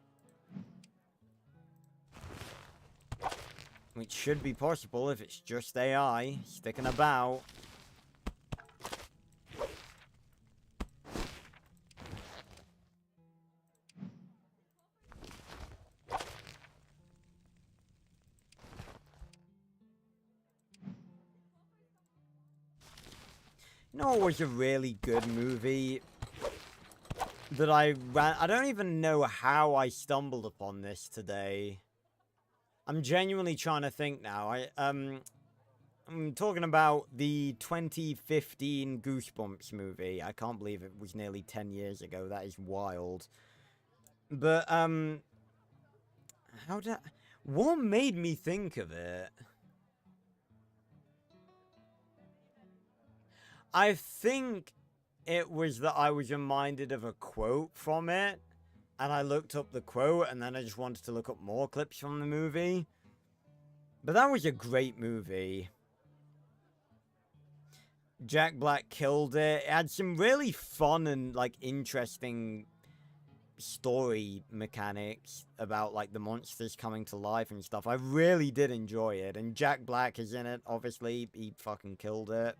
Which should be possible if it's just AI sticking about. You know what was a really good movie that I ran? I don't even know how I stumbled upon this today. I'm genuinely trying to think now. I'm talking about the 2015 Goosebumps movie. I can't believe it was nearly 10 years ago. That is wild. But what made me think of it? I think it was that I was reminded of a quote from it, and I looked up the quote, and then I just wanted to look up more clips from the movie. But that was a great movie. Jack Black killed it. It had some really fun and, like, interesting story mechanics about, like, the monsters coming to life and stuff. I really did enjoy it, and Jack Black is in it, obviously. He fucking killed it.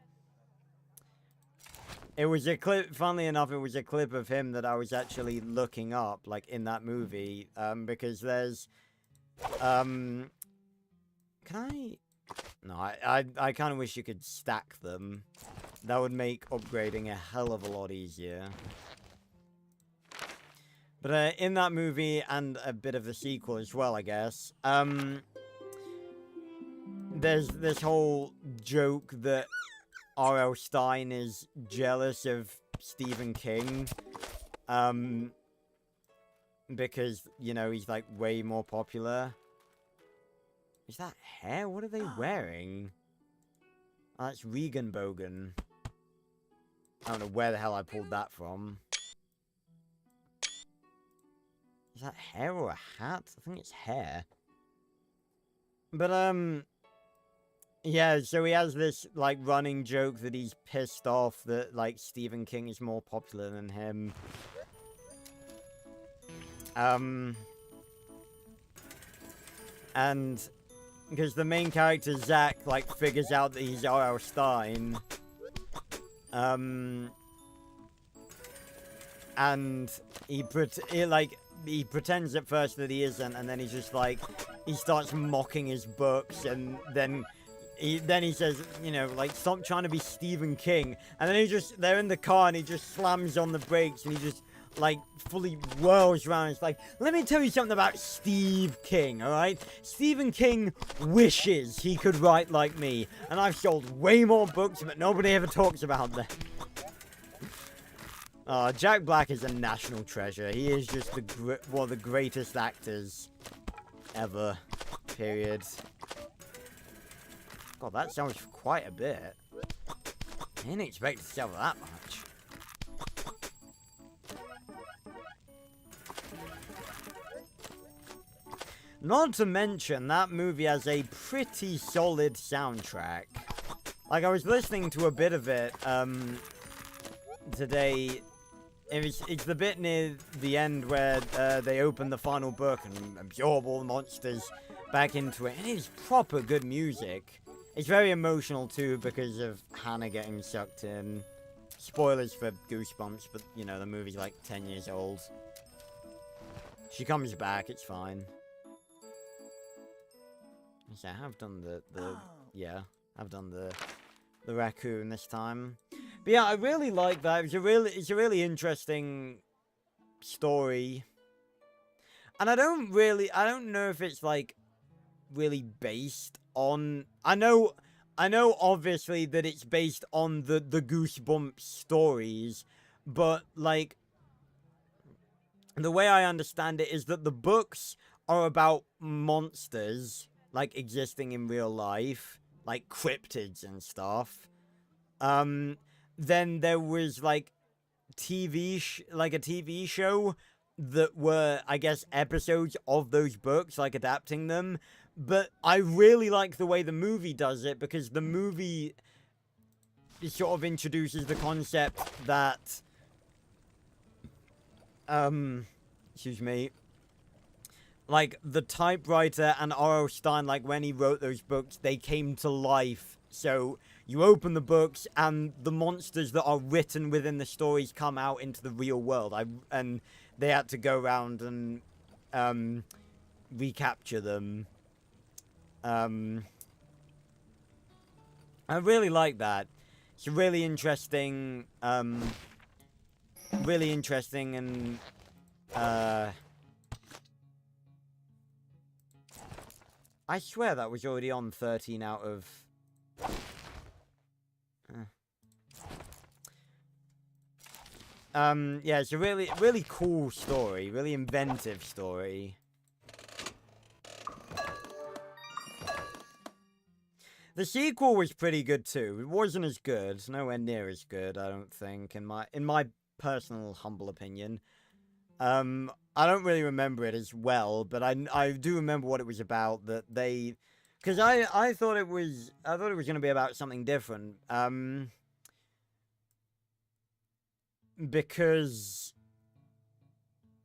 It was a clip, funnily enough, it was a clip of him that I was actually looking up, like, in that movie, because there's, can I? No, I kind of wish you could stack them. That would make upgrading a hell of a lot easier. But, in that movie, and a bit of the sequel as well, I guess, there's this whole joke that R.L. Stine is jealous of Stephen King, because, you know, he's, like, way more popular. Is that hair? What are they wearing? Oh, that's Regenbogen. I don't know where the hell I pulled that from. Is that hair or a hat? I think it's hair. But, yeah, so he has this, like, running joke that he's pissed off that, like, Stephen King is more popular than him. And because the main character, Zach, like, figures out that he's R.L. Stine. And he pretends at first that he isn't, and then he's just, like, he starts mocking his books, and then he says, you know, like, stop trying to be Stephen King. And then they're in the car, and he just slams on the brakes, and he just, like, fully whirls around. It's like, let me tell you something about Steve King, alright? Stephen King wishes he could write like me, and I've sold way more books, but nobody ever talks about them. Jack Black is a national treasure. He is just one of the greatest actors ever. Period. God, that sells for quite a bit. I didn't expect to sell that much. Not to mention, that movie has a pretty solid soundtrack. Like, I was listening to a bit of it, today. It's the bit near the end where, they open the final book and absorb all the monsters back into it. And it's proper good music. It's very emotional, too, because of Hannah getting sucked in. Spoilers for Goosebumps, but, you know, the movie's like 10 years old. She comes back, it's fine. So I have done yeah, I've done the raccoon this time. But yeah, I really like that. It's a really interesting story. And I don't know if it's, like, really based on, I know obviously that it's based on the Goosebumps stories, but, like, the way I understand it is that the books are about monsters, like, existing in real life, like cryptids and stuff. Then there was, like, a TV show that were, I guess, episodes of those books, like, adapting them. But I really like the way the movie does it, because the movie sort of introduces the concept that, excuse me, like, the typewriter and R.L. Stein, like, when he wrote those books, they came to life. So, you open the books, and the monsters that are written within the stories come out into the real world. And they had to go around and, recapture them. I really like that. It's really interesting, and, I swear that was already on 13 out of... yeah, it's a really, really cool story. Really inventive story. The sequel was pretty good too. It wasn't as good. Nowhere near as good, I don't think, in my personal humble opinion. I don't really remember it as well, but I do remember what it was about. That they, because I thought it was going to be about something different. Because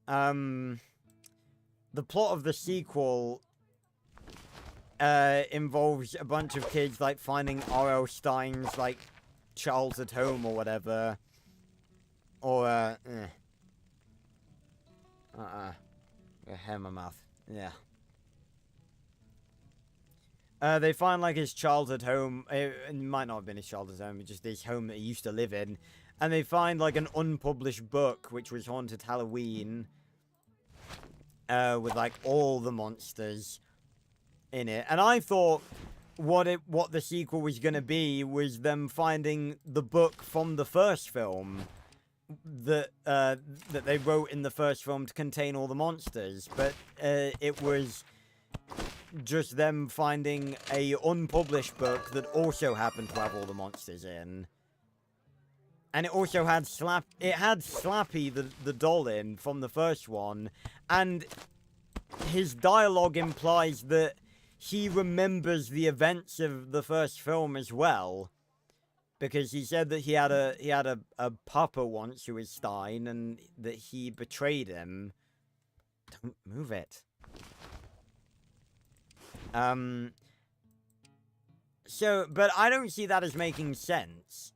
the plot of the sequel involves a bunch of kids like finding R.L. Stein's like childhood home or whatever, or hair in my mouth. Yeah. They find, like, his childhood home. It might not have been his childhood home, just his home that he used to live in. And they find, like, an unpublished book, which was Haunted Halloween. With, like, all the monsters in it. And I thought what the sequel was going to be was them finding the book from the first film that they wrote in the first film to contain all the monsters, but it was just them finding a unpublished book that also happened to have all the monsters in, and it also had Slappy the doll in from the first one, and his dialogue implies that he remembers the events of the first film as well. Because he said that he had a papa once who was Stein, and that he betrayed him. Don't move it. So, but I don't see that as making sense.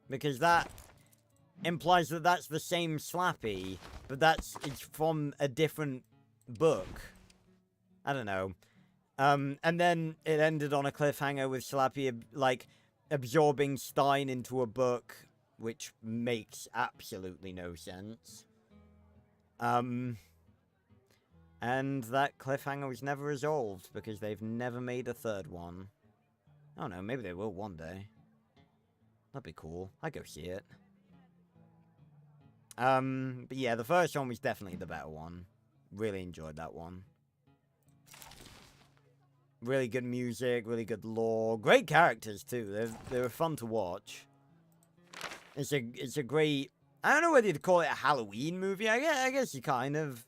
Because that implies that that's the same Slappy, but it's from a different book. I don't know. And then it ended on a cliffhanger with Slappy, like, absorbing Stein into a book, which makes absolutely no sense. And that cliffhanger was never resolved, because they've never made a third one. I don't know, maybe they will one day. That'd be cool. I'd go see it. But yeah, the first one was definitely the better one. Really enjoyed that one. Really good music, really good lore, great characters too. They were fun to watch. It's a great. I don't know whether you'd call it a Halloween movie. I guess you kind of.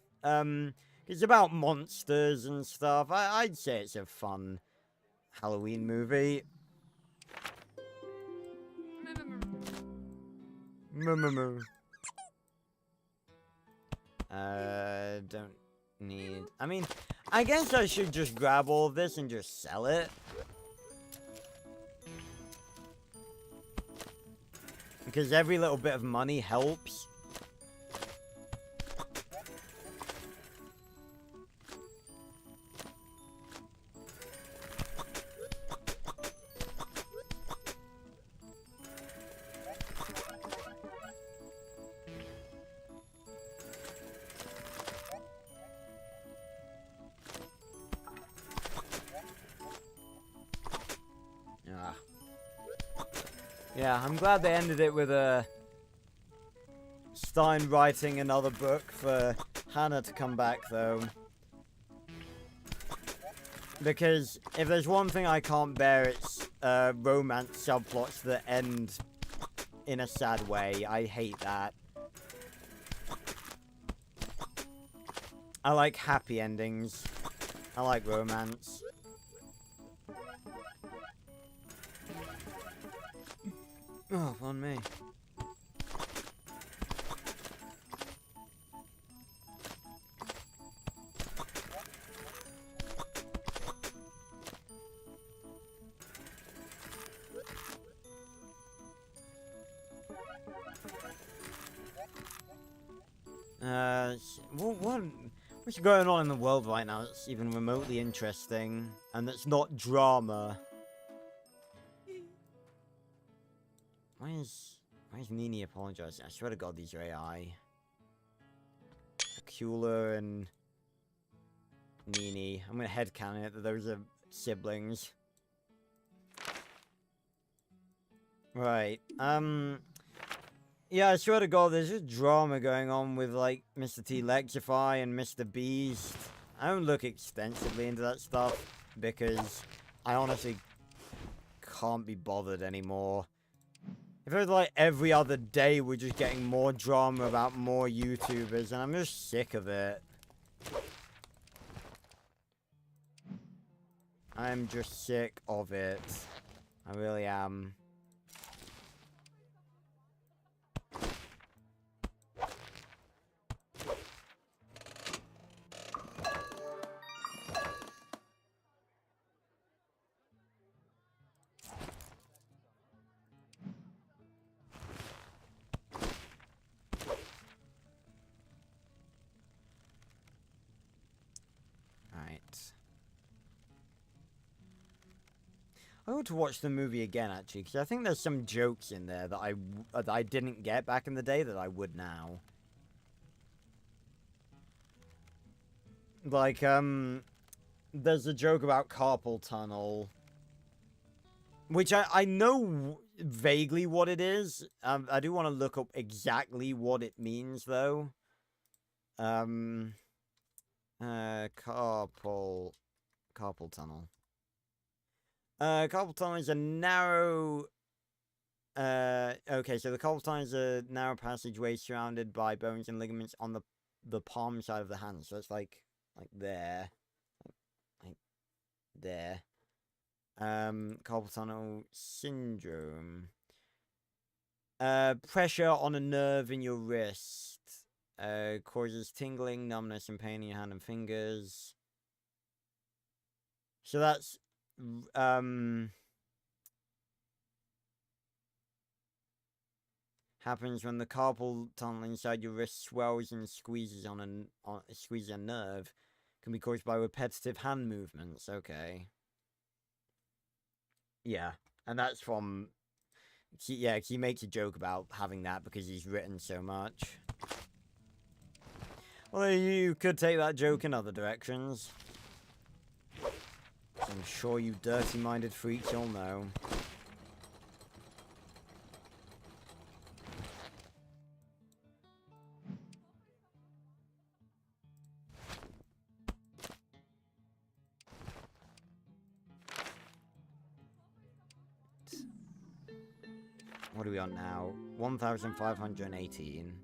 It's about monsters and stuff. I'd say it's a fun Halloween movie. Don't need. I mean, I guess I should just grab all of this and just sell it. Because every little bit of money helps. Yeah, I'm glad they ended it with Stein writing another book for Hannah to come back, though. Because if there's one thing I can't bear, it's romance subplots that end in a sad way. I hate that. I like happy endings. I like romance. Oh, on me. What's going on in the world right now that's even remotely interesting, and that's not drama? Why is Nini apologizing? I swear to God, these are AI. Akula and Nini. I'm gonna headcanon it that those are siblings. Right. Yeah, I swear to God, there's just drama going on with, like, Mr. T. Lectrify and Mr. Beast. I don't look extensively into that stuff, because I honestly can't be bothered anymore. If it was like every other day we're just getting more drama about more YouTubers, and I'm just sick of it. I'm just sick of it. I really am. I want to watch the movie again, actually, because I think there's some jokes in there that I didn't get back in the day that I would now. Like, there's a joke about carpal tunnel, which I know vaguely what it is. I do want to look up exactly what it means, though. Carpal tunnel. Carpal tunnel is a narrow... okay, so the carpal tunnel is a narrow passageway surrounded by bones and ligaments on the palm side of the hand. So it's like there. Like there. Carpal tunnel syndrome. Pressure on a nerve in your wrist. Causes tingling, numbness, and pain in your hand and fingers. So that's... happens when the carpal tunnel inside your wrist swells and squeezes squeezes a nerve. Can be caused by repetitive hand movements. Okay. Yeah, and that's from... yeah, he makes a joke about having that because he's written so much. Well, you could take that joke in other directions. I'm sure you dirty-minded freaks all know. What are we on now? 1,518.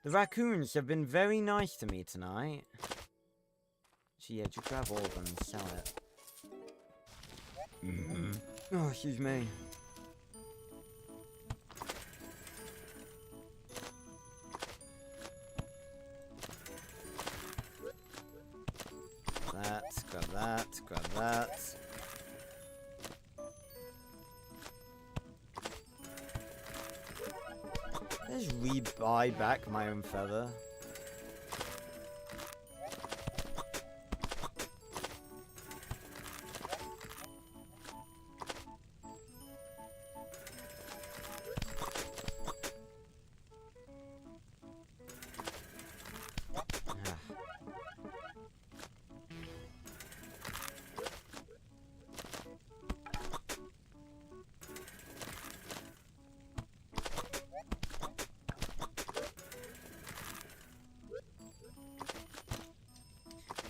The raccoons have been very nice to me tonight. So yeah, just grab all of them and sell it. Oh, excuse me. Grab that, grab that. Let's re-buy back my own feather.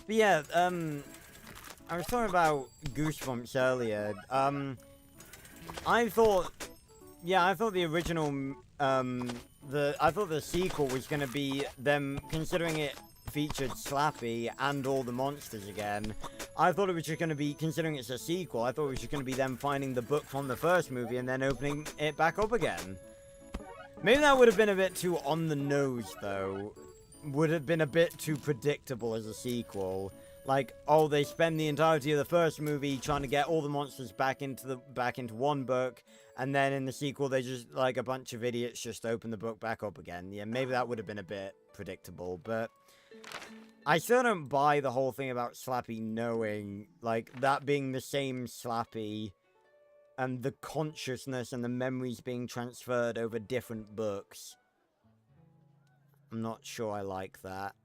But yeah, I was talking about Goosebumps earlier. I thought the original, I thought the sequel was gonna be them considering it featured Slappy and all the monsters again. I thought it was just going to be, considering it's a sequel, I thought it was just going to be them finding the book from the first movie and then opening it back up again. Maybe that would have been a bit too on the nose, though. Would have been a bit too predictable as a sequel. Like, oh, they spend the entirety of the first movie trying to get all the monsters back into one book, and then in the sequel they just, like, a bunch of idiots just open the book back up again. Yeah, maybe that would have been a bit predictable, but I still don't buy the whole thing about Slappy knowing, like, that being the same Slappy, and the consciousness and the memories being transferred over different books. I'm not sure I like that.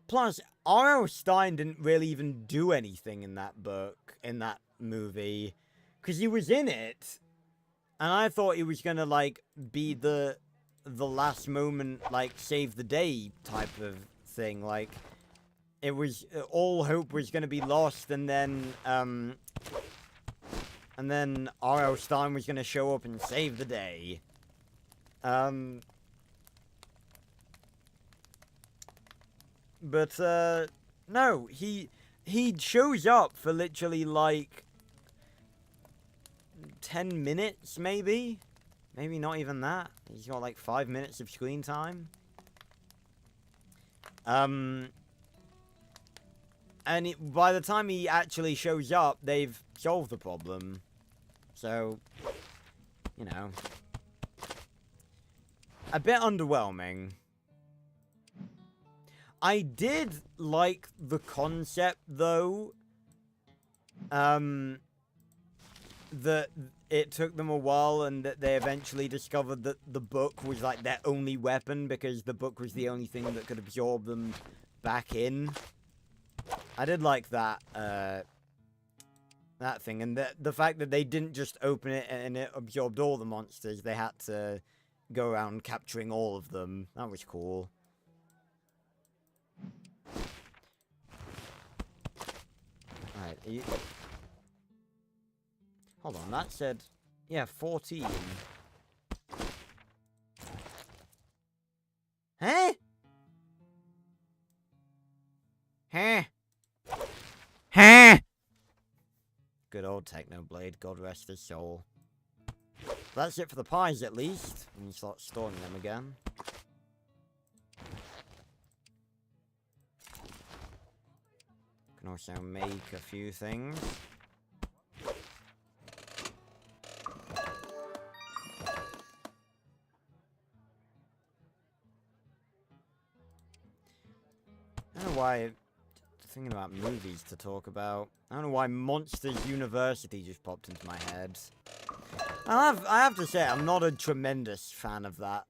Plus, R.L. Stine didn't really even do anything in that book, in that movie, because he was in it, and I thought he was gonna, like, be the last moment, like, save the day type of thing. Like, it was, all hope was gonna be lost, and then R.L. Stine was gonna show up and save the day. But, no, he shows up for literally, like, 10 minutes, maybe? Maybe not even that. He's got, like, 5 minutes of screen time. And by the time he actually shows up, they've solved the problem. So, you know. A bit underwhelming. I did like the concept, though, that it took them a while and that they eventually discovered that the book was, like, their only weapon because the book was the only thing that could absorb them back in. I did like that, that thing, and the fact that they didn't just open it and it absorbed all the monsters, they had to go around capturing all of them. That was cool. Alright, hold on, that said... Yeah, 14. Huh? Huh? Huh? Good old Technoblade, God rest his soul. That's it for the pies, at least. And you start storing them again. Can also make a few things. I don't know why, thinking about movies to talk about. I don't know why Monsters University just popped into my head. I have to say, I'm not a tremendous fan of that.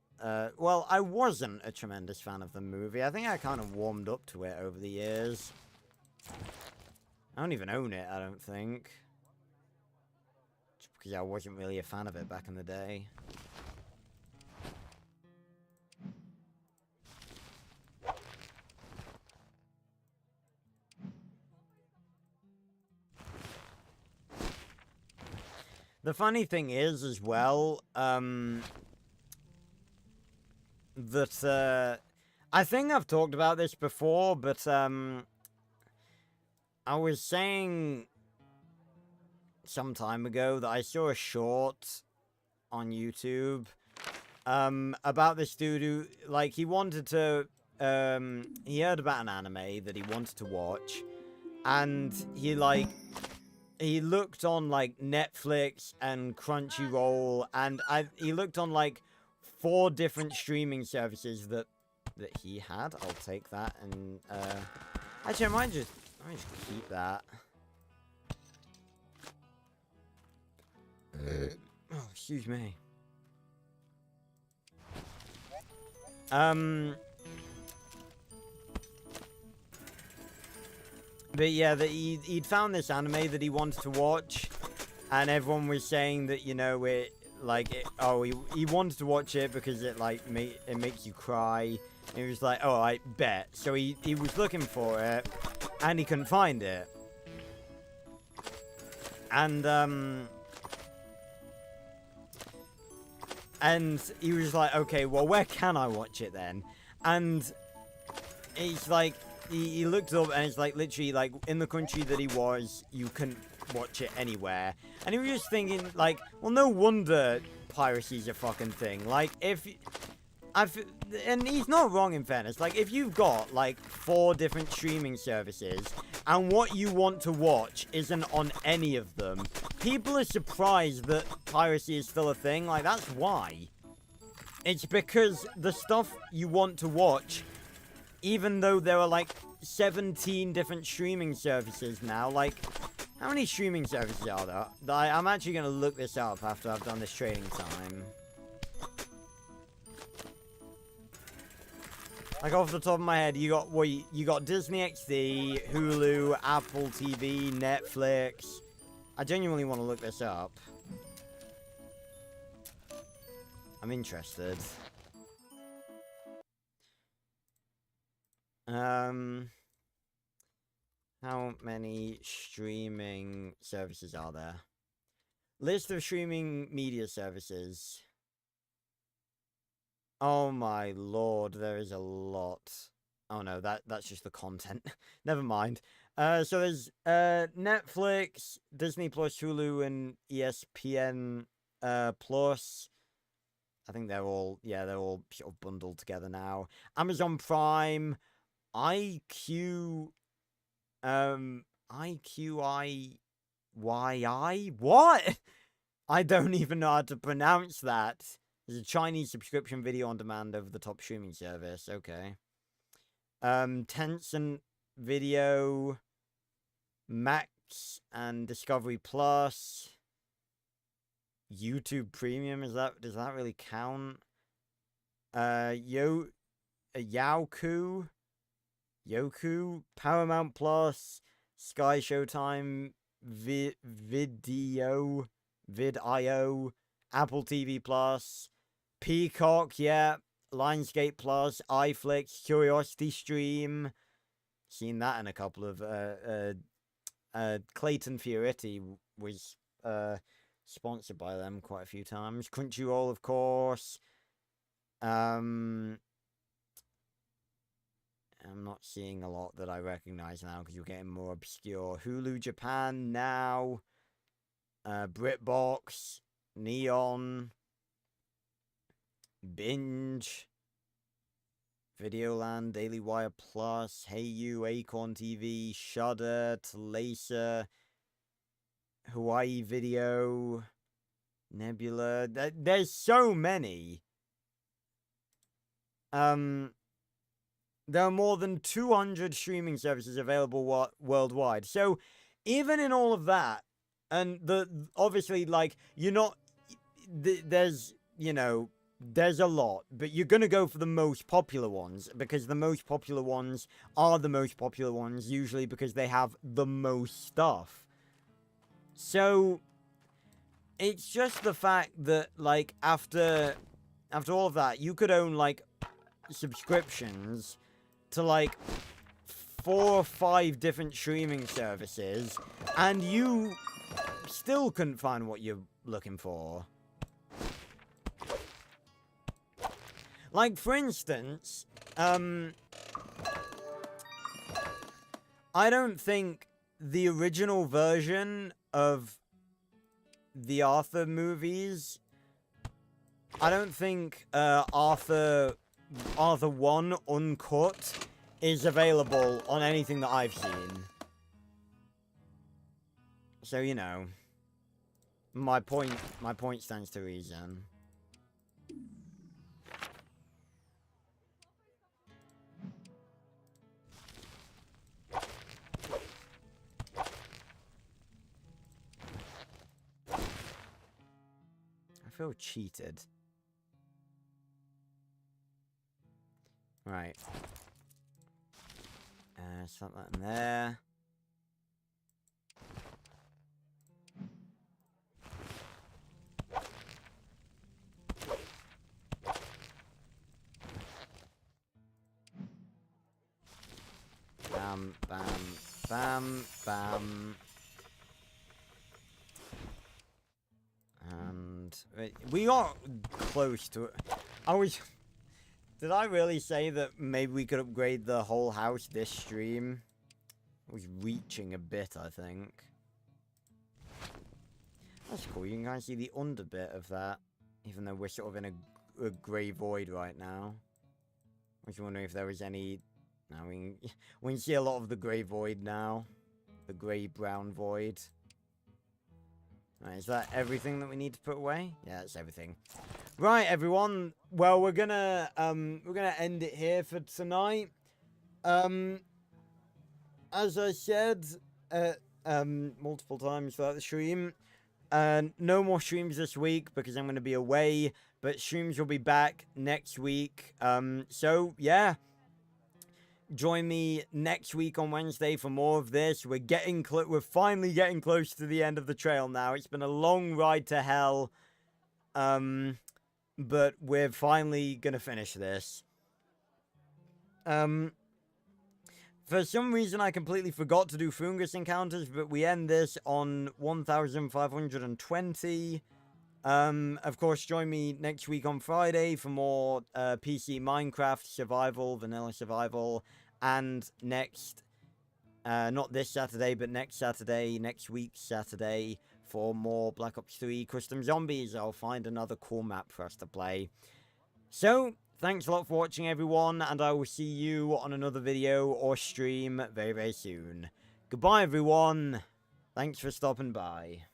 Well, I wasn't a tremendous fan of the movie. I think I kind of warmed up to it over the years. I don't even own it, I don't think. Just because I wasn't really a fan of it back in the day. The funny thing is, as well, that, I think I've talked about this before, but, I was saying some time ago that I saw a short on YouTube, about this dude who, like, he wanted to, he heard about an anime that he wanted to watch, and he, like, he looked on, like, Netflix and Crunchyroll, and he looked on, like, 4 different streaming services that he had. I'll take that, and, actually, I might just keep that. Oh, excuse me. But yeah, that he'd found this anime that he wanted to watch, and everyone was saying that, you know, he wanted to watch it because it, like, it makes you cry. And he was like, oh, I bet. So he was looking for it, and he couldn't find it. And he was like, okay, well, where can I watch it then? And it's like he looked up and it's like literally like in the country that he was, you couldn't watch it anywhere. And he was just thinking like, well, no wonder piracy's a fucking thing. Like if and he's not wrong in fairness. Like if you've got like 4 different streaming services and what you want to watch isn't on any of them, people are surprised that piracy is still a thing. Like that's why. It's because the stuff you want to watch, even though there are like 17 different streaming services now, like how many streaming services are there? I'm actually going to look this up after I've done this trading time. Like off the top of my head, you got Disney XD, Hulu, Apple TV, Netflix. I genuinely want to look this up. I'm interested. How many streaming services are there? List of streaming media services. Oh my lord, there is a lot. Oh no, that's just the content. Never mind. So there's Netflix, Disney Plus, Hulu, and ESPN Plus. I think they're all sort of bundled together now. Amazon Prime, IQIYI? What? I don't even know how to pronounce that. There's a Chinese subscription video on demand over the top streaming service. Okay. Tencent Video, Max and Discovery Plus. YouTube Premium, does that really count? Youku, Paramount Plus, Sky Showtime, Vidio, Apple TV Plus, Peacock, yeah, Lionsgate Plus, iFlix, Curiosity Stream. Seen that in a couple of Clayton Fioretti was sponsored by them quite a few times. Crunchyroll, of course. I'm not seeing a lot that I recognize now because you're getting more obscure. Hulu Japan Now, BritBox, Neon, Binge, Videoland, Daily Wire Plus, Hayu, Acorn TV, Shudder, Talasa, Hawaii Video, Nebula. There's so many. There are more than 200 streaming services available worldwide. So, even in all of that, and obviously, like, you're not, there's, you know, there's a lot, but you're gonna go for the most popular ones, because the most popular ones are the most popular ones, usually because they have the most stuff. So, it's just the fact that, like, after all of that, you could own, like, subscriptions to like 4 or 5 different streaming services, and you still couldn't find what you're looking for. Like, for instance, I don't think the original version of the Arthur movies, I don't think Arthur 1 Uncut is available on anything that I've seen. So, you know, my point stands to reason. I feel cheated. Right. Slap that in there. Bam, bam, bam, bam. And we are close to it. I was... Did I really say that maybe we could upgrade the whole house this stream? I was reaching a bit, I think. That's cool. You can kind of see the under bit of that. Even though we're sort of in a grey void right now. I was wondering if there was any... No, we can see a lot of the grey void now. The grey-brown void. Right, is that everything that we need to put away? Yeah, that's everything. Right, everyone. Well, we're gonna end it here for tonight. As I said, multiple times throughout the stream, no more streams this week because I'm gonna be away. But streams will be back next week. So yeah. Join me next week on Wednesday for more of this. We're finally getting close to the end of the trail now. It's been a long ride to hell. But we're finally gonna finish this. For some reason I completely forgot to do fungus encounters, but we end this on 1520. Of course, join me next week on Friday for more PC Minecraft survival, vanilla survival, and next, not this Saturday, but next Saturday, next week's Saturday, for more Black Ops 3 Custom Zombies. I'll find another cool map for us to play. So, thanks a lot for watching, everyone, and I will see you on another video or stream very, very soon. Goodbye, everyone. Thanks for stopping by.